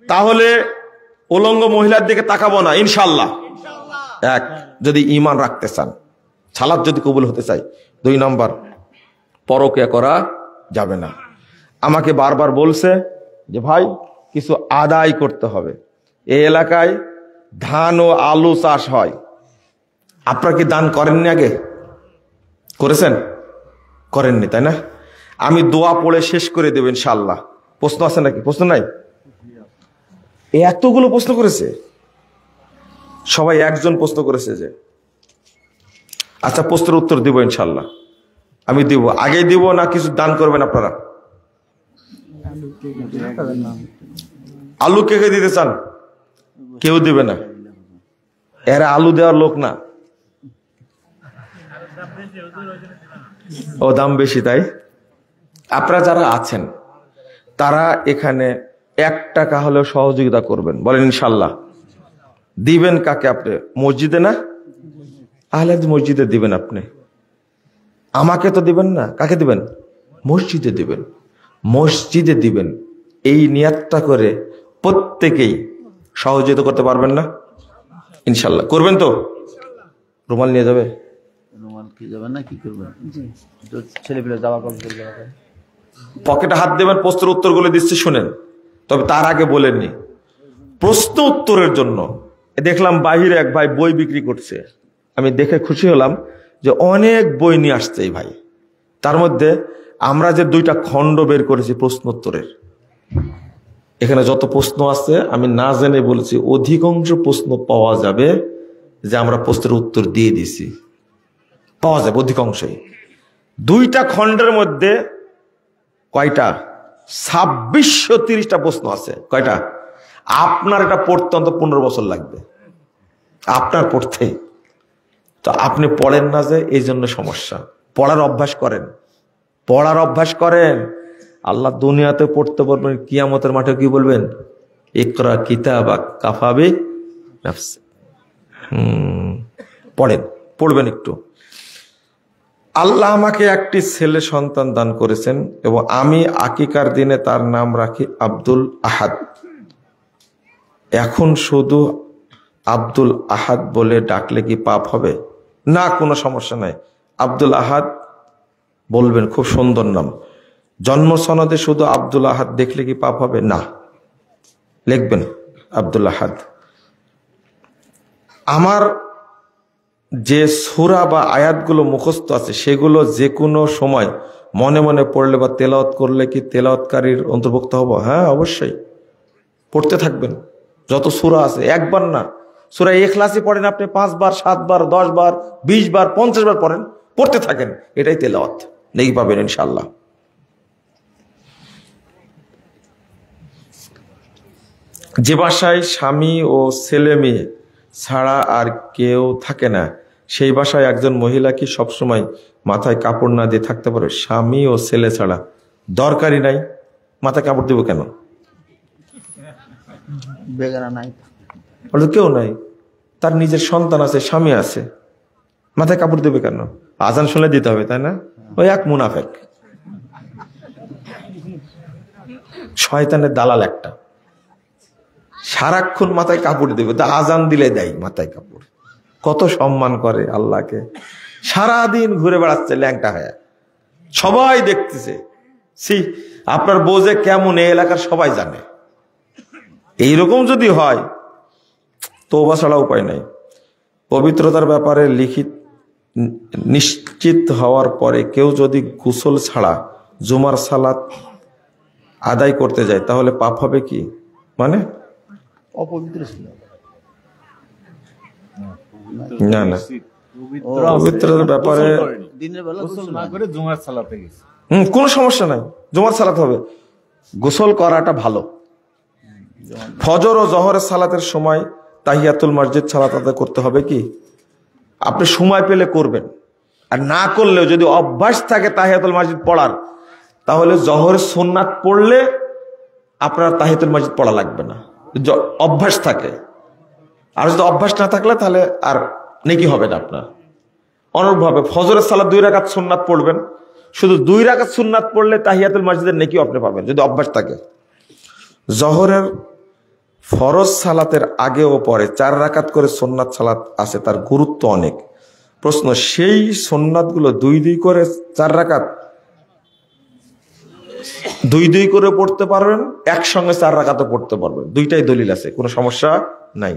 তাহলে উলঙ্গ মহিলার দিকে তাকাবো না ইনশাআল্লাহ। এক, যদি ঈমান রাখতে চান, সালাত যদি কবুল হতে চাই। 2 নম্বর, পরকিয়া করা যাবে না। আমাকে বারবার বলছে যে ভাই কিছু আদায় করতে হবে। এই এলাকায় ধান ও আলু চাষ হয়, আপনারা কি দান করেননি? আগে করেছেন? করেননি, তাই না? আমি দোয়া পড়ে শেষ করে দেব ইনশাআল্লাহ। প্রশ্ন আছে নাকি? প্রশ্ন নাই? এতগুলো প্রশ্ন করেছে, সবাই একজন প্রশ্ন করেছে যে আচ্ছা প্রশ্নের উত্তর দিব ইনশাআল্লাহ। আমি দিব, আগে দিব না কিছু দান করবেন আপনারা? আলু কে কে দিতে চান? কেউ দিবে না, এরা আলু দেওয়ার লোক না। ও দাম বেশি, তাই? আপনারা যারা আছেন তারা এখানে 1 টাকা হলেও সহযোগিতা করবেন, বলেন ইনশাআল্লাহ। দিবেন কাকে? আপনি মসজিদে না, আহলে হাদিস মসজিদে দিবেন। আপনি আমাকে তো দিবেন না, কাকে দিবেন? মসজিদে দিবেন, মসজিদে দিবেন। এই নিয়াতটা করে প্রত্যেকেই সহযোগিতা করতে পারবেন না ইনশাআল্লাহ? করবেন তো? রুমাল নিয়ে যাবে? রুমাল কি যাবে না, কি করবেন? ছেলেপেলে যাওয়া করবে, পকেটে হাত দেবেন। প্রশ্নের উত্তরগুলো দিচ্ছি শুনেন, তবে তার আগে বলেননি। প্রশ্ন উত্তরের জন্য দেখলাম বাহিরে এক ভাই বই বিক্রি করছে। আমি দেখে খুশি হলাম যে অনেক বই নিয়ে আসছে এই ভাই। তার মধ্যে আমরা যে 2টা খণ্ড বের করেছি প্রশ্ন উত্তরের, এখানে যত প্রশ্ন আছে আমি না জেনে বলছি অধিকাংশ প্রশ্ন পাওয়া যাবে যে আমরা প্রশ্নের উত্তর দিয়ে দিছি, পাওয়া যাবে অধিকাংশই। 2টা খণ্ডের মধ্যে কয়টা? 2630টা প্রশ্ন আছে। কয়টা? আপনার এটা পড়তে অন্তত 15 বছর লাগবে, আপনার পড়তে। তো আপনি পড়েন না যে, এই জন্য সমস্যা। পড়ার অভ্যাস করেন, পড়ার অভ্যাস করেন। আল্লাহ দুনিয়াতে পড়তে পারবেন, কিয়ামতের মাঠে কি বলবেন? ইকরা কিতাবাক কাফা বিনাফসিক। পড়েন, পড়বেন একটু। আল্লাহ আমাকে একটি ছেলে সন্তান দান করেছেন এবং আমি আকিকার দিনে তার নাম রাখি আব্দুল আহাদ। এখন শুধু আব্দুল আহাদ বলে ডাকলে কি পাপ হবে? না, কোনো সমস্যা নাই, আব্দুল আহাদ বলবেন, খুব সুন্দর নাম। জন্ম সনদে শুধু আব্দুল আহাদ দেখলে কি পাপ হবে? না, লিখবেন আব্দুল আহাদ। আমার যে সূরা বা আয়াতগুলো মুখস্থ আছে সেগুলো যে কোনো সময় মনে মনে পড়লে বা তেলাওয়াত করলে কি তেলাওয়াতকারীর অন্তর্ভুক্ত হব? হ্যাঁ, অবশ্যই পড়তে থাকবেন। যত সূরা আছে, একবার না, সূরা ইখলাসই পড়েন আপনি 5 বার, 7 বার, 10 বার, 20 বার, 50 বার পড়েন, পড়তে থাকেন, এটাই তেলাওয়াত, নেকি পাবেন ইনশাআল্লাহ। যে বাসায় স্বামী ও ছেলে মেয়ে ছাড়া আর কেউ থাকে না, সেই বাসায় একজন মহিলা কি সবসময় মাথায় কাপড় না দিয়ে থাকতে পারে? স্বামী ও ছেলে ছাড়া দরকারই নাই, মাথায় কাপড় দেবো কেন? বেগানা নাই, বলে কেউ নাই, তার নিজের সন্তান আছে, স্বামী আছে, মাথায় কাপড় দেবে কেন? আজান শুনে দিতে হবে, তাই না? ওই এক মুনাফেক, শয়তানের দালাল একটা, সারাক্ষণ মাথায় কাপড় দেবে, তা আজান দিলে দেয় মাথায় কাপড়। কত সম্মান করে আল্লাহকে, সারাদিন ঘুরে বেড়াচ্ছে ল্যাংটা হয়ে, সবাই দেখতেছে। আপনার বউ যে কেমন এই এলাকার সবাই জানে। এইরকম যদি হয় তওবা ছাড়া উপায় নাই। পবিত্রতার ব্যাপারে নিশ্চিত হওয়ার পরে কেউ যদি গোসল ছাড়া জুমার সালাত আদায় করতে যায় তাহলে পাপ হবে কি? মানে অপবিত্র ছিল না না, পবিত্রতার ব্যাপারে দিনের বেলা গোসল না করে জুমার সালাতে গেছে, কোনো সমস্যা নাই, জুমার সালাত হবে। গোসল করাটা ভালো। ফজর ও জহরের সালাতের সময় তাহিয়াতুল মসজিদ সালাত আদায় করতে হবে কি? আপনি সময় পেলে করবেন, আর না করলেও যদি অভ্যাস থাকে তাহিয়াতুল মসজিদ পড়ার, তাহলে জহরের সুন্নাত পড়লে আপনার তাহিয়াতুল মসজিদ পড়া লাগবে না, অভ্যাস থাকে। আর যদি অভ্যাস না থাকলে তাহলে আর নেকি হবে না আপনার। অনুরূপভাবে ফজরের সালাত 2 রাকাত সুন্নাত পড়বেন, শুধু 2 রাকাত সুন্নাত পড়লে তাহিয়াতুল মসজিদের নেকি আপনি পাবেন যদি অভ্যাস থাকে। জহরের ফরজ সালাতের আগে ও পরে 4 রাকাত করে সুন্নাত সালাত আছে, তার গুরুত্ব অনেক। প্রশ্ন, সেই সুন্নাতগুলো 2-2 করে 4 রাকাত 2-2 করে পড়তে পারবেন, একসঙ্গে 4 রাকাতও পড়তে পারবেন, দুইটাই দলিল আছে, কোনো সমস্যা নাই।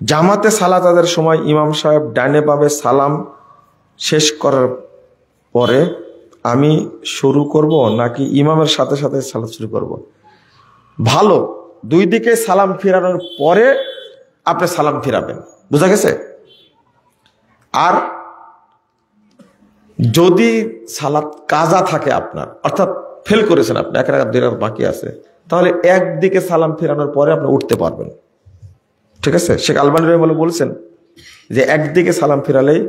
জামাতে সালাত আদায়ের সময় ইমাম সাহেব ডানে বামে সালাম শেষ করার পরে আমি শুরু করব নাকি ইমামের সাথে সাথে সালাত শুরু করব? ভালো, 2 দিকে সালাম ফিরানোর পরে আপনি সালাম ফিরাবেন, বুঝা গেছে? আর যদি সালাত কাজা থাকে আপনার, অর্থাৎ ফেল করেছেন আপনি, 1 রাকাত 2 রাকাত বাকি আছে, তাহলে একদিকে সালাম ফিরানোর পরে আপনি উঠতে পারবেন, ঠিক আছে? শেখ আলবানী রাহিমাহুল্লাহ বলছেন যে একদিকে সালাম ফিরালেই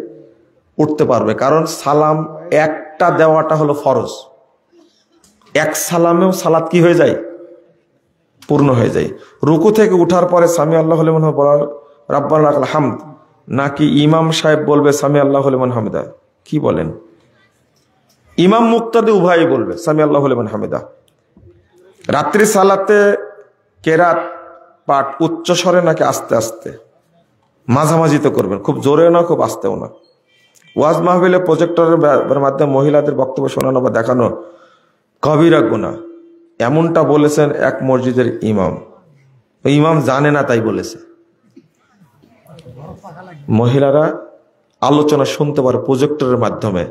উঠতে পারবে, কারণ সালাম একটা দেওয়াটা হলো ফরজ। এক সালামেও সালাত কি হয়ে যায়? পূর্ণ হয়ে যায়। রুকু থেকে উঠার পরে সামি আল্লাহু লিমান বলার রাব্বানা লাকাল হামদ, নাকি ইমাম সাহেব বলবে সামি আল্লাহু লিমান হামিদা? কি বলেন? ইমাম মুক্তাদি উভয়ই বলবে সামি আল্লাহু লিমান হামিদা। রাত্রি সালাতে কেরাত পাঠ উচ্চ স্বরে নাকি আস্তে আস্তে? মাঝামাঝিতে করবেন, খুব জোরে না খুব আস্তেও না। ওয়াজ মাহফিলে প্রজেক্টরের মাধ্যমে মহিলাদের বক্তব্য শোনানো বা দেখানো কবিরা গুনাহ, এমনটা বলেছেন এক মসজিদের ইমাম। ইমাম জানে না তাই বলেছে। মহিলারা আলোচনা শুনতে পারে প্রজেক্টরের মাধ্যমে,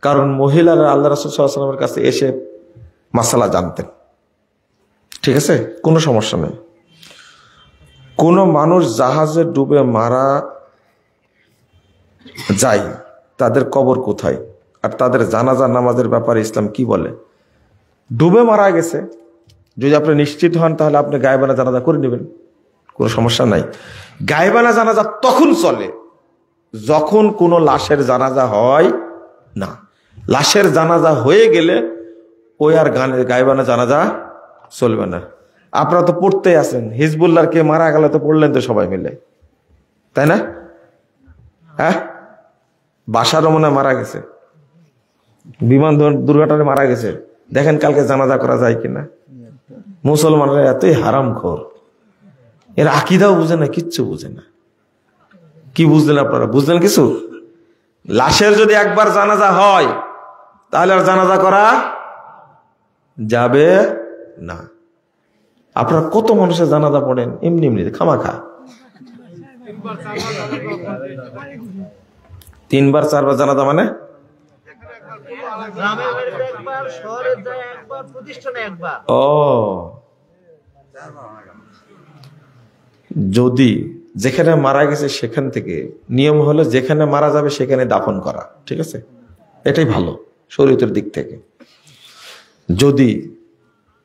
কারণ মহিলারা আল্লাহ রাসূল সাল্লাল্লাহু আলাইহি ওয়াসাল্লামের কাছে এসে মাসালা জানতেন, ঠিক আছে? কোনো সমস্যা নেই। কোন মানুষ জাহাজে ডুবে মারা যায়, তাদের কবর কোথায়? আর তাদের জানাজা নামাজের ব্যাপারে ইসলাম কি বলে? ডুবে মারা গেছে, যদি আপনি নিশ্চিত হন তাহলে আপনি গায়েবানা জানাজা করে নেবেন, কোনো সমস্যা নাই। গায়েবানা জানাজা তখন চলে যখন কোনো লাশের জানাজা হয় না। লাশের জানাজা হয়ে গেলে ওই আর গায়েবানা জানাজা চলবে না। আপনারা তো পড়তেই আছেন, হিজবুল্লাহর কে মারা গেল তো পড়লেন তো সবাই মিলে, তাই না? হ্যাঁ, বাশারও মনে মারা গেছে, বিমান দুর্ঘটনায় মারা গেছে। দেখেন কালকে জানাজা করা যায় কিনা। মুসলমানরা এতই হারামখোর, এর আকীদাও বুঝে না, কিচ্ছু বুঝে না। কি বুঝলেন আপনারা? বুঝলেন কিছু? লাশের যদি একবার জানাজা হয় তাহলে আর জানাজা করা যাবে না। আপনারা কত মানুষের জানাজা পড়েন এমনি এমনি খামাখা, তিনবার চারবার জানাজা মানে ও, যদি যেখানে মারা গেছে সেখান থেকে নিয়ম হলো যেখানে মারা যাবে সেখানে দাফন করা, ঠিক আছে, এটাই ভালো শরীয়তের দিক থেকে। যদি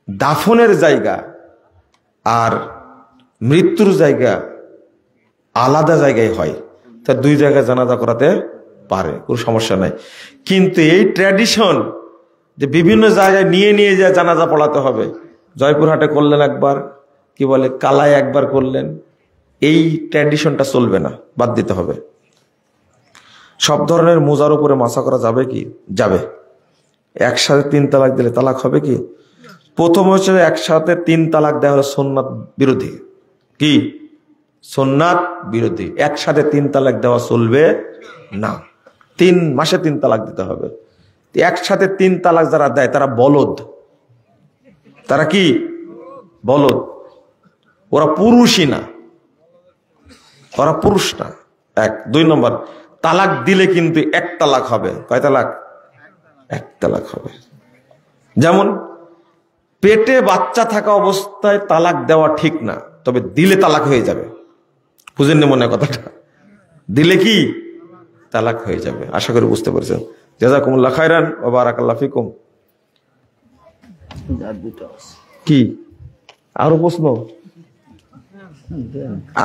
দাফনের জায়গা আর মৃত্যুর জায়গা আলাদা জায়গায় হয় তা দুই জায়গায় জানাজা করাতে পারে, কোনো সমস্যা নাই। কিন্তু এই ট্র্যাডিশন যে বিভিন্ন জায়গায় নিয়ে নিয়ে যা জানাজা পড়াতে হবে, জয়পুরহাটে করলেন একবার, কি বলে কালায় একবার করলেন, এই ট্র্যাডিশনটা চলবে না, বাদ দিতে হবে। সব ধরনের মোজার উপরে মাসা করা যাবে কি? যাবে। একসাথে 3 তালাক দিলে তালাক হবে কি? প্রথম হচ্ছে একসাথে 3 তালাক দেওয়া হলো সুন্নাত বিরোধী। কি? সুন্নাত বিরোধী। একসাথে 3 তালাক দেওয়া চলবে না, 3 মাসে 3 তালাক দিতে হবে। একসাথে 3 তালাক যারা দেয় তারা বলদ। তারা কি? বলদ। ওরা পুরুষই না, ওরা পুরুষ না। 1 2 নম্বর, তালাক দিলে কিন্তু 1 তালাক হবে। কয় তালাক? 1 তালাক হবে। যেমন পেটে বাচ্চা থাকা অবস্থায় তালাক দেওয়া ঠিক না, তবে দিলে তালাক হয়ে যাবে। বুঝেননি মনে কথাটা? দিলে কি তালাক হয়ে যাবে। আশা করি বুঝতে পেরেছেন। জাযাকুমুল্লাহ খায়রান ওয়া বারাকাল্লাহু ফিকুম। কি আরো প্রশ্ন?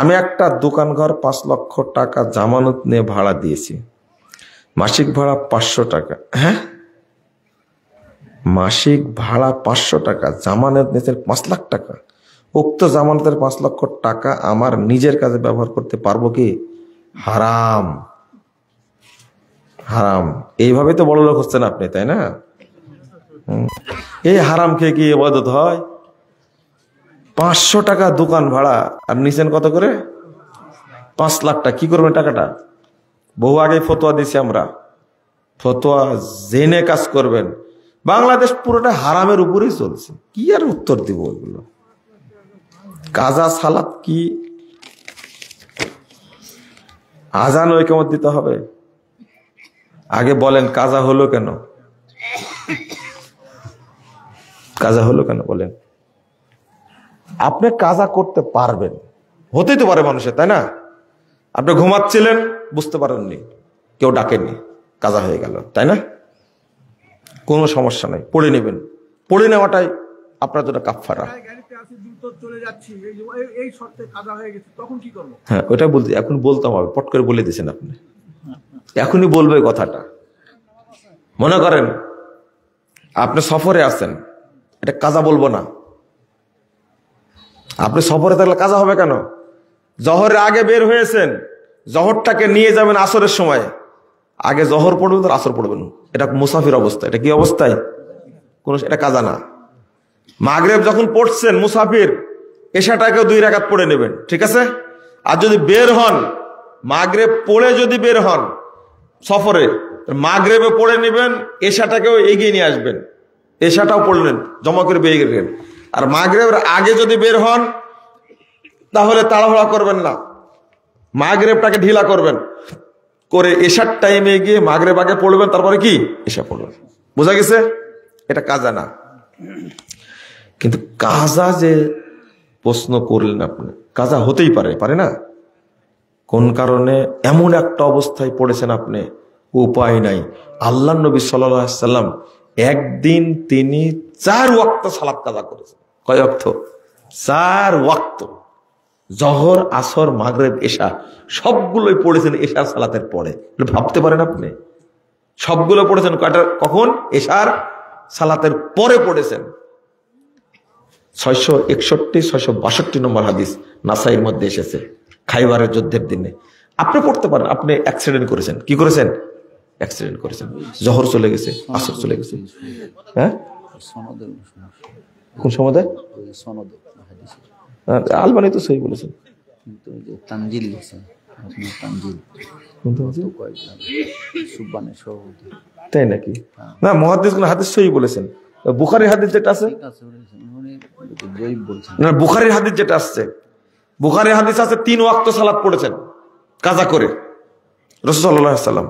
আমি একটা দোকান ঘর 5 লক্ষ টাকা জামানত নিয়ে ভাড়া দিয়েছি, মাসিক ভাড়া 500 টাকা। হ্যাঁ, মাসিক ভাড়া 500 টাকা, জামানত নিয়েছেন 5 লাখ টাকা। উক্ত জামানতের 5 লক্ষ টাকা আমার নিজের কাজে ব্যবহার করতে পারবো কি? হারাম, হারাম। এইভাবে তো বড় লোক হচ্ছেন আপনি, তাই না? এই হারাম খেয়ে কি ইবাদত হয়? 500 টাকা দোকান ভাড়া আর নিছেন কত করে? 5 লাখ টাকা। কি করবেন টাকাটা? বহু আগে ফতোয়া দিছি আমরা, ফতোয়া জেনে কাজ করবেন। বাংলাদেশ পুরোটা হারামের উপরেই চলছে, কি আর উত্তর দিব এগুলো? কাজা সালাত কি আজান ওই কেমন দিতে হবে? আগে বলেন কাজা হলো কেন? কাজা হলো কেন বলেন? আপনি কাজা করতে পারবেন, হতেই তো পারে মানুষের, তাই না? আপনি ঘুমাচ্ছিলেন, বুঝতে পারেননি, কেউ ডাকেননি, কাজা হয়ে গেল, তাই না? কোনো সমস্যা নাই, পড়ে নেবেন। পড়ে নেওয়াটাই আপনার জন্য কাফারা। হ্যাঁ, ওটা বলতে এখন বলতাম হবে, পট করে বলে দিয়েছেন আপনি, এখনই বলবে কথাটা। মনে করেন আপনি সফরে আছেন, এটা কাজা বলবো না। আপনি সফরে থাকলে কাজা হবে কেন? জহরের আগে বের হয়েছেন, জহরটাকে নিয়ে যাবেন আসরের সময়, আগে জহর পড়বেন তো আসর পড়বেন, এটা মুসাফির অবস্থা। এটা কি অবস্থায়? এটা কাজা না। মাগরিব যখন পড়ছেন মুসাফির, এশাটাকেও 2 রাকাত পড়ে নেবেন, ঠিক আছে? আর যদি বের হন, মাগরিব পড়ে যদি বের হন সফরে, মাগরিবে পড়ে নেবেন, এশাটাকেও এগিয়ে নিয়ে আসবেন, এশাটাও পড়লেন, জমা করে বেরিয়ে গেলেন। আর মাগরিবের আগে যদি বের হন তাহলে তাড়াহুড়া করবেন না, মাগরিবটাকে ঢিলা করবেন, করে এশার টাইমে গিয়ে মাগরিব আগে পড়বেন, তারপরে কি এশা পড়বেন। বোঝা গেছে? এটা কাজা না। কিন্তু কাজা যে প্রশ্ন করলেন আপনি, কাজা হতেই পারে, পারে না? কোন কারণে এমন একটা অবস্থায় পড়েছেন আপনি, উপায় নাই। আল্লাহ নবী সাল্লাল্লাহু আলাইহি সাল্লাম একদিন তিনি 4 ওয়াক্ত সালাত কাজা করেছেন। কয় ওয়াক্ত? 4 ওয়াক্ত। জহর, আসর, মাগরিব, এশা সবগুলোই পড়েছেন এশার সালাতের পরে। ভাবতে পারেন আপনি, সবগুলো পড়েছেন কখন? এশার সালাতের পরে পড়েছেন। 661 662 নম্বর হাদিস নাসাইর মধ্যে এসেছে, খাইবারের যুদ্ধের দিনে। আপনি পড়তে পারেন, আপনি অ্যাক্সিডেন্ট করেছেন। কি করেছেন? অ্যাক্সিডেন্ট করেছেন, জহর চলে গেছে, আসর চলে গেছে। হ্যাঁ, কোন সমাদে? আলবানি তো সহি বলেছেন। তাই নাকি? না, মুহাদ্দিস কোন হাদিস সহি বলেছেন। বুখারীর হাদিস যেটা আছে, না বুখারীর হাদিস যেটা আসছে, বুখারীর হাদিস আছে 3 ওয়াক্ত সালাত পড়েছেন। কাজা করে। রাসূল সাল্লাল্লাহু আলাইহি ওয়াসাল্লাম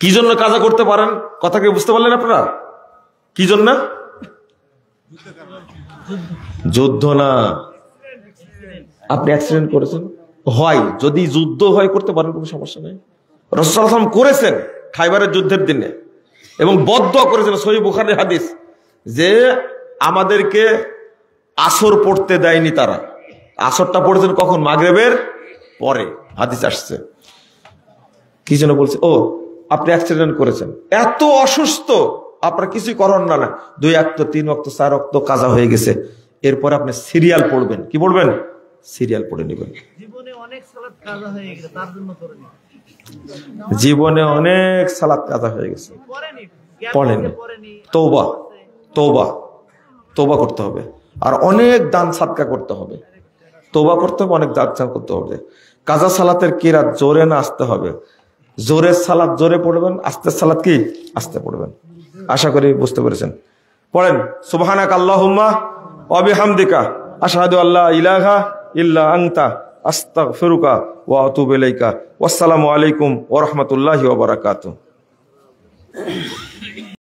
কি জন্য কাজা করতে পারেন? কথা কি বুঝতে পারলেন আপনারা? কি জন্য? যুদ্ধ না, আপনি অ্যাক্সিডেন্ট করেছেন, হয় যদি যুদ্ধ হয় করতে পারেন, কোনো সমস্যা নেই। রাসূল সাল্লাল্লাহু আলাইহি ওয়াসাল্লাম করেছেন খাইবারের যুদ্ধের দিনে, এবং বদদোয়া করেছেন, সহিহ বুখারীর হাদিস, যে আমাদেরকে আসর পড়তে দেয়নি তারা। আসরটা পড়েছেন কখন? মাগরিবের পরে, হাদিস আসছে। কি জন্য বলছে? ও আপনি অ্যাক্সিডেন্ট করেছেন, এত অসুস্থ, আপনার কিছুই করার না, 2 ওয়াক্ত 3 ওয়াক্ত 4 ওয়াক্ত কাজা হয়ে গেছে, এরপর আপনি সিরিয়াল পড়বেন। কি পড়বেন? সিরিয়াল পড়ে নেবেন। জীবনে অনেক সালাত কাজা হয়ে গেছে, তার জন্য পড়েনি। জীবনে অনেক সালাত কাজা হয়ে গেছে, পড়েনি। তওবা, তওবা, তওবা করতে হবে, আর অনেক দান সাদকা করতে হবে। তওবা করতে হবে, অনেক দান সাদকা করতে হবে। কাজা সালাতের কিরাত জোরে না আসতে হবে। জোরের সালাত জোরে পড়বেন, আস্তের সালাত কি আস্তে পড়বেন। আশা করি বুঝতে পেরেছেন। পড়েন সুবহানাকা আল্লাহুম্মা ওয়া বিহামদিকা আশহাদু আল্লা ইলাহা ইল্লা আনতা আস্তাগফিরুকা ওয়া আতুবু ইলাইকা। ওয়াসসালামু আলাইকুম ওয়া রাহমাতুল্লাহি ওয়া বারাকাতুহু।